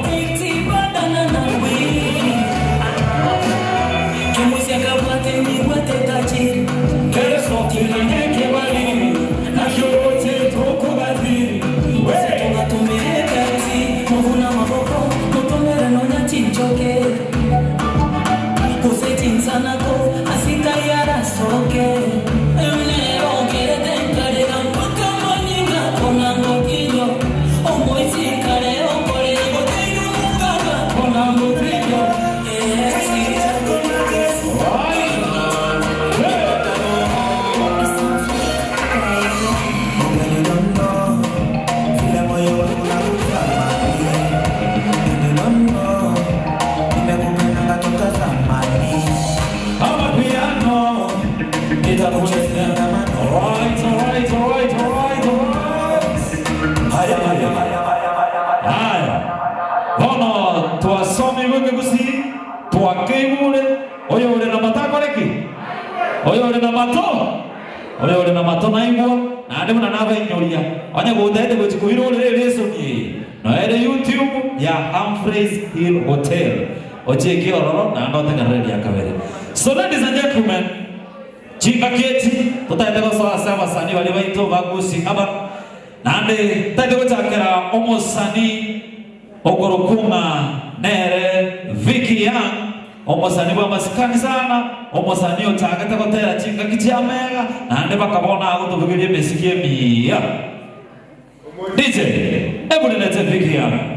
Oyo na mato na ingo na ande muna nava inyoria anya gudete gutikuiro le leso ni no ere YouTube ya Humphreys Hill Hotel ocheki ororo na ndo tekareli ya kavere. So ladies and gentlemen, chika keti tutaende kwa sawa sani wale waito bagusi aba nande tade gutakera omosani ogorokuma nere Vicky Young omosani bwa masikani sana omosani otagata gotera chinga kichiamega nande bakabona ago tuvugirie mesikie mia DJ ebule nete Vicky Young.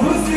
Uzi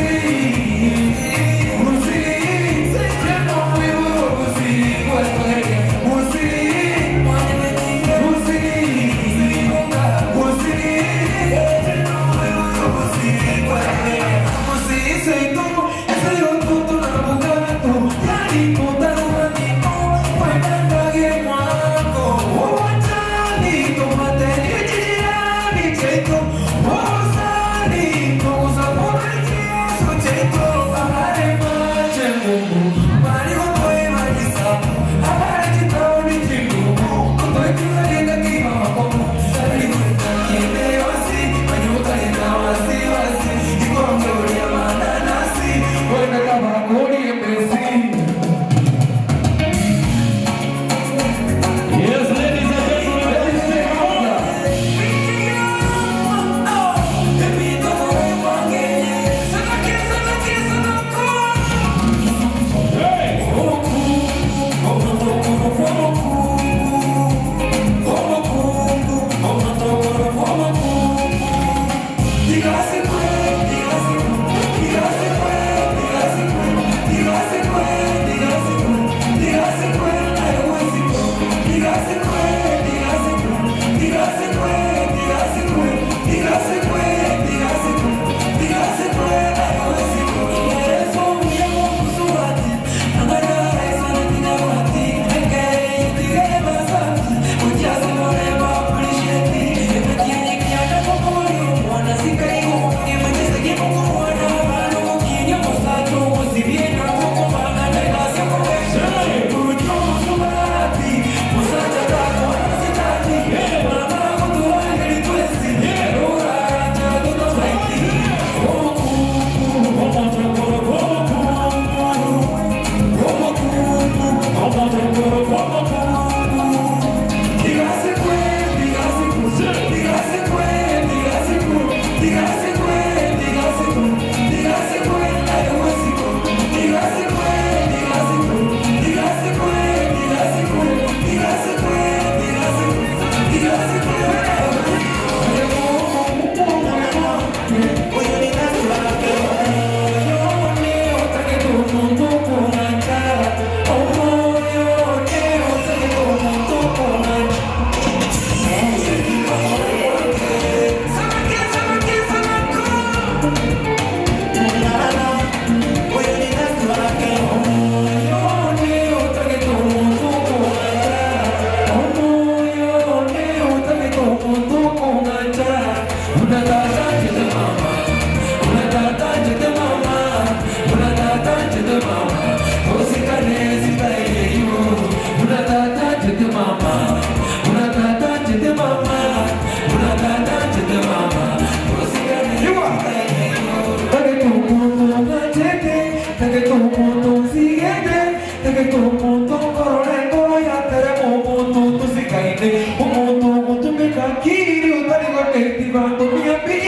kakiri utari kote tibanto miapi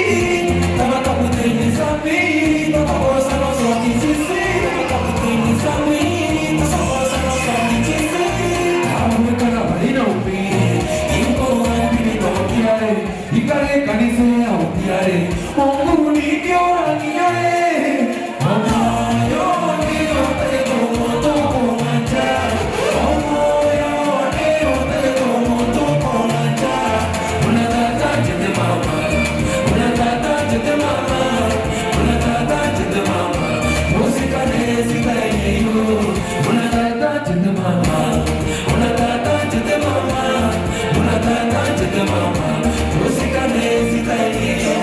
Tama kaputeni sami Tama kosa no soki sisi Tama kaputeni sami Tama kosa no soki sisi Awe kana marina upi Inko wangini tokiare Ikare kanise ya utiare Mungu ni kiora niare Amayo ni ote como toko mancha Amayo ni ote como toko mancha Una tata chete mama Una tata chete mama Una tata chete mama Música necesita ello Una tata chete mama Una tata chete mama Una tata chete mama Música necesita ello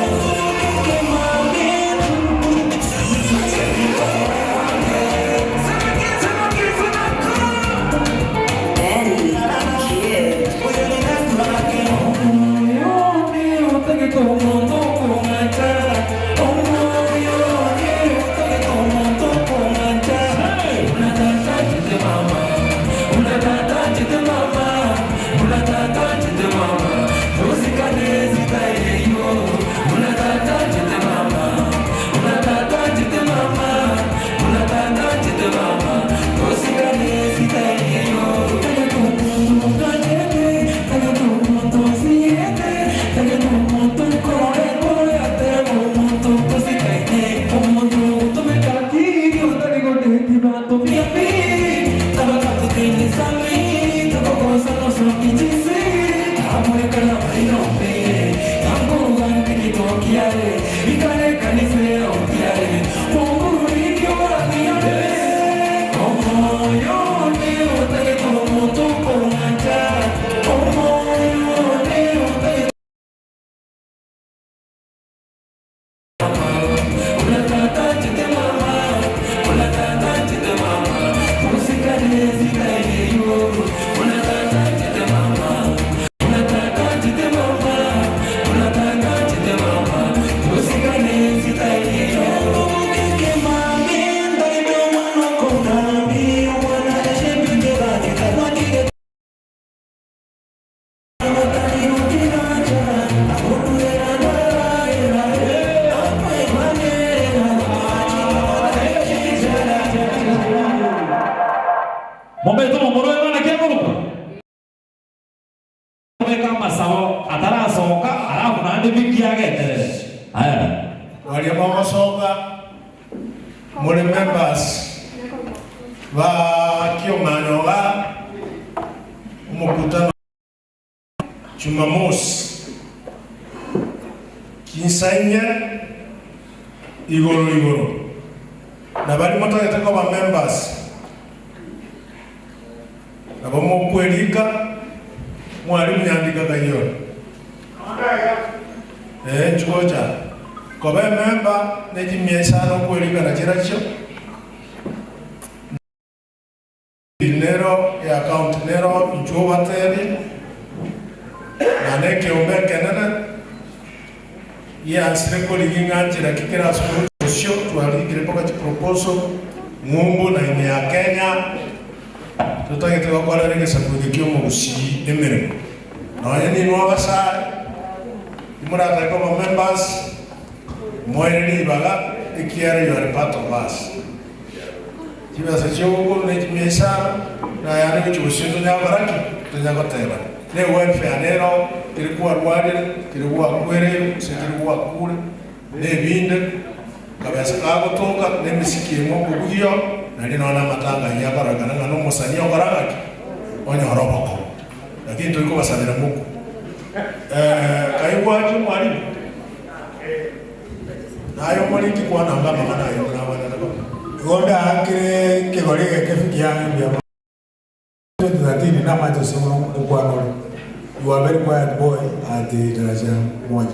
You are a very quiet boy at the daraja moja.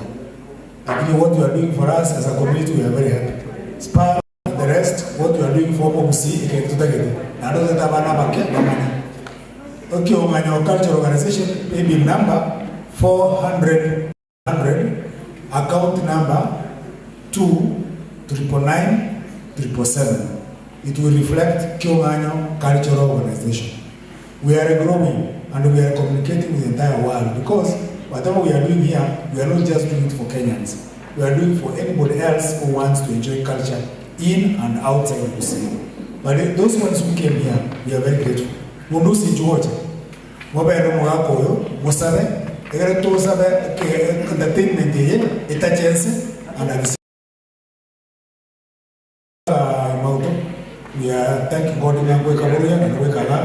Lakini what you are doing for us as a community, we are very happy. Spar and the rest, what you are doing for OMC, iketutagete. Na ndo zeta bana bakia bana. Okay, Omanyo Cultural Organization, paybill number 400, account number 2999777. It will reflect Kyomanyo Cultural Organization. We are growing and we are communicating with the entire world because whatever we are doing here, we are not just doing it for Kenyans. We are doing it for anybody else who wants to enjoy culture in and outside of Busia. But those ones who came here, we are very grateful. Mundusi George, Mobile Muakoyo, Musabe, Ereto Sabe, entertainment, a chance, and we are thanking God in Wekaburia and Wekala.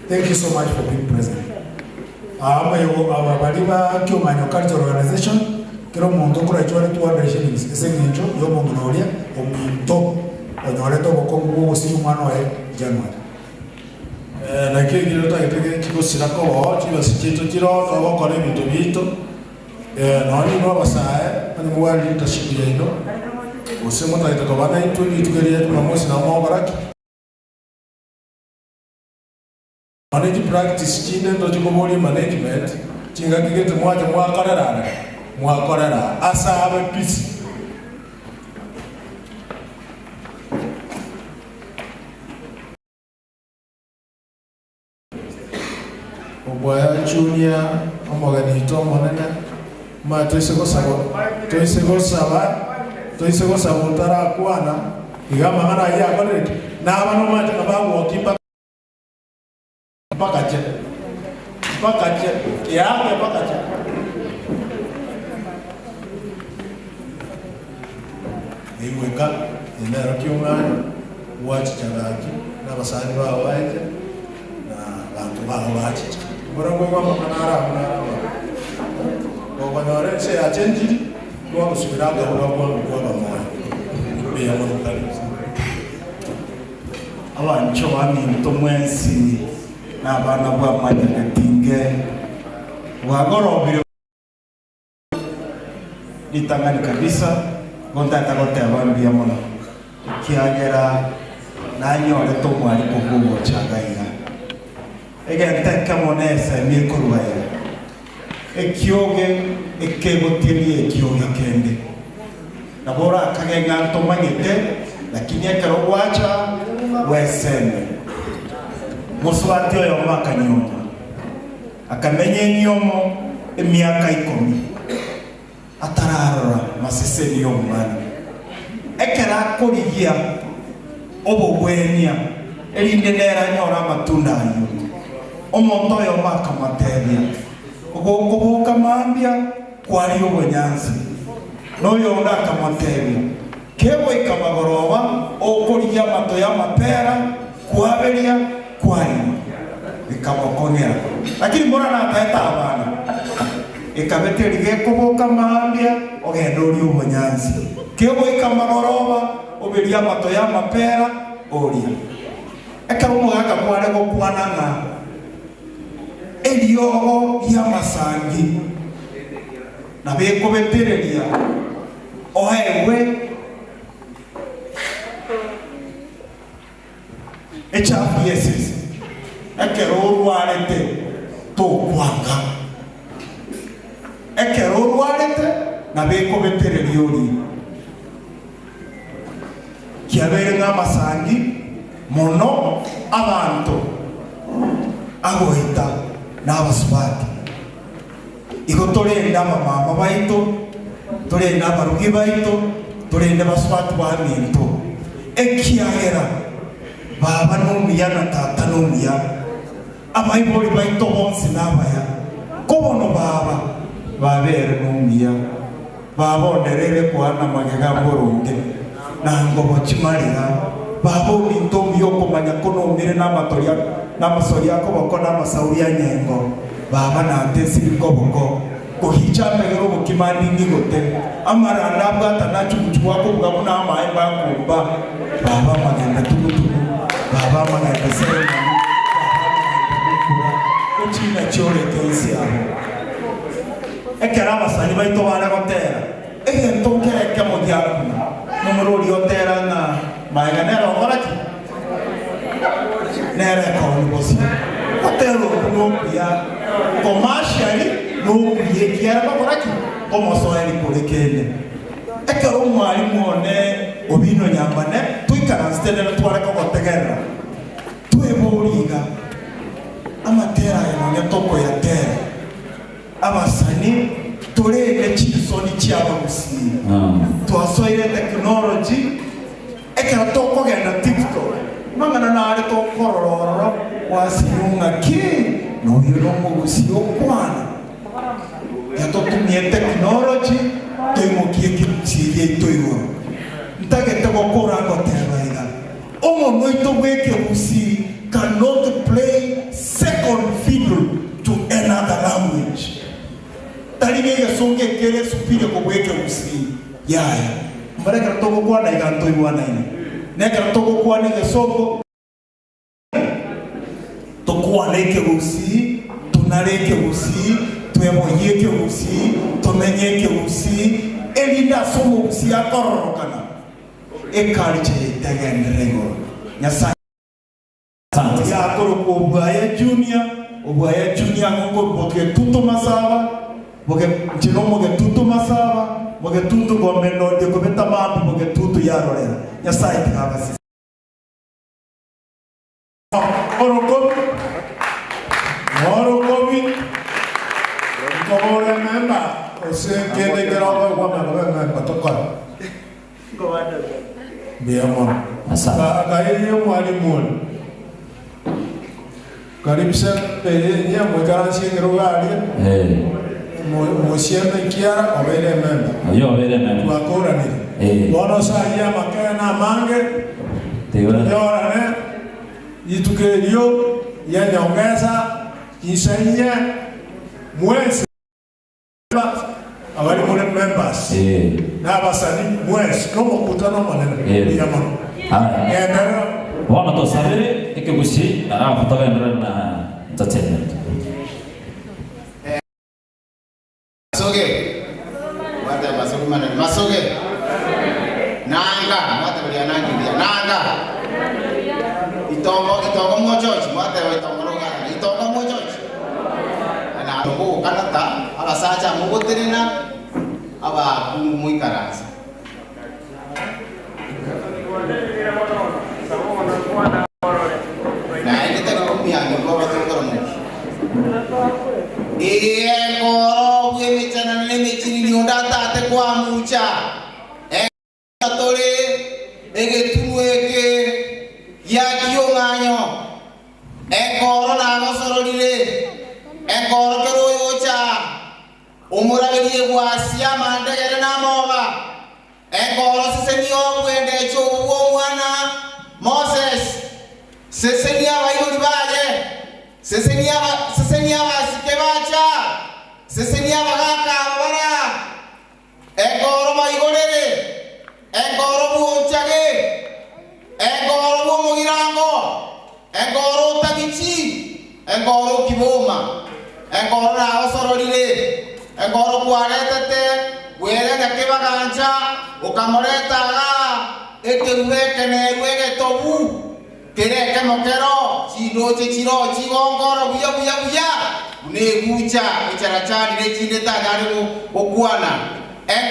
Thank you so much for being present. Our Cultural Organization, Kiro Mondo Kura 200 shillings, Sengincho, Yomongoria, Ominto, Onoreto, Okongo, Simano, January. Na kile kiko sirako chiwa sichito chiro kwa kore mito noni no basae ani mwali tashiki yino usemo taita kwa bana itu itugeria tunamosi na mwa baraki manage practice chine ndo chikoboli management chinga kigete mwaje mwakorera asa abe peace Boya Junior, Omoganito, Monana, Ma Toisego Sabotara, Kuana, Yamana Yakonet, Navano Mata about walking back. Bakache, yeah, Bakache. They wake up in their human, watch Jalaki, Navasaniva White, Bantu. Orang gua menara. Bawa menara saya ajenji, gua harus berada orang gua bawa. Biar menukar. Awan coba ni tumwensi na bana gua majana tingge. Wagoro bila di tangan kabisa, gonta takote awan biar mana. Kiagera nanyo ada tumwa di kubu chagaiga. Again, thank Camonesa, Milkuruaya. A kyoge, a cable tili, a kyoge candy. Nabora Kagan to Manite, la Kinyaka Wacha, West Send. Moswatio of Macanyomo. A Kamene Yomo, a Miakaikomi. Atarara, Massesio man. Ekera Korigia, Oboguenia, Elindenera Nora Matunda. Omontoyo makamateria ogogo kamambia kwali obonyanzi noyo ndaka materia kebo ikamagoroba okolia matoya mapera kwaberia kwali ikamokonera lakini mbona nataeta abana ikabeteri gekobo kamambia ogendo uri obonyanzi kebo ikamagoroba oberia matoya mapera oria ekarumo gaka kwale go kwananga Eliogo Yamasangi na beko betereria ohewe echafu yeses ekero walete to kwanga ekero walete na beko betereria ori kiabere ngamasangi mono abantu agoita n'abaswati iko torenda mama baito torenda barugi baito torenda baswati ba minto ekiahera baba n'omuya na tata n'omuya abayiboli baito bonsi n'abaya kobono baba babere n'omuya babonderere kwana magega mboronge nango bochimarira babo minto myoko manyakono mire n'amatoria n'amasori yako bakona amasauri ya nyengo baba na tesi bikoboko kuhicha megero bukimani ngigote amara nabwa tanachu kuchwako bugabuna amaimba kumba baba magenda tukutu baba magenda sere kuchina chore kensi abo ekera basani baito bana gotera egento kereke modiaku nomorori otera na maganera ngoraki nere kaoni bosi hotelo no ya commercially no ye kiara bakoraki como soeli kulekene ekero mwalimu one obino nyambane tuikara stene twara ko gotegera tueboliga amatera ya toko ya tere kororo wasiunga ki no yono musio kwana ya to tumie technology temo ki siye toyo ntage te bokora ko teraiga omo noito weke usi cannot play second fiddle to another language talige ya songe kere supire ko weke usi yaya mbareka toko kwa na iganto iwana ini neka toko kwa ne soko to kwa leke usi tunaleke usi tuemoyeke usi tumenyeke usi elinda somo usi akororokana ekalche tegendrego nyasa ya koro ko baya junior ngoko boke tuto masaba boke chinomo ke tuto masaba boke tuto gomeno de ko betama boke tuto yarorera nyasa itikabasi Orokobi como remember o se quiere que lo haga cuando lo venga para tocar bien amor ahí yo mwalimu karibu sana pele ya mwekansi ngirugali mo siempre kiara obere member yo obere member kwa kora ni bono saya makana mange yora ne yitukelio ya nyongeza isaiya mwezi awali mule members na basani mwezi como kutana maneno ya mama wana to sabere ekebushi na kutoka na entertainment masoge wata masoge maneno masoge nanga wata bali anangi nanga itongo mo George wata itongo ngana itongo mo George na ko kanata aba saja mo boterina aba muy karanza na ini tadi kami yang bawa tengkorak mu koro gue bicara lemecini di onda tate kwa mucha tole ege tunu ege ya kio nganyo koro na ngosoro dile koro kero yocha umura bedi wasia mande kere na moba koro sesenio kwende chowo mwana Moses sesenia wayo dibaje sesenia wasikebacha sesenia bagaka bara koro maigorere koro buonchage koro bumogirango koro tabichi koro kiboma koro na osorolile koro kuaretete wele nakebaganja ukamoreta ekerueke neruege tobu kereke mokero chiro chigongoro buya ne gucha icharachani ne chineta gari okwana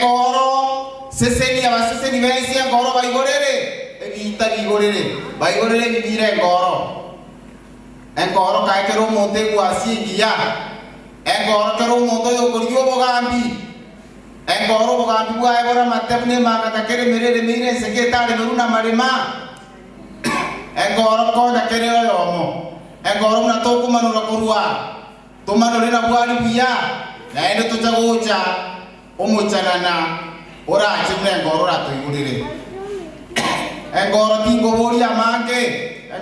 koro sesenia baseseni bensi koro baigorere ebita baigorere bibire koro kaikero monte guasingia koro kero monto yokoryo bogambi koro bogambi bwa ebora matebne makata kere mere sekretari meruna marema koro koda kere yomo koro na toku manura korua tomano lena bwali biya na ende tochagocha omuchanana ora chimne koro rato igurire koro tingo bori amange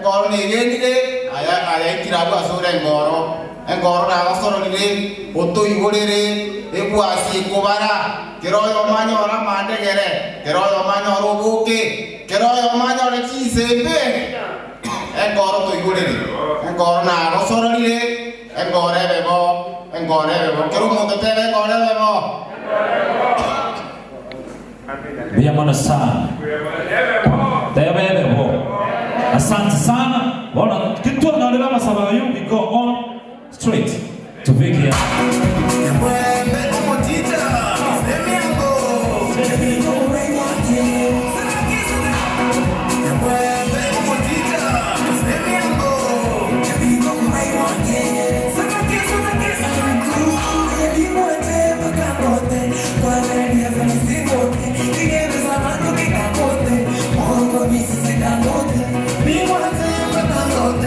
koro ne gendire aya kirabu asore koro na asoro ni oto igurire ebuasi kobara keroyo manyo ora mandegere keroyo manyo robuke keroyo manyo re chisembe koro to igurire koro na asoro ni koro bebo kero moto tebe koro bebo Biamana sana bebo asante sana wana kitu na ndio masaba you we go on straight to Vicky Be one thing, but I'm not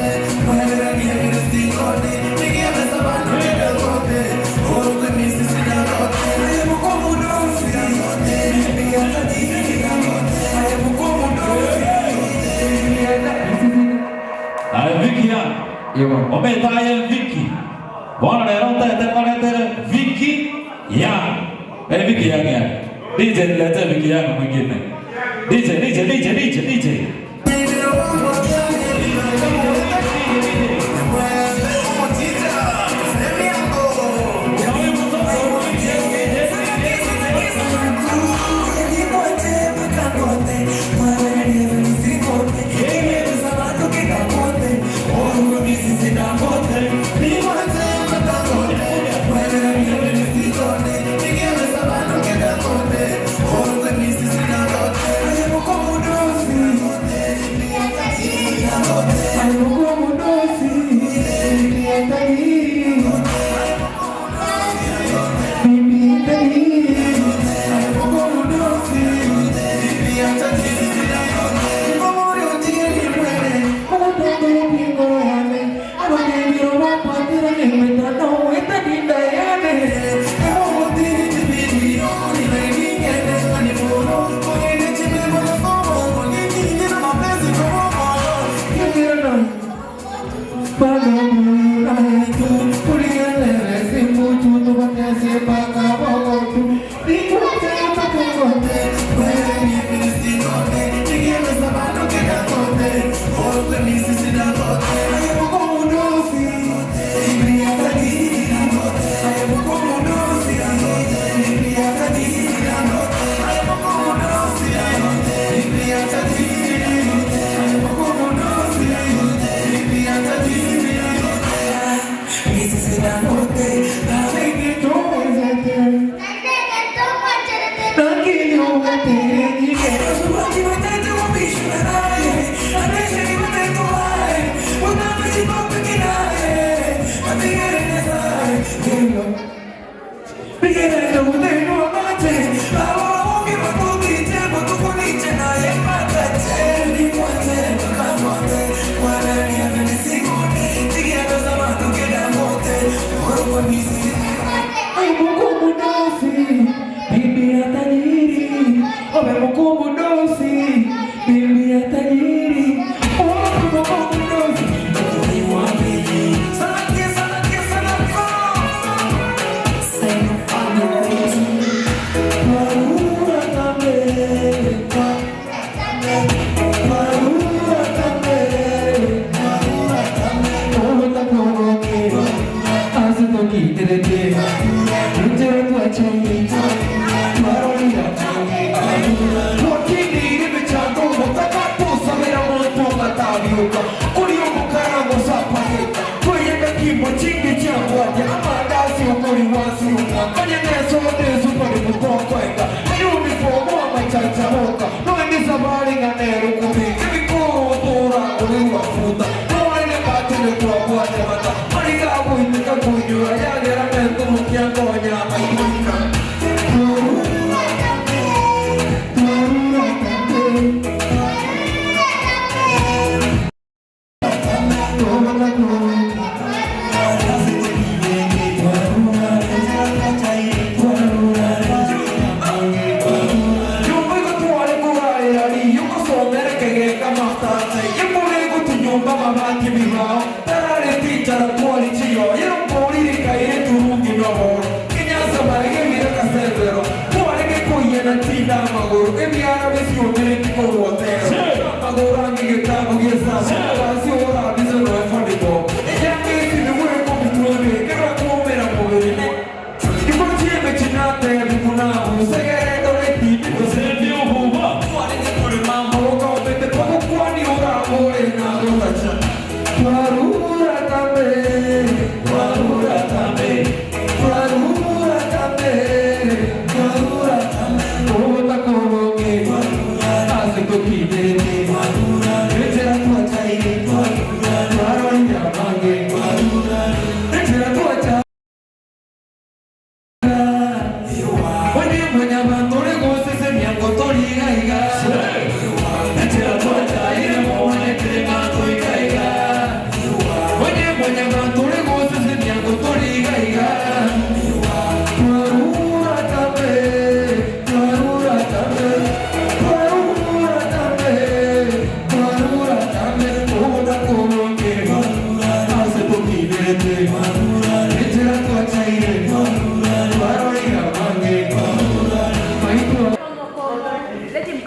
Ometaye Viki. Bwana leo tete Viki Yang. Viki Yang ya. DJ lete Viki Yang mwingine. DJ.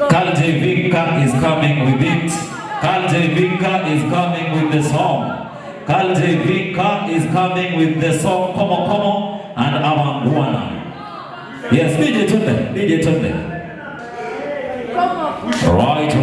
Carl J. Vinka is coming with it. Carl J. Vinka is coming with the song. Carl J. Vinka is coming with the song Komo Komo and Ama Buana. Yes, DJ Tunde, DJ Tunde. Right.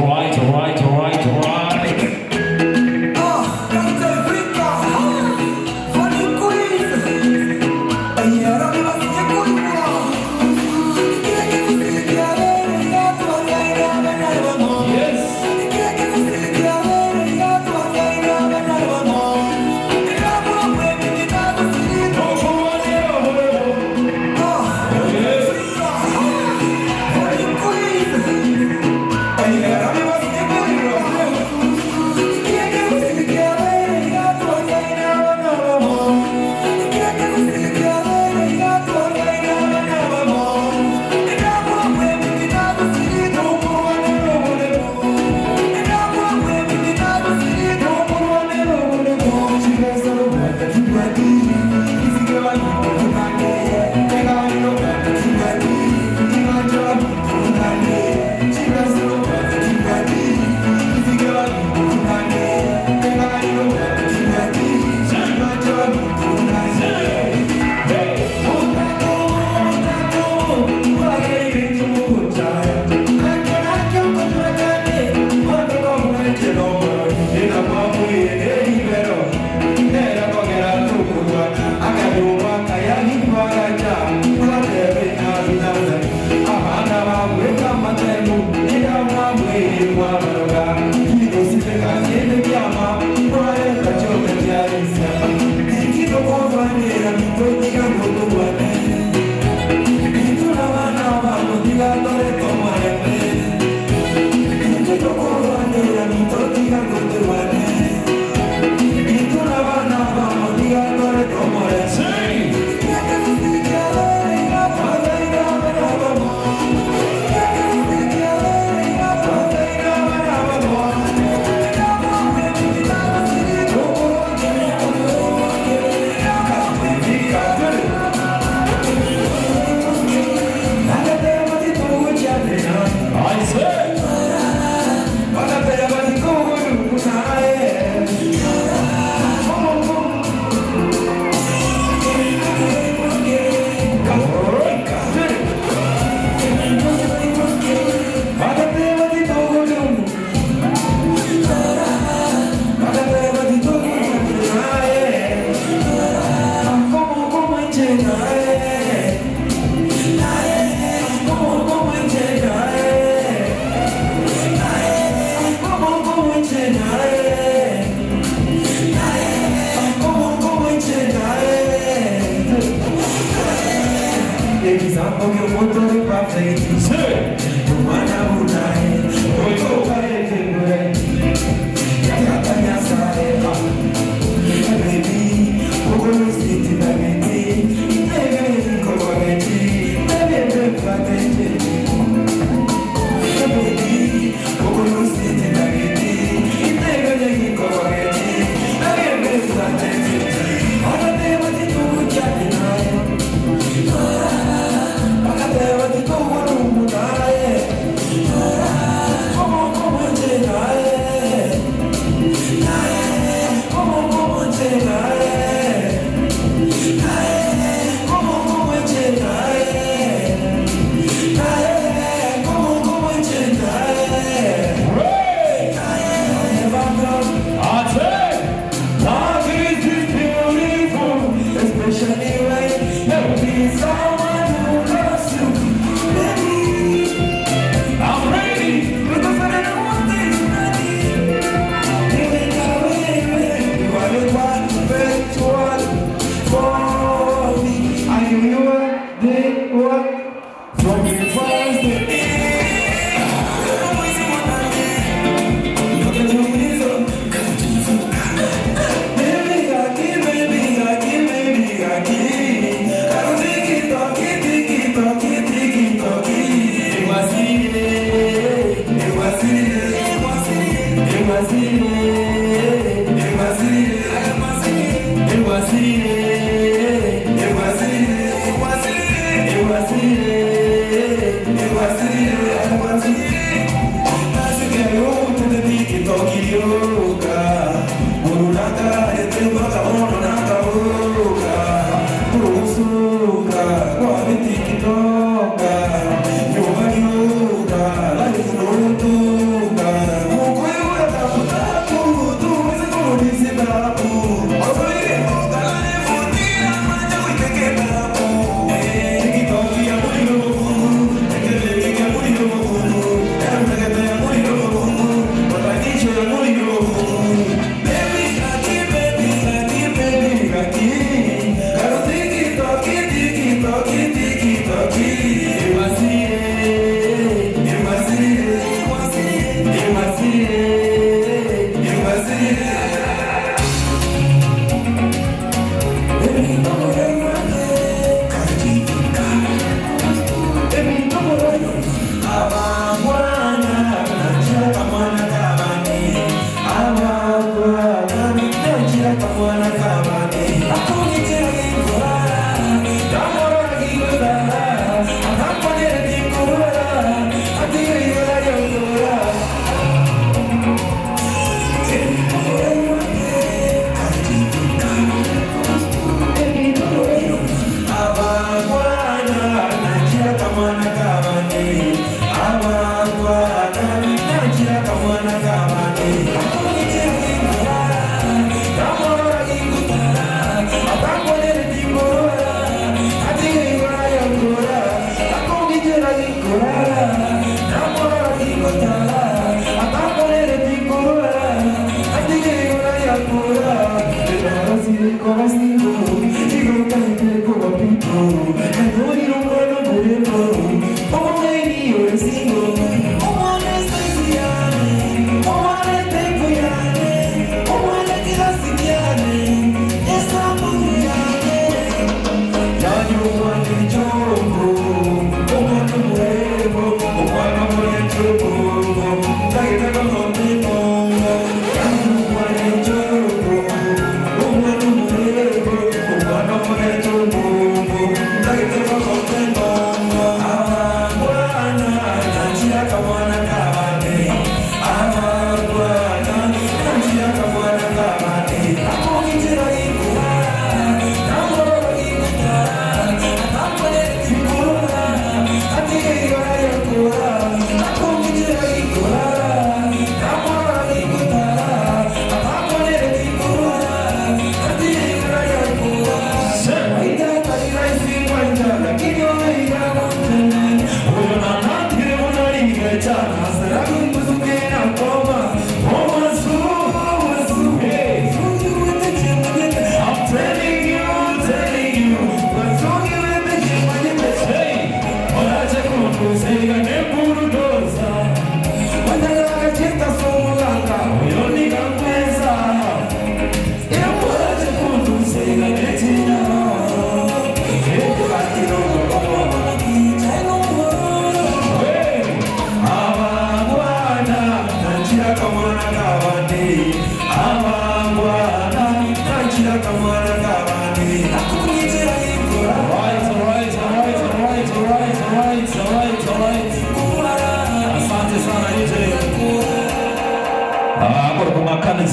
It was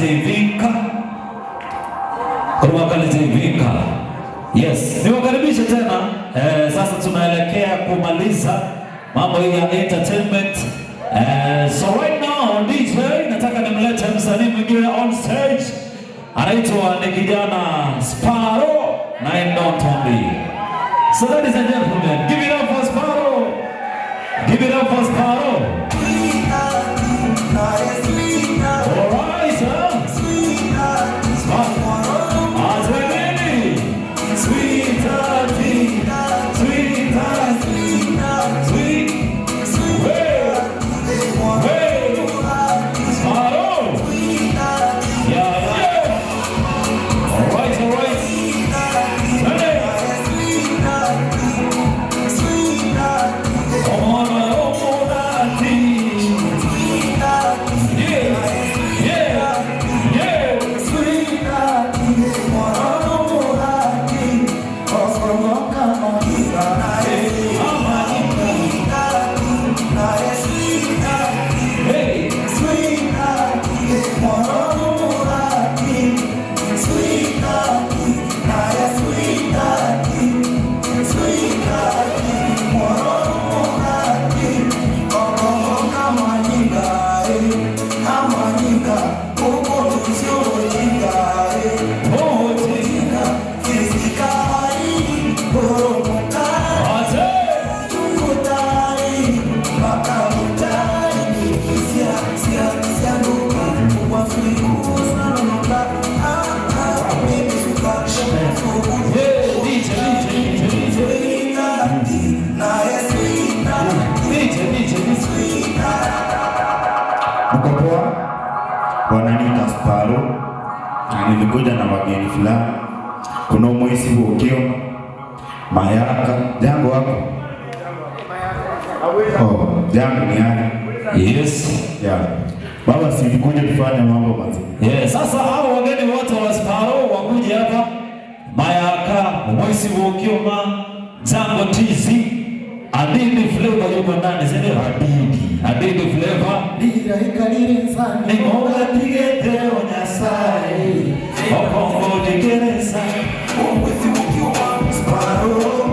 Ivika. Wakalize Ivika. Yes, niwakaribishe tena. Sasa tunaelekea kumaliza mambo ya entertainment. So right now DJ nataka nimlete msanii mwingine on stage. Anaitwa ni kijana Sparrow na Ndontombi. So ladies and gentlemen, give it up for Sparrow. Give it up for Sparrow. Alright, sir. Wananiita Sparrow. Nilikuja na wageni fulani. Kuna mwezi Ukio Mayaka. Jambo wako? Oh, jambo ni hali. Yes. Yeah. Baba si nikuja kufanya mambo mazuri. Yeah, sasa hao wageni wote wa Sparrow wakuje hapa. Mayaka, mwezi Ukio Jambo Tizi. Adidi flavor yuko ndani, sio Adidi flavor. Dira ikalire sana. Ningola tigete onyasai. Okongo dikeresa. Mwezi Ukio Sparrow.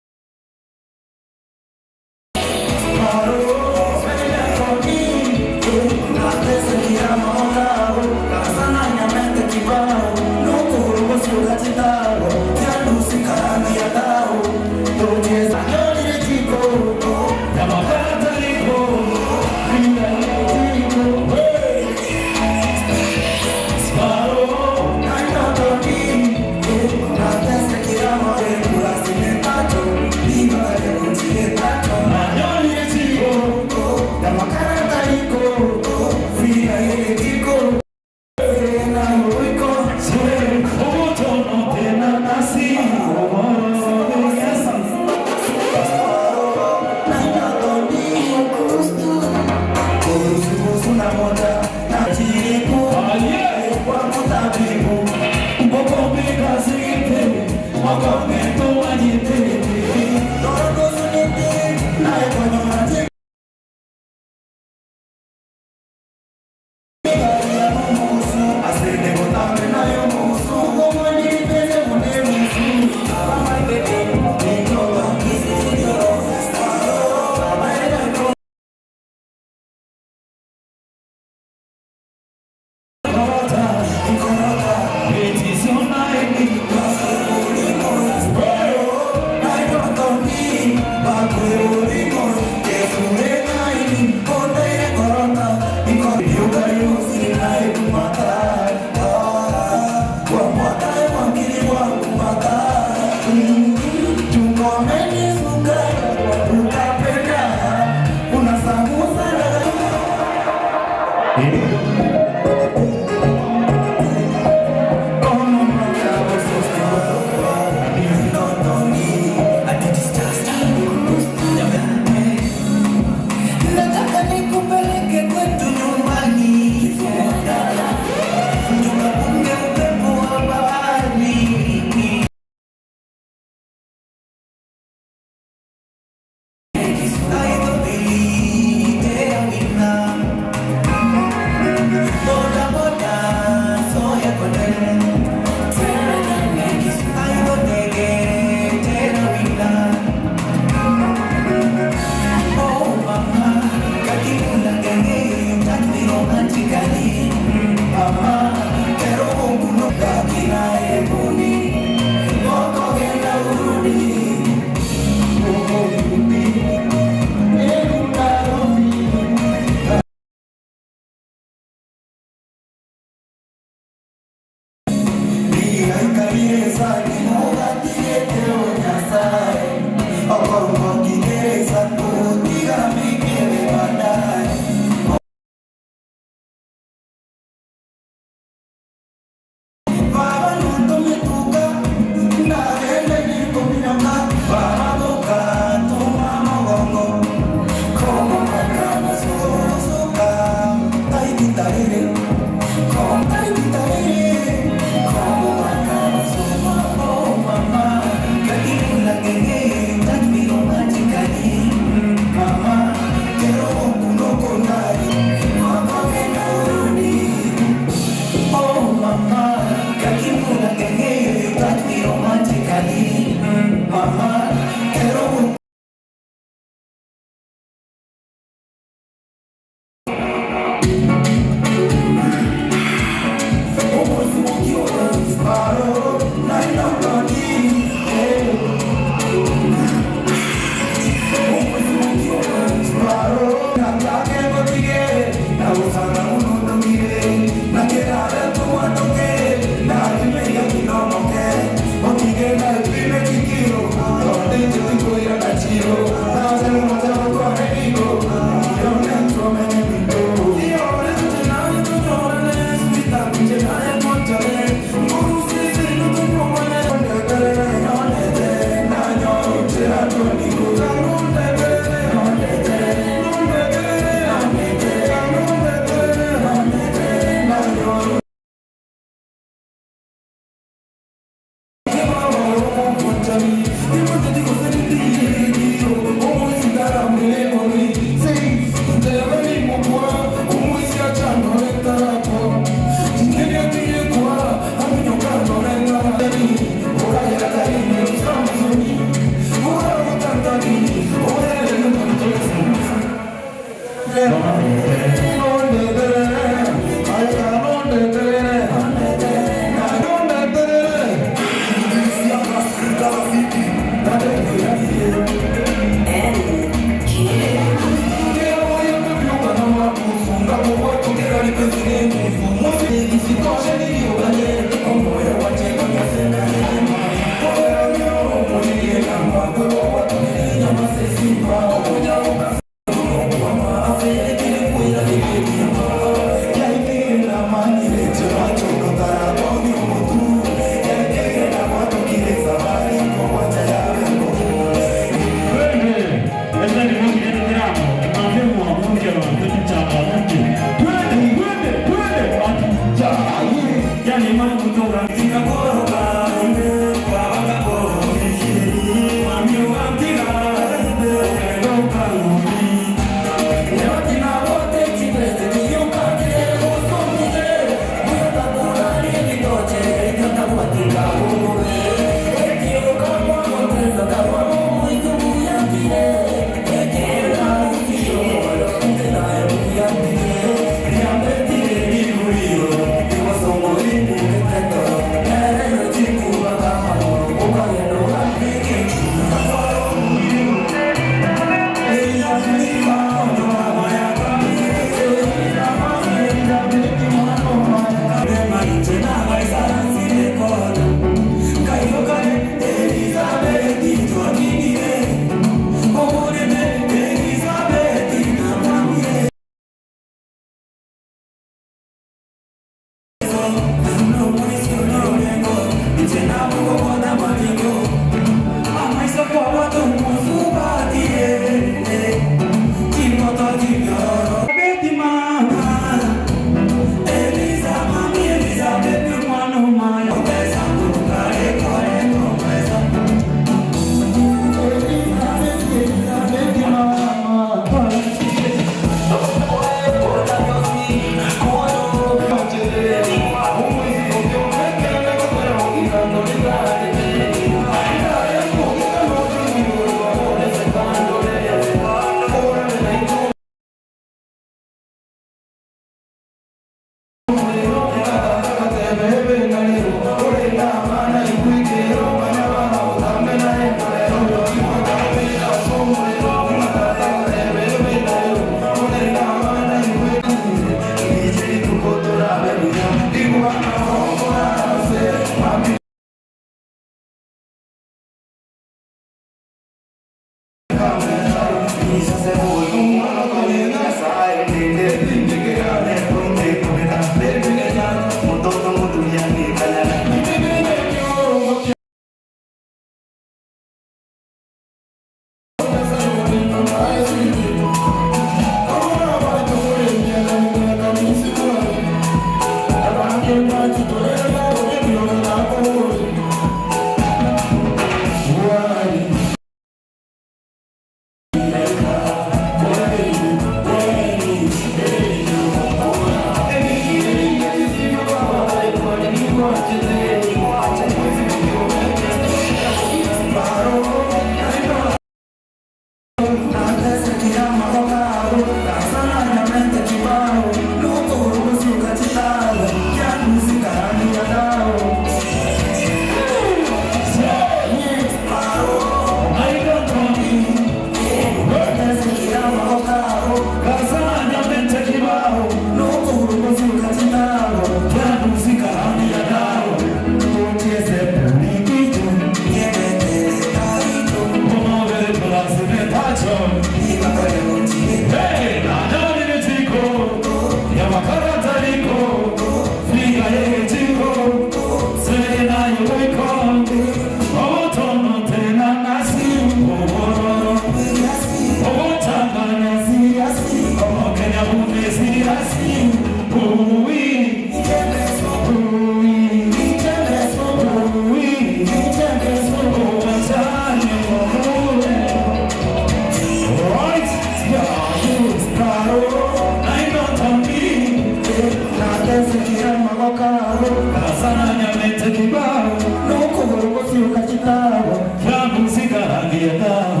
America,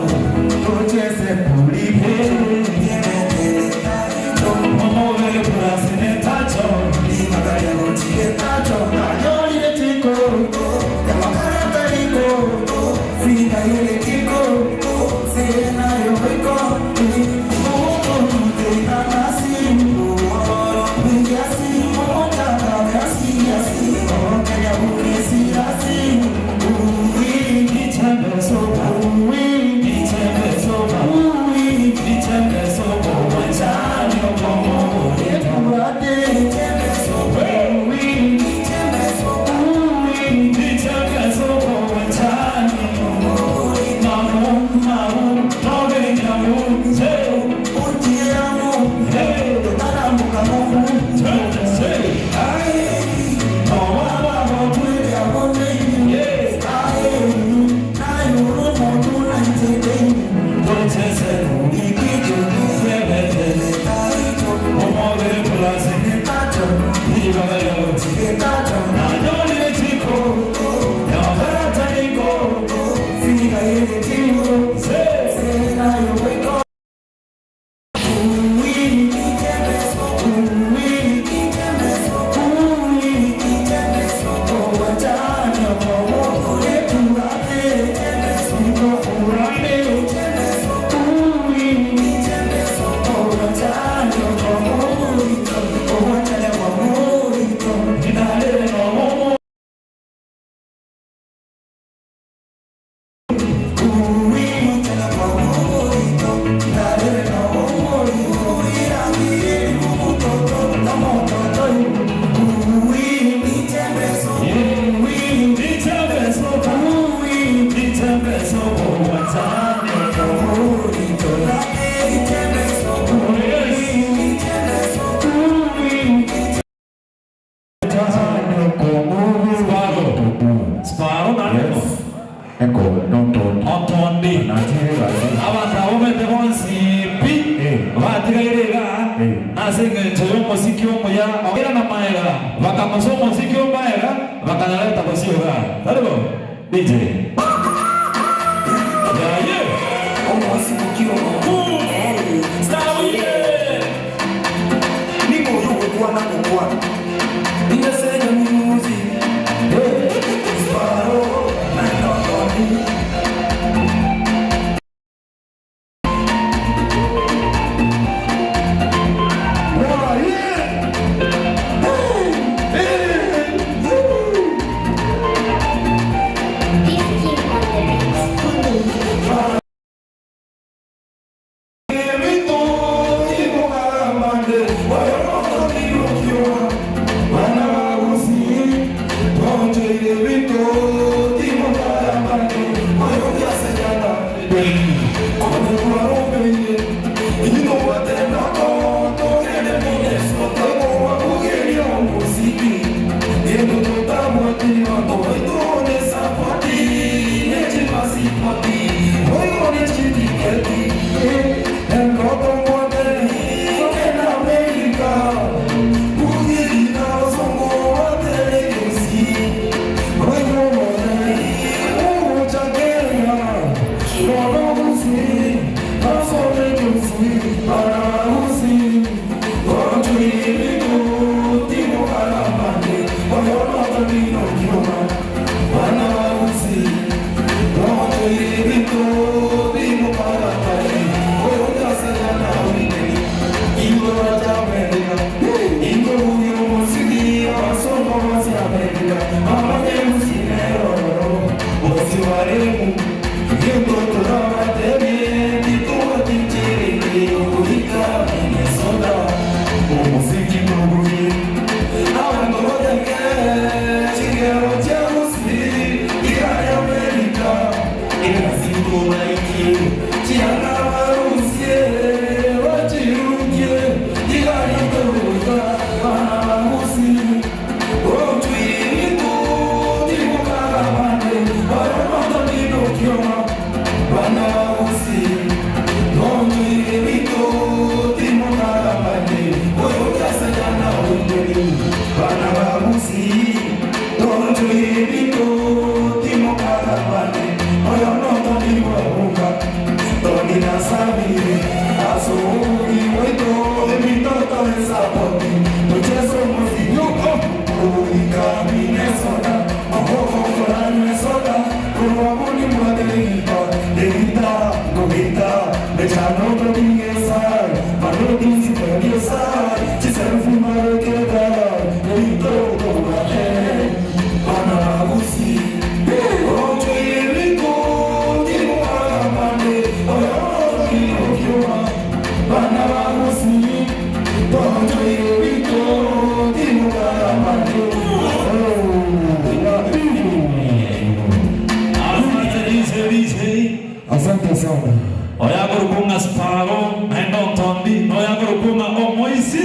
Asante sana. Oyagurukunga Sparo, naenda Ntombi, Oyagurukunga Omoisi.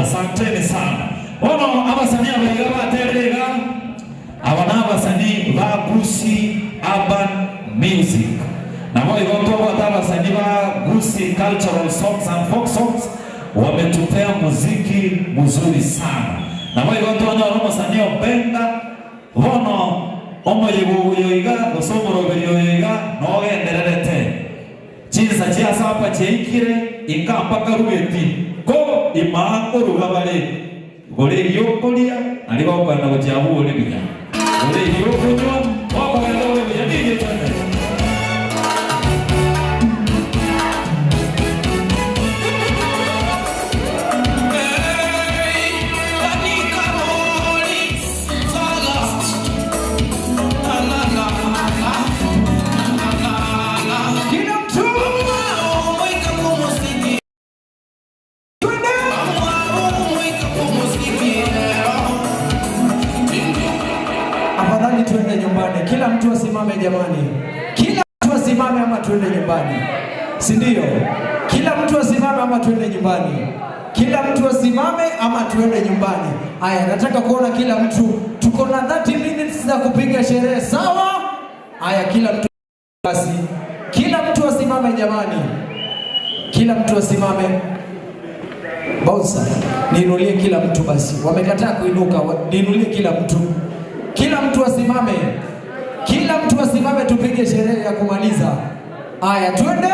Asanteni sana. Ono abasanii abaiga baterega. Abana abasanii ba Gusi Urban Music. Nabo igoto abasanii ba Gusi Cultural Songs and Folk Songs wametupea muziki mzuri sana. Nabo igoto abasanii openda bono omoyibu yoiga osomoro yoiga no gendererete. Chinsa chia sapa cheikire ikampaka rugeti ko imango rugabale gore yokolia aliba kwenda kujabu ole biya gore yokonyo wako kwenda ole biya nige twende tuende nyumbani. Kila mtu asimame jamani. Kila mtu asimame ama tuende nyumbani. Si ndio? Kila mtu asimame ama tuende nyumbani. Kila mtu asimame ama tuende nyumbani. Haya, nataka kuona kila mtu. Tuko na 30 minutes za kupiga sherehe, sawa? Haya, kila mtu basi. Kila mtu asimame jamani. Kila mtu asimame. Bouncer, niinulie kila mtu basi. Wamekataa kuinuka, niinulie kila mtu. Kila mtu asimame. Kila mtu asimame tupige sherehe ya kumaliza. Haya, twende.